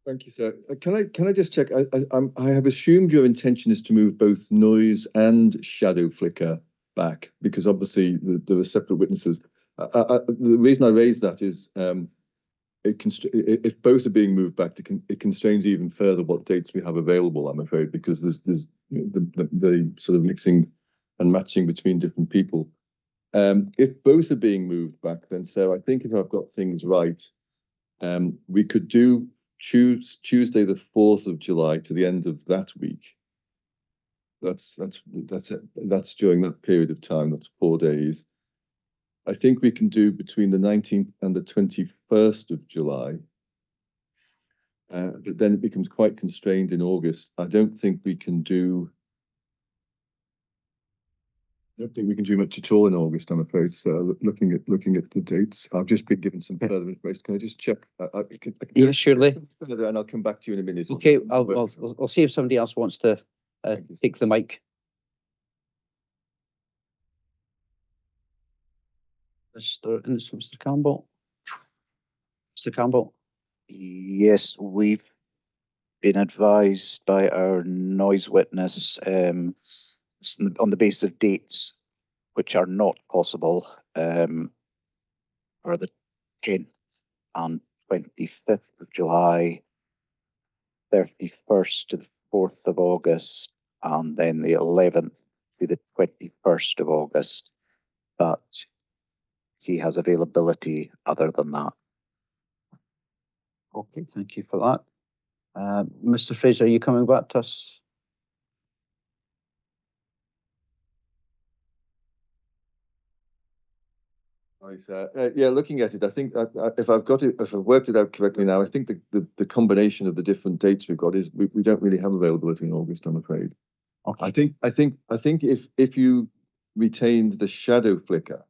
Thank you, sir. Can I just check? I have assumed your intention is to move both noise and shadow flicker back, because obviously there are separate witnesses. The reason I raise that is if both are being moved back, it constrains even further what dates we have available, I'm afraid, because there's the sort of mixing and matching between different people. If both are being moved back, then, so I think if I've got things right, we could do Tuesday the 4th of July to the end of that week. That's during that period of time. That's 4 days. I think we can do between the 19th and the 21st of July. But then it becomes quite constrained in August. I don't think we can do much at all in August, I'm afraid. So looking at the dates, I've just been given some further information. Can I just check? Yeah, surely. And I'll come back to you in a minute. Okay, I'll see if somebody else wants to take the mic. Mr. Campbell. Mr. Campbell. Yes, we've been advised by our noise witness on the basis of dates which are not possible, are the 10th and 25th of July, 31st to the 4th of August, and then the 11th to the 21st of August. But he has availability other than that. Okay, thank you for that. Mr. Fraser, are you coming back to us? Yeah, looking at it, I think if I've worked it out correctly now, I think the combination of the different dates we've got is we don't really have availability in August, I'm afraid. Okay. I think if you retained the shadow flicker,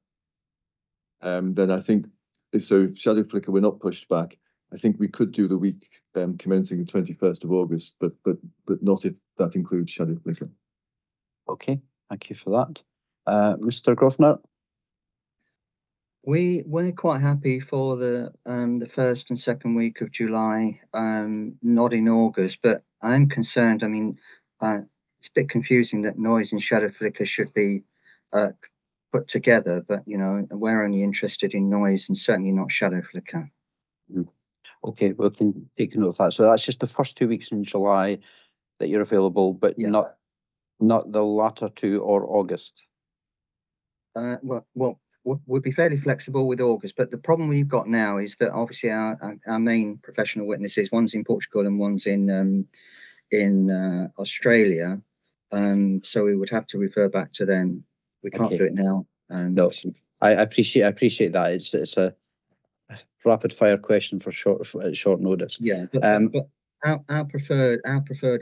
then I think if shadow flicker were not pushed back, I think we could do the week commencing the 21st of August, but not if that includes shadow flicker. Okay, thank you for that. Mr. Grosvenor? We're quite happy for the first and second week of July, not in August, but I'm concerned. I mean, it's a bit confusing that noise and shadow flicker should be put together, but we're only interested in noise and certainly not shadow flicker. Okay, we can take note of that. So that's just the first 2 weeks in July that you're available, but not the latter 2 or August. Well, we'll be fairly flexible with August, but the problem we've got now is that obviously our main professional witnesses, one's in Portugal and one's in Australia, so we would have to refer back to them. We can't do it now. No, I appreciate that. It's a rapid fire question for short notice. Yeah, but our preferred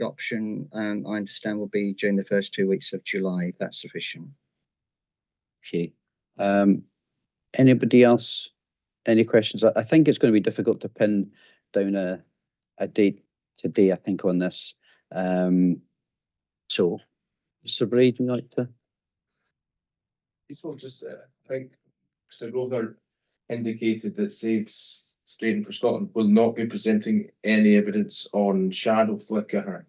option, I understand, will be during the first 2 weeks of July, if that's sufficient. Okay. Anybody else? Any questions? I think it's going to be difficult to pin down a date today, I think, on this. So, Mr. Braid, would you like to? I think Mr. Grosvenor indicated that saves Straighten for Scotland will not be presenting any evidence on shadow flicker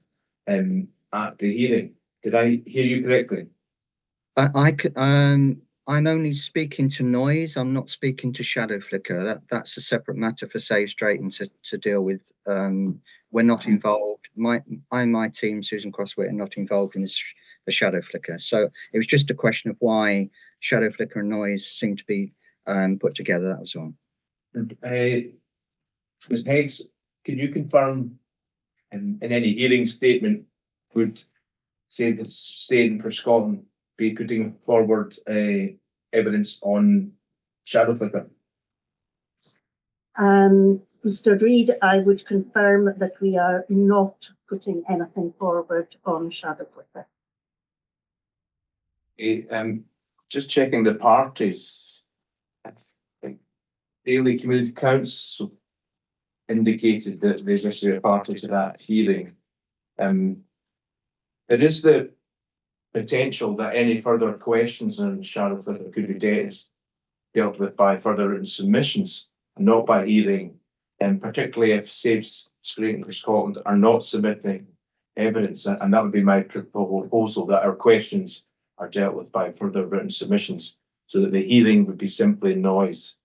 at the hearing. Did I hear you correctly? I'm only speaking to noise. I'm not speaking to shadow flicker. That's a separate matter for Save Straighten to deal with. We're not involved. I and my team, Susan Crossway, are not involved in the shadow flicker. So it was just a question of why shadow flicker and noise seem to be put together. That was all. Ms. Heggs, can you confirm in any hearing statement would say that Straighten for Scotland be putting forward evidence on shadow flicker? Mr. Reid, I would confirm that we are not putting anything forward on shadow flicker. Just checking the parties. I think Daily Community Council indicated that there's actually a party to that hearing. There is the potential that any further questions on shadow flicker could be dealt with by further written submissions and not by hearing, and particularly if Save Straighten for Scotland are not submitting evidence, and that would be my proposal, that our questions are dealt with by further written submissions, so that the hearing would be simply noise,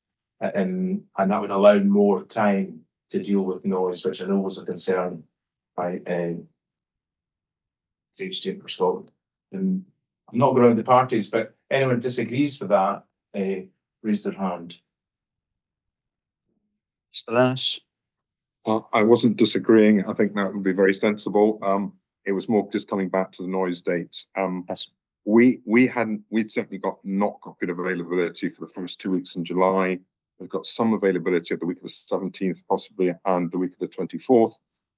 and that would allow more time to deal with noise, which I know was a concern by Save Straighten for Scotland. I'm not going around the parties, but anyone disagrees with that, raise their hand. Mr. Lennis? I wasn't disagreeing. I think that would be very sensible. It was more just coming back to the noise dates. Yes. We'd certainly not got good availability for the first 2 weeks in July. We've got some availability of the week of the 17th, possibly, and the week of the 24th,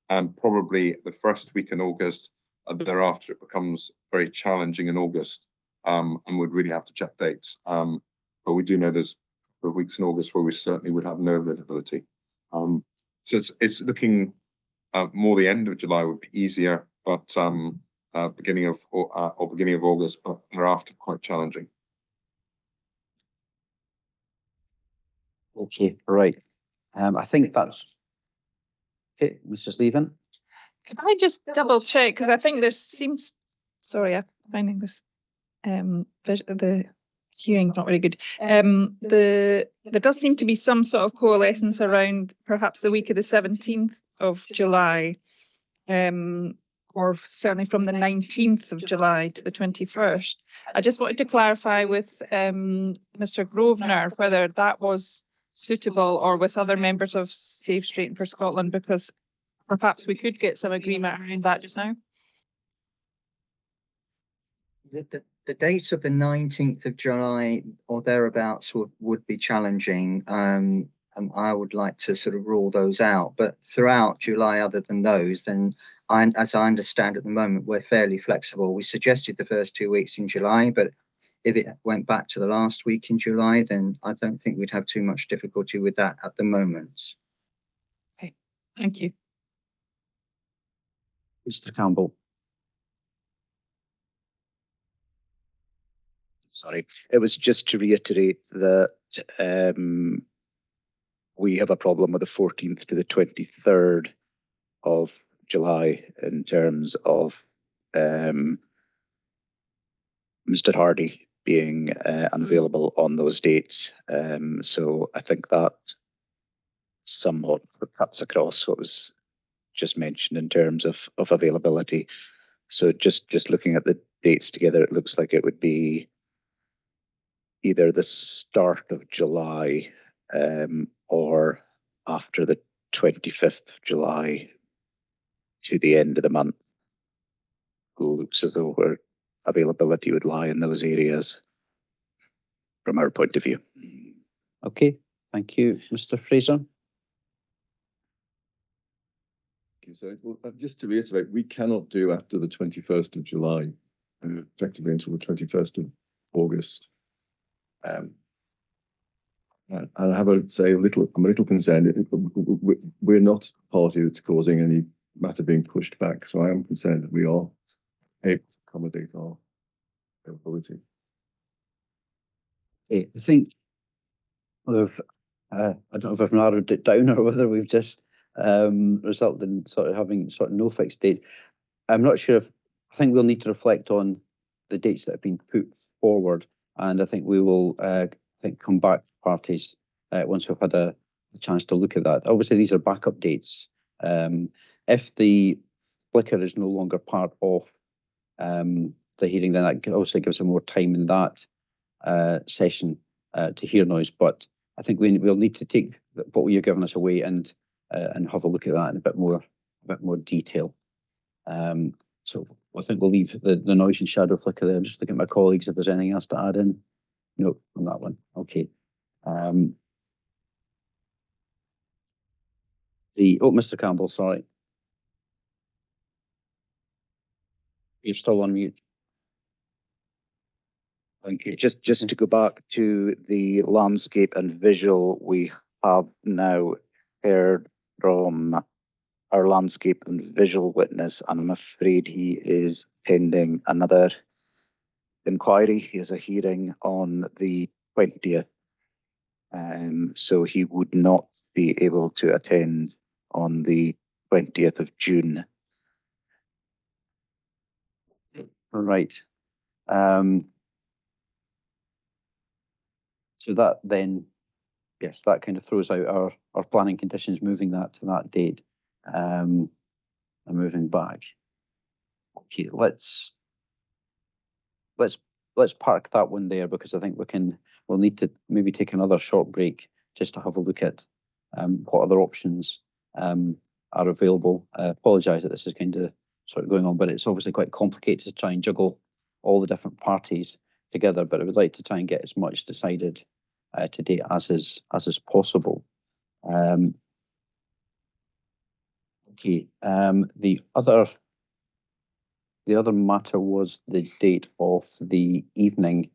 and probably the first week in August. Thereafter, it becomes very challenging in August, and we'd really have to check dates. But we do know there's weeks in August where we certainly would have no availability. So it's looking more the end of July would be easier, but beginning of August, but thereafter quite challenging. Okay, right. I think that's okay, Mrs. Leaven. Can I just double check, because I think there seems, sorry, I'm finding this the hearing's not very good. There does seem to be some sort of coalescence around perhaps the week of the 17th of July, or certainly from the 19th of July to the 21st. I just wanted to clarify with Mr. Grosvenor whether that was suitable or with other members of Save Straighten for Scotland, because perhaps we could get some agreement around that just now. The dates of the 19th of July or thereabouts would be challenging, and I would like to sort of rule those out. But throughout July, other than those, then as I understand at the moment, we're fairly flexible. We suggested the first 2 weeks in July, but if it went back to the last week in July, then I don't think we'd have too much difficulty with that at the moment. Okay, thank you. Mr. Campbell. Sorry, it was just to reiterate that we have a problem with the 14th to the 23rd of July in terms of Mr. Hardy being unavailable on those dates. So I think that somewhat cuts across what was just mentioned in terms of availability. So just looking at the dates together, it looks like it would be either the start of July or after the 25th of July to the end of the month. It looks as though where availability would lie in those areas from our point of view. Okay, thank you. Mr. Fraser? So, just to reiterate, we cannot do after the 21st of July, effectively until the 21st of August. And I have to say I'm a little concerned. We're not a party that's causing any matter being pushed back, so I am concerned that we are able to accommodate our availability. I think we've I don't know if I've narrowed it down or whether we've just resulted in sort of having sort of no fixed dates. I'm not sure I think we'll need to reflect on the dates that have been put forward, and I think we will come back to parties once we've had a chance to look at that. Obviously, these are backup dates. If the flicker is no longer part of the hearing, then that obviously gives them more time in that session to hear noise. But I think we'll need to take what you're giving us away and have a look at that in a bit more detail. So I think we'll leave the noise and shadow flicker there. I'm just looking at my colleagues if there's anything else to add in. No, on that one. Okay. Mr. Campbell, sorry. You're still on mute. Thank you. Just to go back to the landscape and visual, we have now heard from our landscape and visual witness, and I'm afraid he is pending another inquiry. He has a hearing on the 20th, so he would not be able to attend on the 20th of June. Right. So that then, yes, that kind of throws out our planning conditions, moving that to that date, and moving back. Okay, let's park that one there, because I think we'll need to maybe take another short break just to have a look at what other options are available. I apologise that this is kind of sort of going on, but it's obviously quite complicated to try and juggle all the different parties together. But I would like to try and get as much decided today as is possible. Okay. The other matter was the date of the evening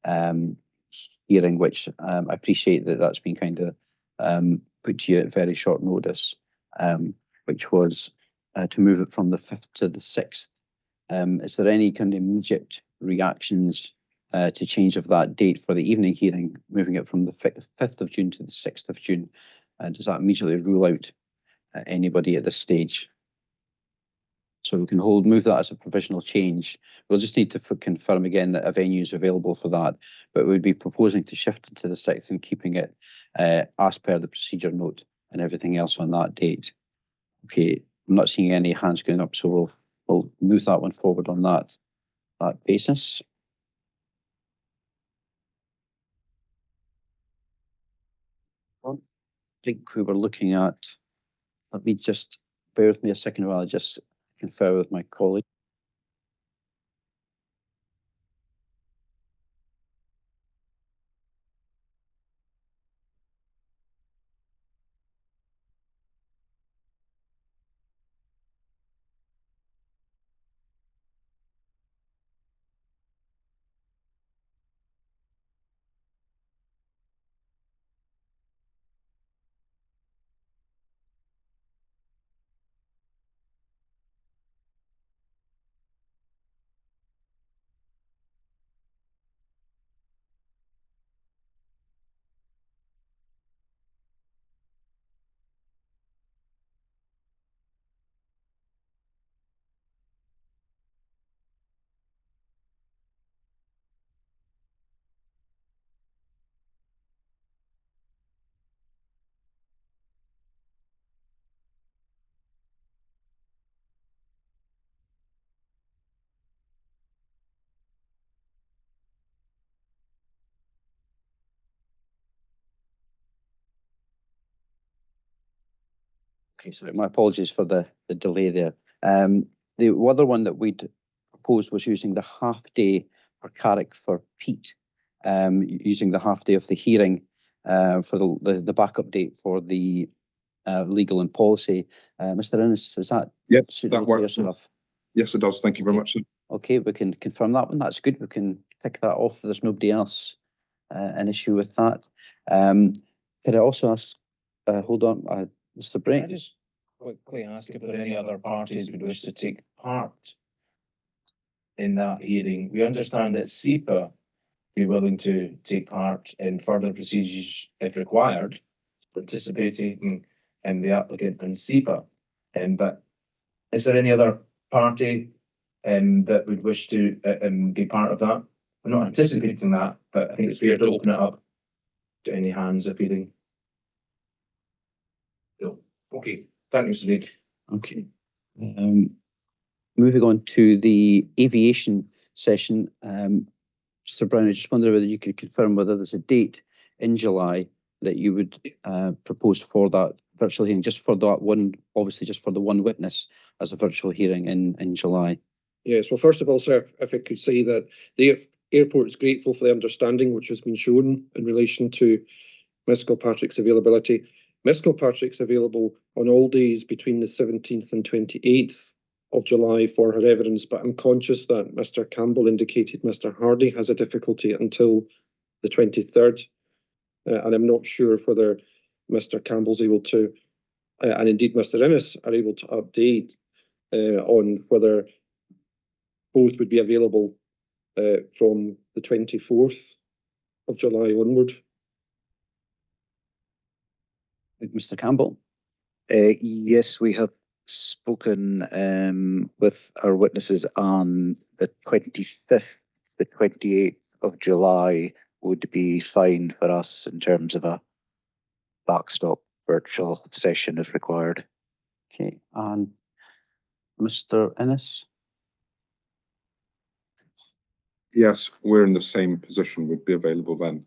hearing, which I appreciate that's been kind of put to you at very short notice, which was to move it from the 5th to the 6th. Is there any kind of immediate reactions to change of that date for the evening hearing, moving it from the 5th of June to the 6th of June? Does that immediately rule out anybody at this stage? So we can move that as a provisional change. We'll just need to confirm again that a venue is available for that, but we'd be proposing to shift it to the 6th and keeping it as per the procedure note and everything else on that date. Okay, I'm not seeing any hands going up, so we'll move that one forward on that basis. I think we were looking at, let me just bear with me a second while I just confer with my colleague. Okay, sorry, my apologies for the delay there. The other one that we'd proposed was using the half day for Carrick for Pete, using the half day of the hearing for the backup date for the legal and policy. Mr. Innes, is that that works enough? Yes, it does. Thank you very much. Okay, we can confirm that one. That's good. We can tick that off. There's nobody else an issue with that. Could I also ask, hold on, Mr. Brake? Can I just quickly ask if there are any other parties would wish to take part in that hearing? We understand that SEPA be willing to take part in further procedures if required. participating the applicant and SEPA. But is there any other party that would wish to be part of that? I'm not anticipating that, but I think it's fair to open it up to any hands appealing. No. Okay, thank you, Mr. League. Okay. Moving on to the aviation session, Mr. Brown, I just wonder whether you could confirm whether there's a date in July that you would propose for that virtual hearing, just for that one, obviously just for the one witness as a virtual hearing in July. Yes, well, first of all, sir, if I could say that the airport is grateful for the understanding which has been shown in relation to Miss Kilpatrick's availability. Miss Kilpatrick's available on all days between the 17th and 28th of July for her evidence, but I'm conscious that Mr. Campbell indicated Mr. Hardy has a difficulty until the 23rd, and I'm not sure whether Mr. Campbell's able to, and indeed Mr. Innes are able to update on whether both would be available from the 24th of July onward. Mr. Campbell? Yes, we have spoken with our witnesses on the 25th, the 28th of July would be fine for us in terms of a backstop virtual session if required. Okay, and Mr. Innes? Yes, we're in the same position, would be available then.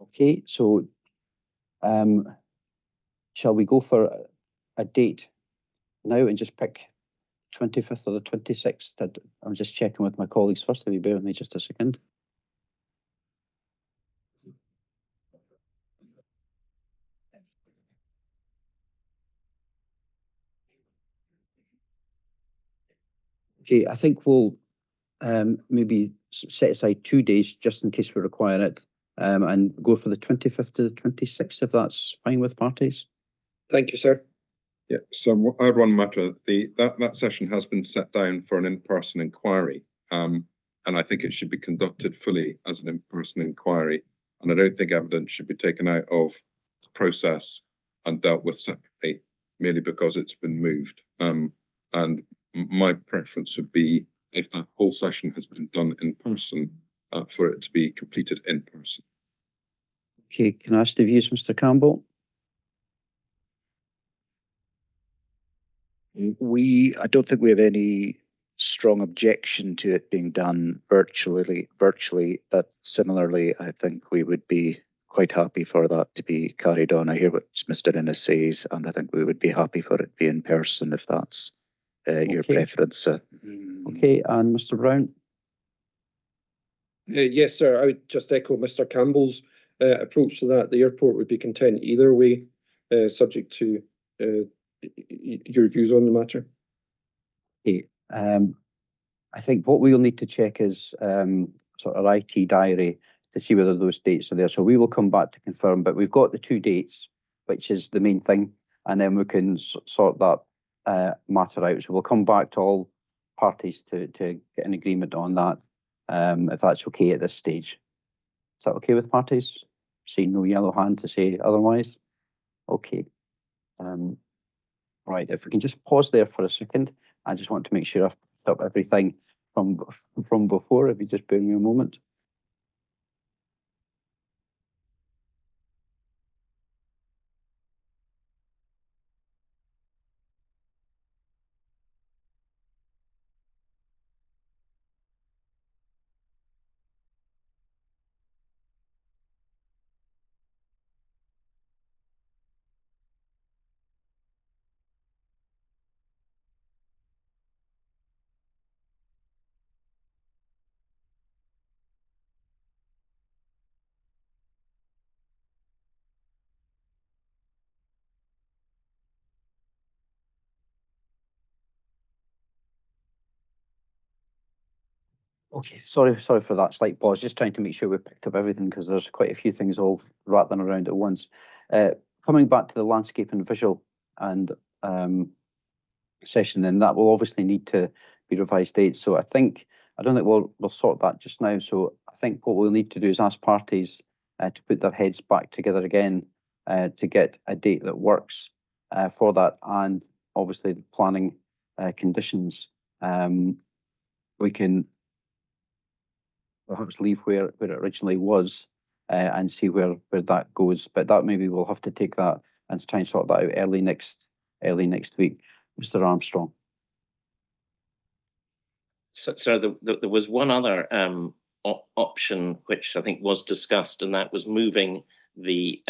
Okay, so shall we go for a date now and just pick 25th or the 26th? I'm just checking with my colleagues first. If you bear with me just a second. Okay, I think we'll maybe set aside 2 days just in case we require it, and go for the 25th to the 26th, if that's fine with parties. Thank you, sir. Yeah, so I had one matter. That session has been set down for an in-person inquiry, and I think it should be conducted fully as an in-person inquiry, and I don't think evidence should be taken out of the process and dealt with separately merely because it's been moved. And my preference would be, if that whole session has been done in person, for it to be completed in person. Okay, can I ask the views, Mr. Campbell? I don't think we have any strong objection to it being done virtually, but similarly, I think we would be quite happy for that to be carried on. I hear what Mr. Innes says, and I think we would be happy for it to be in person if that's your preference. Okay, and Mr. Brown? Yes, sir. I would just echo Mr. Campbell's approach to that. The airport would be content either way, subject to your views on the matter. Okay, I think what we'll need to check is sort of IT diary to see whether those dates are there. So we will come back to confirm, but we've got the 2 dates, which is the main thing, and then we can sort that matter out. So we'll come back to all parties to get an agreement on that, if that's okay at this stage. Is that okay with parties? See no yellow hand to say otherwise. Okay. Right, if we can just pause there for a second, I just want to make sure I've picked up everything from before, if you just bear me a moment. Okay, sorry for that slight pause. Just trying to make sure we picked up everything because there's quite a few things all rattling around at once. Coming back to the landscape and visual and session, then that will obviously need to be revised dates. So I don't think we'll sort that just now. So I think what we'll need to do is ask parties to put their heads back together again to get a date that works for that, and obviously the planning conditions. We can perhaps leave where it originally was and see where that goes, but that maybe we'll have to take that and try and sort that out early next week. Mr. Armstrong. So there was one other option which I think was discussed, and that was moving the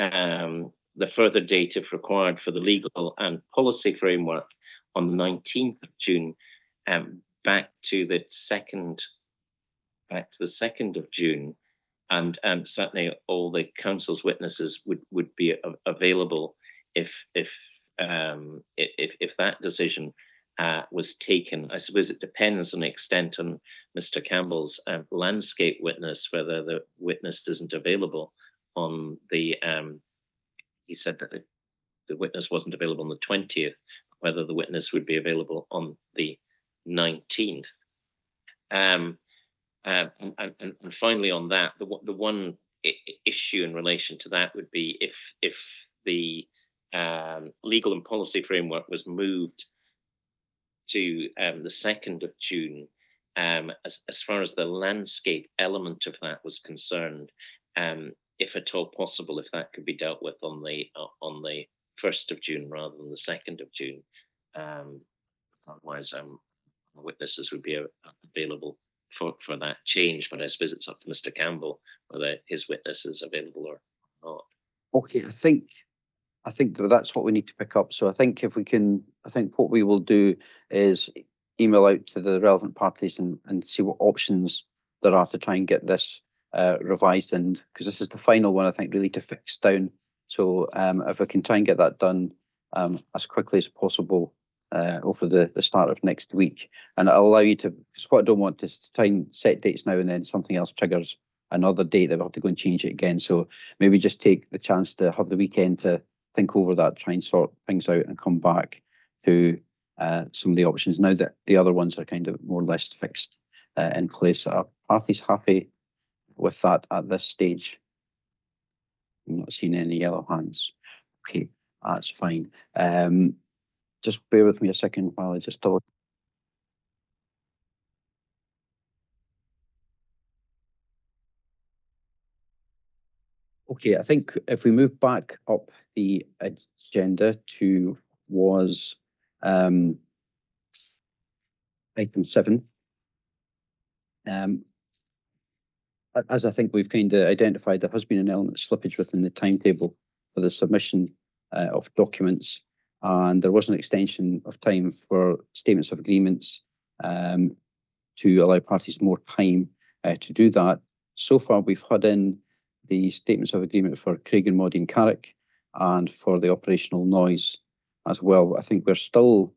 further date, if required, for the legal and policy framework on the 19th of June back to the 2nd of June, and certainly all the council's witnesses would be available if that decision was taken. I suppose it depends on the extent on Mr. Campbell's landscape witness, whether the witness isn't available on the, he said that the witness wasn't available on the 20th, whether the witness would be available on the 19th. And finally on that, the one issue in relation to that would be if the legal and policy framework was moved to the 2nd of June, as far as the landscape element of that was concerned, if at all possible, if that could be dealt with on the 1st of June rather than the 2nd of June. Otherwise, witnesses would be available for that change, but I suppose it's up to Mr. Campbell whether his witness is available or not. Okay, I think that's what we need to pick up. So I think if we can, I think what we will do is email out to the relevant parties and see what options there are to try and get this revised, and because this is the final one, I think, really to fix down. So if we can try and get that done as quickly as possible over the start of next week, and it'll allow you to, because what I don't want is to try and set dates now and then something else triggers another date that we'll have to go and change it again. So maybe just take the chance to have the weekend to think over that, try and sort things out and come back to some of the options now that the other ones are kind of more or less fixed in place. Are parties happy with that at this stage? I'm not seeing any yellow hands. Okay, that's fine. Just bear with me a second while I just double. Okay, I think if we move back up the agenda to item 7, as I think we've kind of identified, there has been an element of slippage within the timetable for the submission of documents, and there was an extension of time for statements of agreements to allow parties more time to do that. So far, we've had in the statements of agreement for Craiginmoddie and Carrick, and for the operational noise as well. I think we're still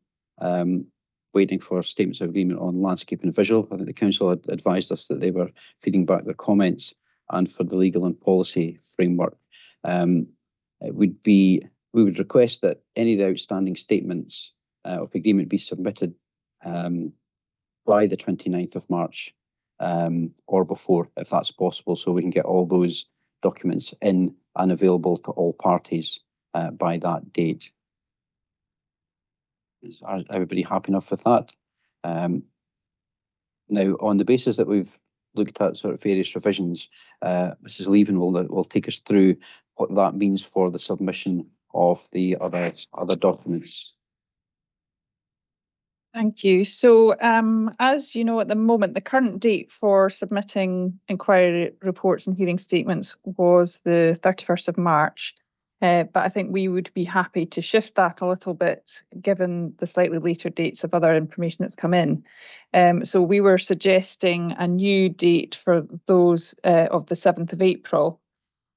waiting for statements of agreement on landscape and visual. I think the council had advised us that they were feeding back their comments, and for the legal and policy framework. We would request that any of the outstanding statements of agreement be submitted by the 29th of March or before, if that's possible, so we can get all those documents in and available to all parties by that date. Is everybody happy enough with that? Now, on the basis that we've looked at sort of various revisions, Mrs. Leven will take us through what that means for the submission of the other documents. Thank you. So as you know, at the moment, the current date for submitting inquiry reports and hearing statements was the 31st of March. But I think we would be happy to shift that a little bit, given the slightly later dates of other information that's come in. So we were suggesting a new date for those of the 7th of April.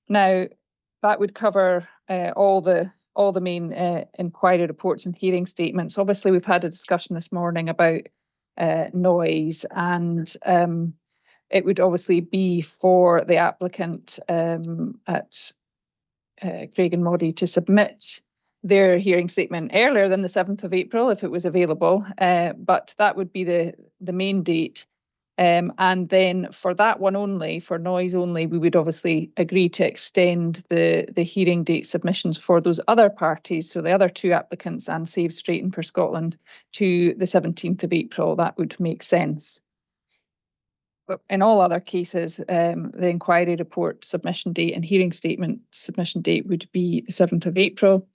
Now, that would cover all the main inquiry reports and hearing statements. Obviously, we've had a discussion this morning about noise, and it would obviously be for the applicant at Craiginmoddie to submit their hearing statement earlier than the 7th of April if it was available, but that would be the main date. And then for that one only, for noise only, we would obviously agree to extend the hearing date submissions for those other parties, so the other two applicants and Save Straighten for Scotland, to the 17th of April. That would make sense. But in all other cases, the inquiry report submission date and hearing statement submission date would be the 7th of April,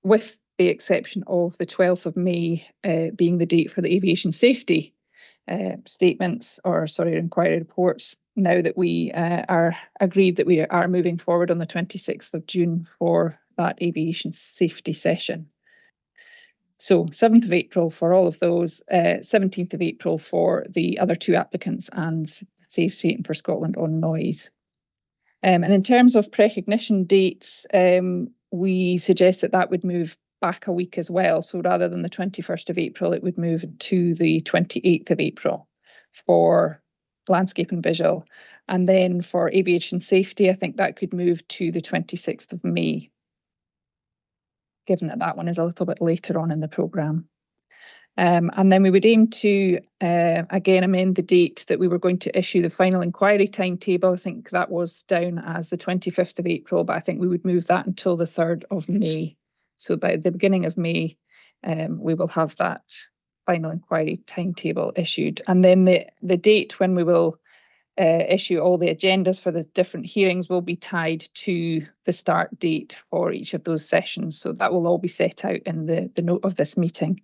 with the exception of the 12th of May being the date for the aviation safety statements, or sorry, inquiry reports, now that we are agreed that we are moving forward on the 26th of June for that aviation safety session. So 7th of April for all of those, 17th of April for the other two applicants, and Save Straighten for Scotland on noise. And in terms of precognition dates, we suggest that that would move back a week as well. So rather than the 21st of April, it would move to the 28th of April for landscape and visual. And then for aviation safety, I think that could move to the 26th of May, given that that one is a little bit later on in the programme. And then we would aim to, again, amend the date that we were going to issue the final inquiry timetable. I think that was down as the 25th of April, but I think we would move that until the 3rd of May. So by the beginning of May, we will have that final inquiry timetable issued. And then the date when we will issue all the agendas for the different hearings will be tied to the start date for each of those sessions. So that will all be set out in the note of this meeting.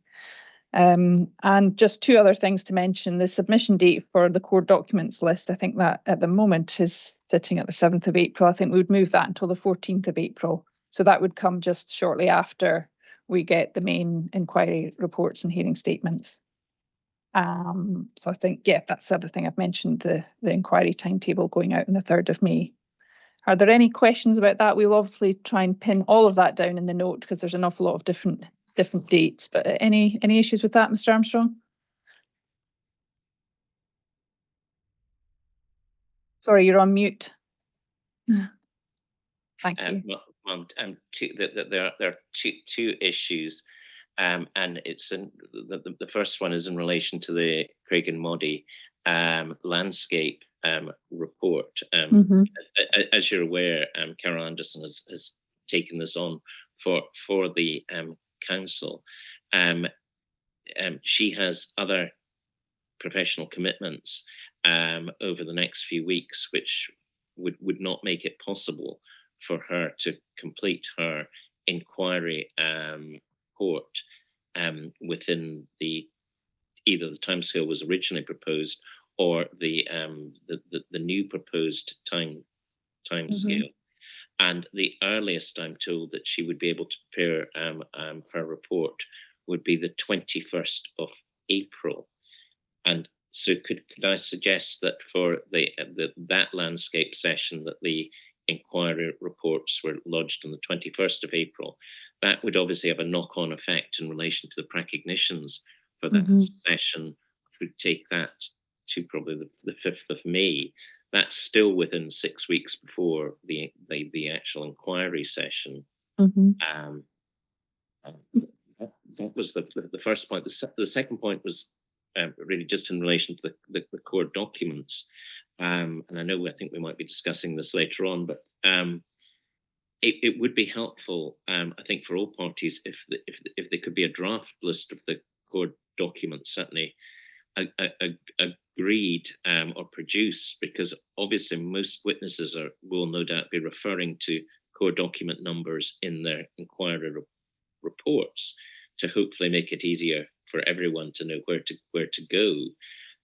And just two other things to mention. The submission date for the core documents list, I think that at the moment is sitting at the 7th of April. I think we would move that until the 14th of April. So that would come just shortly after we get the main inquiry reports and hearing statements. So I think, yeah, that's the other thing I've mentioned, the inquiry timetable going out on the 3rd of May. Are there any questions about that? We'll obviously try and pin all of that down in the note because there's an awful lot of different dates, but any issues with that, Mr. Armstrong? Sorry, you're on mute. Thank you. There are two issues, and it's the first one is in relation to the Craiginmoddie landscape report. As you're aware, Carol Anderson has taken this on for the council. She has other professional commitments over the next few weeks, which would not make it possible for her to complete her inquiry report within either the timescale was originally proposed or the new proposed timescale. And the earliest I'm told that she would be able to prepare her report would be the 21st of April. And so could I suggest that for that landscape session that the inquiry reports were lodged on the 21st of April, that would obviously have a knock-on effect in relation to the precognitions for that session, which would take that to probably the 5th of May. That's still within 6 weeks before the actual inquiry session. That was the first point. The second point was really just in relation to the core documents. And I think we might be discussing this later on, but it would be helpful, I think, for all parties if there could be a draft list of the core documents, certainly agreed or produced, because obviously most witnesses will no doubt be referring to core document numbers in their inquiry reports to hopefully make it easier for everyone to know where to go.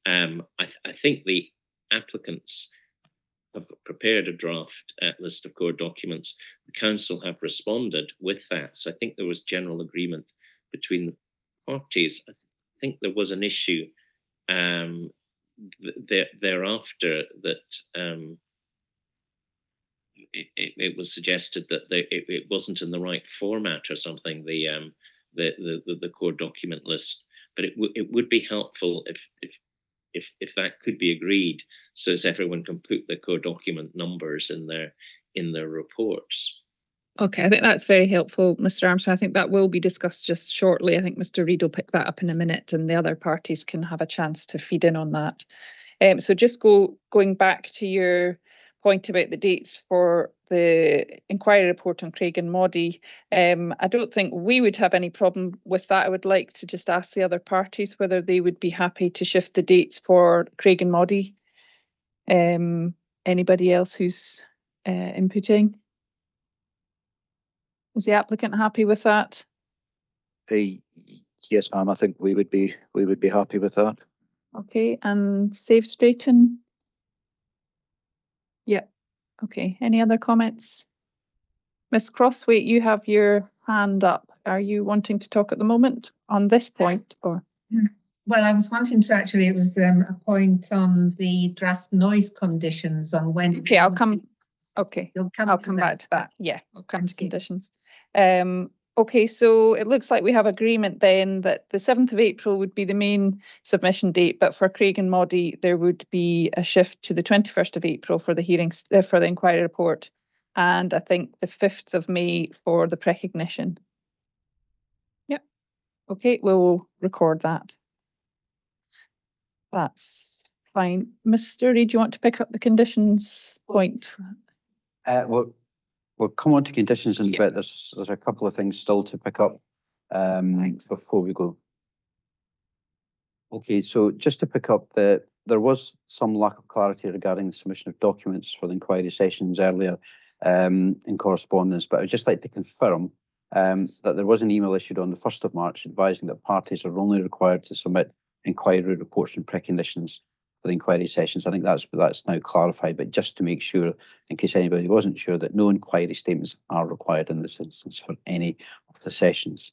I think the applicants have prepared a draft list of core documents. The council have responded with that. So I think there was general agreement between the parties. I think there was an issue thereafter that it was suggested that it wasn't in the right format or something, the core document list. But it would be helpful if that could be agreed, so as everyone can put the core document numbers in their reports. Okay, I think that's very helpful, Mr. Armstrong. I think that will be discussed just shortly. I think Mr. Reid will pick that up in a minute, and the other parties can have a chance to feed in on that. So just going back to your point about the dates for the inquiry report on Craiginmoddie, I don't think we would have any problem with that. I would like to just ask the other parties whether they would be happy to shift the dates for Craiginmoddie. Anybody else who's inputting? Is the applicant happy with that? Yes, ma'am. I think we would be happy with that. Okay, and Save Straighten? Yeah. Okay. Any other comments? Miss Crosswaite, you have your hand up. Are you wanting to talk at the moment on this point, or? Well, I was wanting to actually, it was a point on the draft noise conditions on when. Okay, I'll come. Okay, I'll come back to that. Yeah, we'll come to conditions. Okay, so it looks like we have agreement then that the 7th of April would be the main submission date, but for Craiginmoddie there would be a shift to the 21st of April for the hearings, for the inquiry report, and I think the 5th of May for the precognition. Yep. Okay, we'll record that. That's fine. Mr. Reid, do you want to pick up the conditions point? We'll come on to conditions in a bit. There's a couple of things still to pick up before we go. Okay, so just to pick up, there was some lack of clarity regarding the submission of documents for the inquiry sessions earlier in correspondence, but I would just like to confirm that there was an email issued on the 1st of March advising that parties are only required to submit inquiry reports and preconditions for the inquiry sessions. I think that's now clarified, but just to make sure, in case anybody wasn't sure, that no inquiry statements are required in this instance for any of the sessions.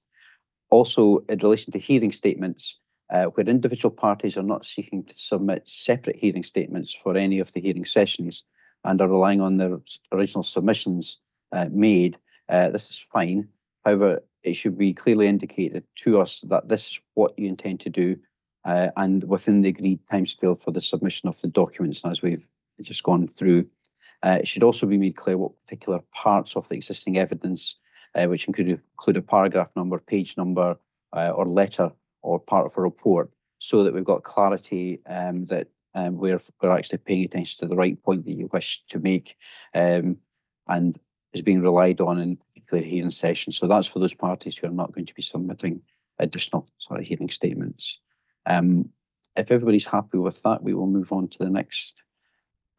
Also, in relation to hearing statements, where individual parties are not seeking to submit separate hearing statements for any of the hearing sessions and are relying on their original submissions made, this is fine. However, it should be clearly indicated to us that this is what you intend to do and within the agreed timescale for the submission of the documents, as we've just gone through. It should also be made clear what particular parts of the existing evidence, which include a paragraph number, page number, or letter, or part of a report, so that we've got clarity that we're actually paying attention to the right point that you wish to make and is being relied on in particular hearing sessions. So that's for those parties who are not going to be submitting additional hearing statements. If everybody's happy with that, we will move on to the next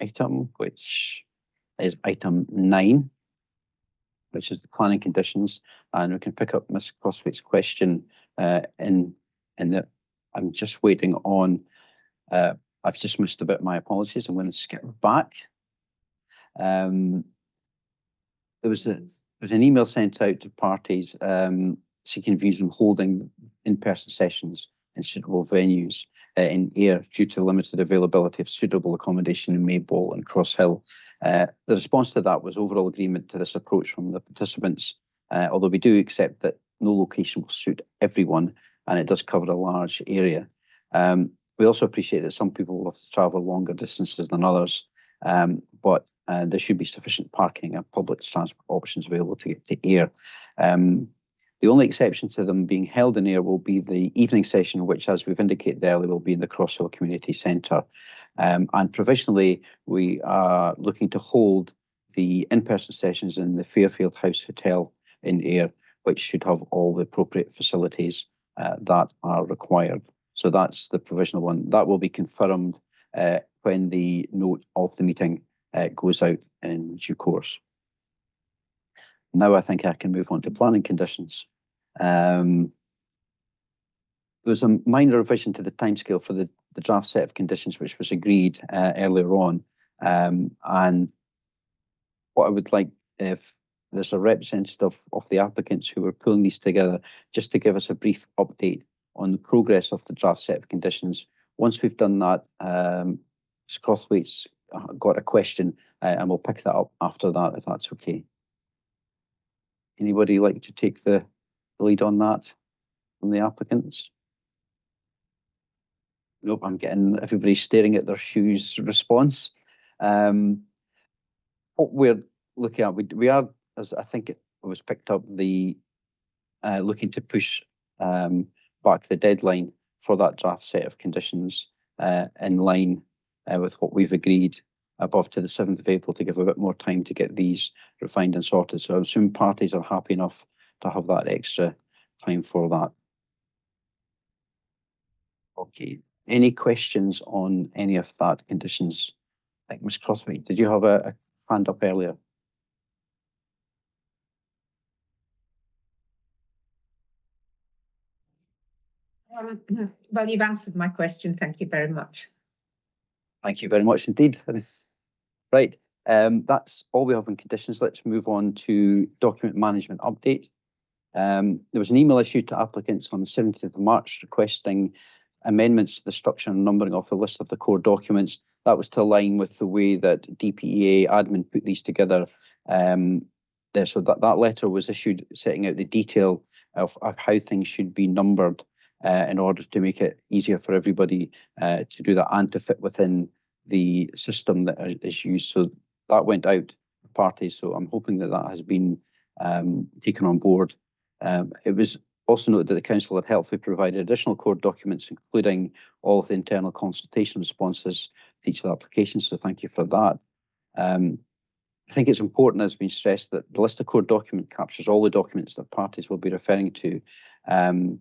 item, which is item 9, which is the planning conditions. And we can pick up Ms. Crosswaite's question in that I'm just waiting on, I've just missed a bit, my apologies, I'm going to skip back. There was an email sent out to parties seeking views on holding in-person sessions in suitable venues in Ayr due to limited availability of suitable accommodation in Maybole and Cross Hill. The response to that was overall agreement to this approach from the participants, although we do accept that no location will suit everyone and it does cover a large area. We also appreciate that some people will have to travel longer distances than others, but there should be sufficient parking and public transport options available to get to Ayr. The only exception to them being held in Ayr will be the evening session, which, as we've indicated earlier, will be in the Cross Hill Community Centre. And provisionally, we are looking to hold the in-person sessions in the Fairfield House Hotel in Ayr, which should have all the appropriate facilities that are required. So that's the provisional one. That will be confirmed when the note of the meeting goes out in due course. Now I think I can move on to planning conditions. There was a minor revision to the timescale for the draft set of conditions, which was agreed earlier on. And what I would like, if there's a representative of the applicants who are pulling these together, just to give us a brief update on the progress of the draft set of conditions. Once we've done that, Ms. Crosswaite's got a question, and we'll pick that up after that, if that's okay. Anybody like to take the lead on that from the applicants? Nope, I'm getting everybody staring at their shoes response. What we're looking at, we are, as I think was picked up the looking to push back the deadline for that draft set of conditions in line with what we've agreed above to the 7th of April to give a bit more time to get these refined and sorted. So I assume parties are happy enough to have that extra time for that. Okay, any questions on any of that conditions? I think Ms. Crosswhite, did you have a hand up earlier? Well, you've answered my question. Thank you very much. Thank you very much indeed. Right, that's all we have on conditions. Let's move on to document management update. There was an email issued to applicants on the 17th of March requesting amendments to the structure and numbering of the list of the core documents. That was to align with the way that DPEA admin put these together. So that letter was issued setting out the detail of how things should be numbered in order to make it easier for everybody to do that and to fit within the system that is used. So that went out to parties. So I'm hoping that that has been taken on board. It was also noted that the Council had helpfully provided additional core documents, including all of the internal consultation responses to each of the applications. So thank you for that. I think it's important, as has been stressed, that the list of core document captures all the documents that parties will be referring to, and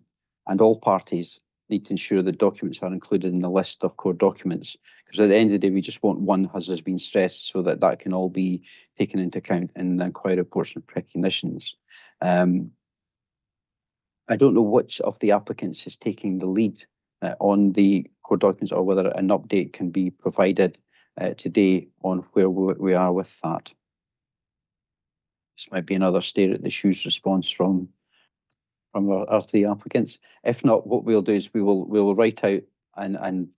all parties need to ensure that documents are included in the list of core documents, because at the end of the day, we just want one, as has been stressed, so that that can all be taken into account in the inquiry reports and recognitions. I don't know which of the applicants is taking the lead on the core documents, or whether an update can be provided today on where we are with that. This might be another stare at the shoes response from our three applicants. If not, what we'll do is we'll write out and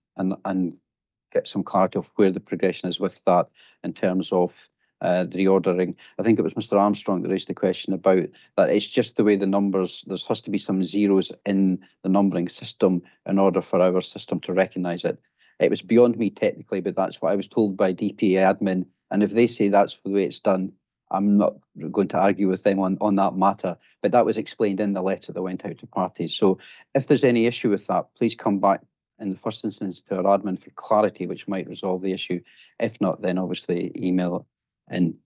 get some clarity of where the progression is with that in terms of the reordering. I think it was Mr. Armstrong that raised the question about that. It's just the way the numbers, there has to be some zeros in the numbering system in order for our system to recognise it. It was beyond me technically, but that's what I was told by DPA admin. And if they say that's the way it's done, I'm not going to argue with them on that matter. But that was explained in the letter that went out to parties. So if there's any issue with that, please come back in the first instance to our admin for clarity, which might resolve the issue. If not, then obviously email in.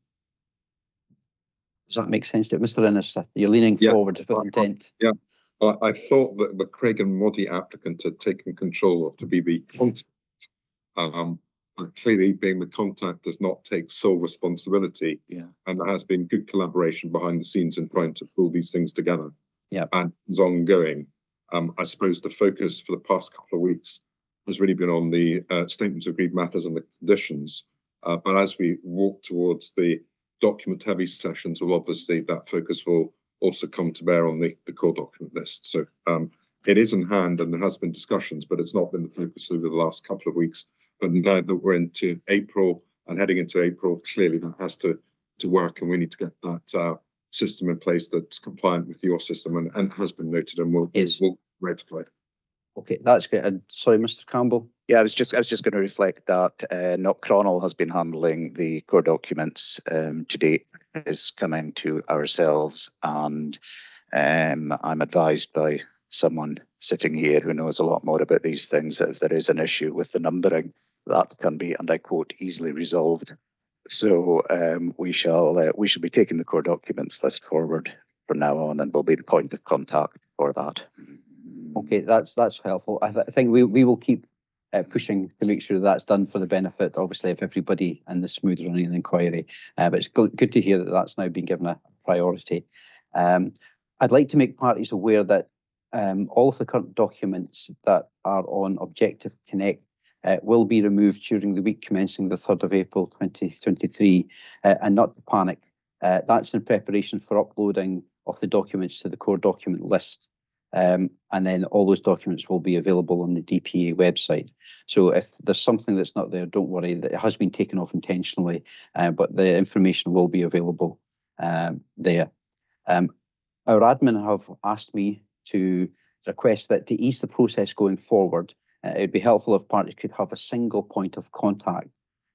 Does that make sense to Mr. Innes? You're leaning forward with intent. Yeah, I thought that the Craiginmoddie applicant had taken control of to be the contact. Clearly, being the contact does not take sole responsibility. Yeah. And there has been good collaboration behind the scenes in trying to pull these things together. Yeah. And it's ongoing. I suppose the focus for the past couple of weeks has really been on the statements of agreed matters and the conditions. But as we walk towards the document-heavy sessions, well, obviously that focus will also come to bear on the core document list. So it is in hand, and there has been discussions, but it's not been the focus over the last couple of weeks. But now that we're into April and heading into April, clearly that has to work, and we need to get that system in place that's compliant with your system and has been noted, and we'll rectify it. Okay, that's great. Sorry, Mr. Campbell. Yeah, I was just going to reflect that Knockcronal has been handling the core documents to date, is coming to ourselves, and I'm advised by someone sitting here who knows a lot more about these things that if there is an issue with the numbering, that can be, and I quote, easily resolved. So we shall be taking the core documents list forward from now on, and will be the point of contact for that. Okay, that's helpful. I think we will keep pushing to make sure that's done for the benefit, obviously, of everybody and the smooth running of the inquiry. But it's good to hear that that's now been given a priority. I'd like to make parties aware that all of the current documents that are on Objective Connect will be removed during the week commencing the 3rd of April 2023, and not to panic. That's in preparation for uploading of the documents to the core document list. And then all those documents will be available on the DPA website. So if there's something that's not there, don't worry, that it has been taken off intentionally, but the information will be available there. Our admin have asked me to request that to ease the process going forward, it would be helpful if parties could have a single point of contact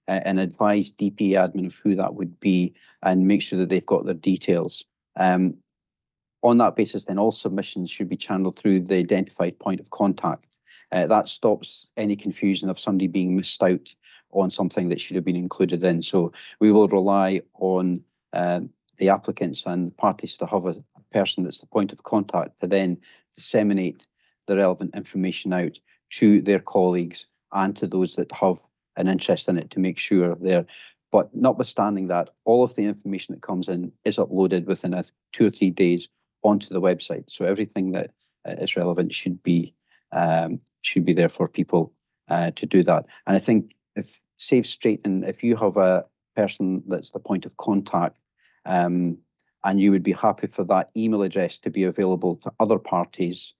and advise DPA admin of who that would be, and make sure that they've got their details On that basis, then all submissions should be channeled through the identified point of contact. That stops any confusion of somebody being missed out on something that should have been included in. So we will rely on the applicants and parties to have a person that's the point of contact to then disseminate the relevant information out to their colleagues and to those that have an interest in it to make sure they're. But notwithstanding that, all of the information that comes in is uploaded within 2 or 3 days onto the website. So everything that is relevant should be there for people to do that. And I think if save straightening, if you have a person that's the point of contact, and you would be happy for that email address to be available to other parties,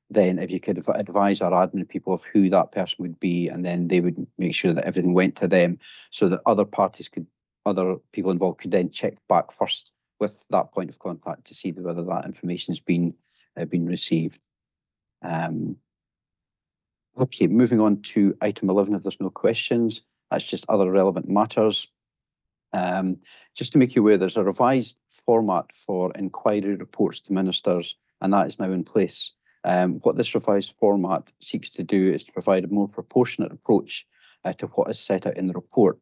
then if you could advise our admin people of who that person would be, and then they would make sure that everything went to them so that other people involved could then check back first with that point of contact to see whether that information has been received. Okay, moving on to item 11, if there's no questions, that's just other relevant matters. Just to make you aware, there's a revised format for inquiry reports to ministers, and that is now in place. What this revised format seeks to do is to provide a more proportionate approach to what is set out in the report.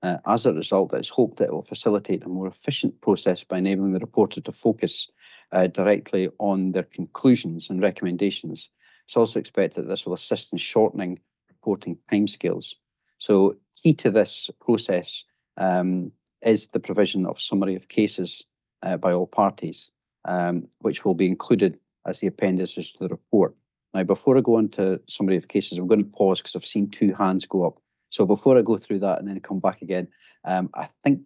As a result, it's hoped that it will facilitate a more efficient process by enabling the reporter to focus directly on their conclusions and recommendations. It's also expected that this will assist in shortening reporting timescales. So key to this process is the provision of summary of cases by all parties, which will be included as the appendices to the report. Now, before I go on to summary of cases, I'm going to pause because I've seen 2 hands go up. So before I go through that and then come back again, I think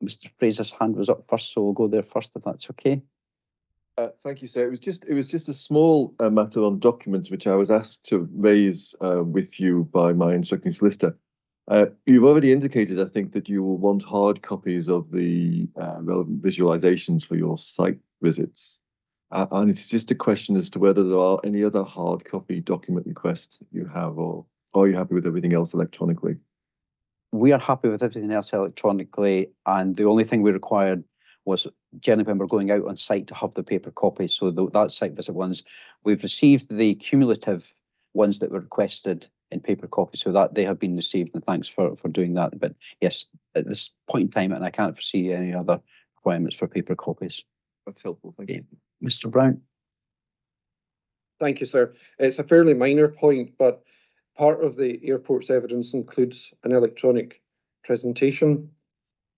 Mr. Fraser's hand was up first, so we'll go there first if that's okay. Thank you, sir. It was just a small matter on documents which I was asked to raise with you by my instructing solicitor. You've already indicated, I think, that you will want hard copies of the relevant visualizations for your site visits. And it's just a question as to whether there are any other hard copy document requests that you have, or are you happy with everything else electronically? We are happy with everything else electronically, and the only thing we required was generally when we're going out on site to have the paper copies. So that site visit ones, we've received the cumulative ones that were requested in paper copies, so that they have been received, and thanks for doing that. But yes, at this point in time, and I can't foresee any other requirements for paper copies. That's helpful, thank you. Mr. Brown. Thank you, sir. It's a fairly minor point, but part of the airport's evidence includes an electronic presentation.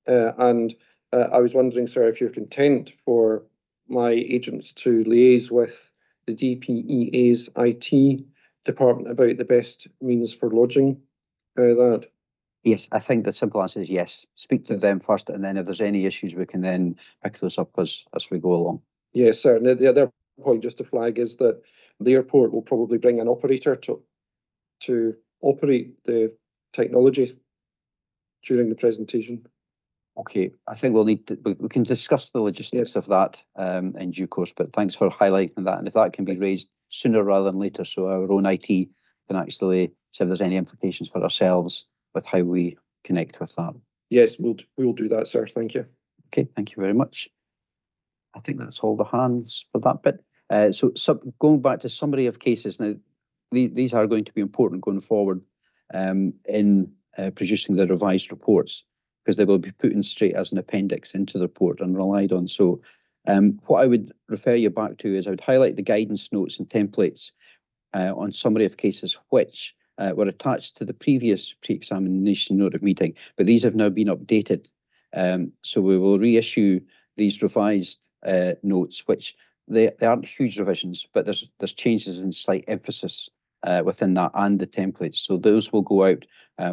And I was wondering, sir, if you're content for my agents to liaise with the DPEA's IT department about the best means for lodging that. Yes, I think the simple answer is yes. Speak to them first, and then if there's any issues, we can then pick those up as we go along. Yes, sir. And the other point just to flag is that the airport will probably bring an operator to operate the technology during the presentation. Okay, I think we'll need to, we can discuss the logistics of that in due course, but thanks for highlighting that. And if that can be raised sooner rather than later, so our own IT can actually see if there's any implications for ourselves with how we connect with that. Yes, we'll do that, sir. Thank you. Okay, thank you very much. I think that's all the hands for that bit. So going back to summary of cases, now these are going to be important going forward in producing the revised reports, because they will be put in straight as an appendix into the report and relied on. So what I would refer you back to is I would highlight the guidance notes and templates on summary of cases which were attached to the previous pre-examination note of meeting, but these have now been updated. So we will reissue these revised notes, which they aren't huge revisions, but there's changes in slight emphasis within that and the templates. So those will go out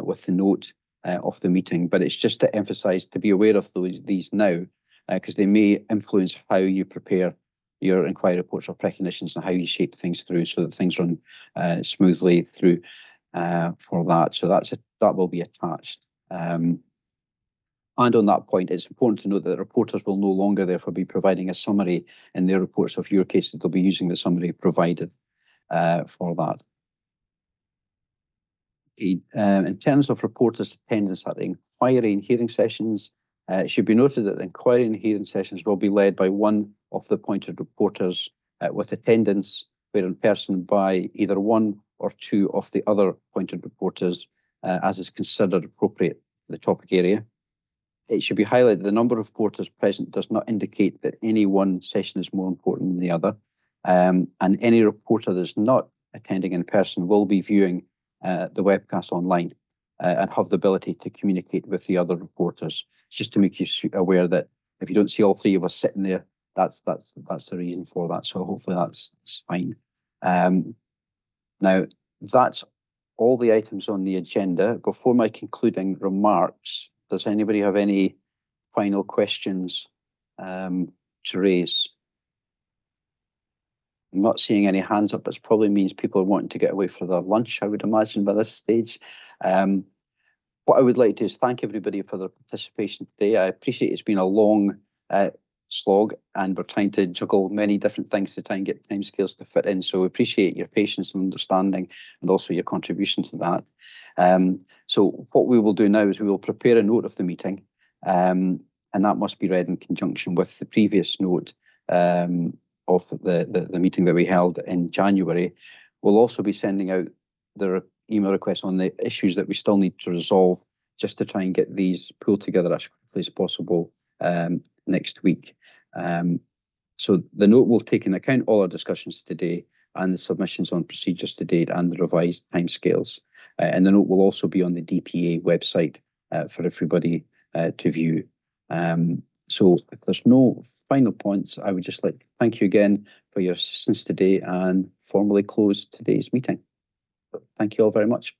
with the note of the meeting, but it's just to emphasise to be aware of these now, because they may influence how you prepare your inquiry reports or precognitions and how you shape things through so that things run smoothly through for that. So that will be attached. And on that point, it's important to note that the reporters will no longer therefore be providing a summary in their reports of your case, that they'll be using the summary provided for that. Okay. In terms of reporters' attendance at the inquiry and hearing sessions, It should be noted that the inquiry and hearing sessions will be led by one of the appointed reporters with attendance where in person by either one or two of the other appointed reporters as is considered appropriate for the topic area. It should be highlighted the number of reporters present does not indicate that any one session is more important than the other, and any reporter that is not attending in person will be viewing the webcast online and have the ability to communicate with the other reporters. Just to make you aware that if you don't see all three of us sitting there, that's the reason for that. So hopefully that's fine. Now that's all the items on the agenda. Before my concluding remarks, does anybody have any final questions to raise? I'm not seeing any hands up, which probably means people are wanting to get away for their lunch, I would imagine, by this stage. What I would like to do is thank everybody for their participation today. I appreciate it's been a long slog and we're trying to juggle many different things to try and get timescales to fit in. So we appreciate your patience and understanding and also your contribution to that. So what we will do now is we will prepare a note of the meeting and that must be read in conjunction with the previous note of the meeting that we held in January. We'll also be sending out the email requests on the issues that we still need to resolve just to try and get these pulled together as quickly as possible next week. So the note will take into account all our discussions today and the submissions on procedures to date and the revised timescales. And the note will also be on the DPA website for everybody to view. So if there's no final points, I would just like to thank you again for your assistance today and formally close today's meeting. Thank you all very much.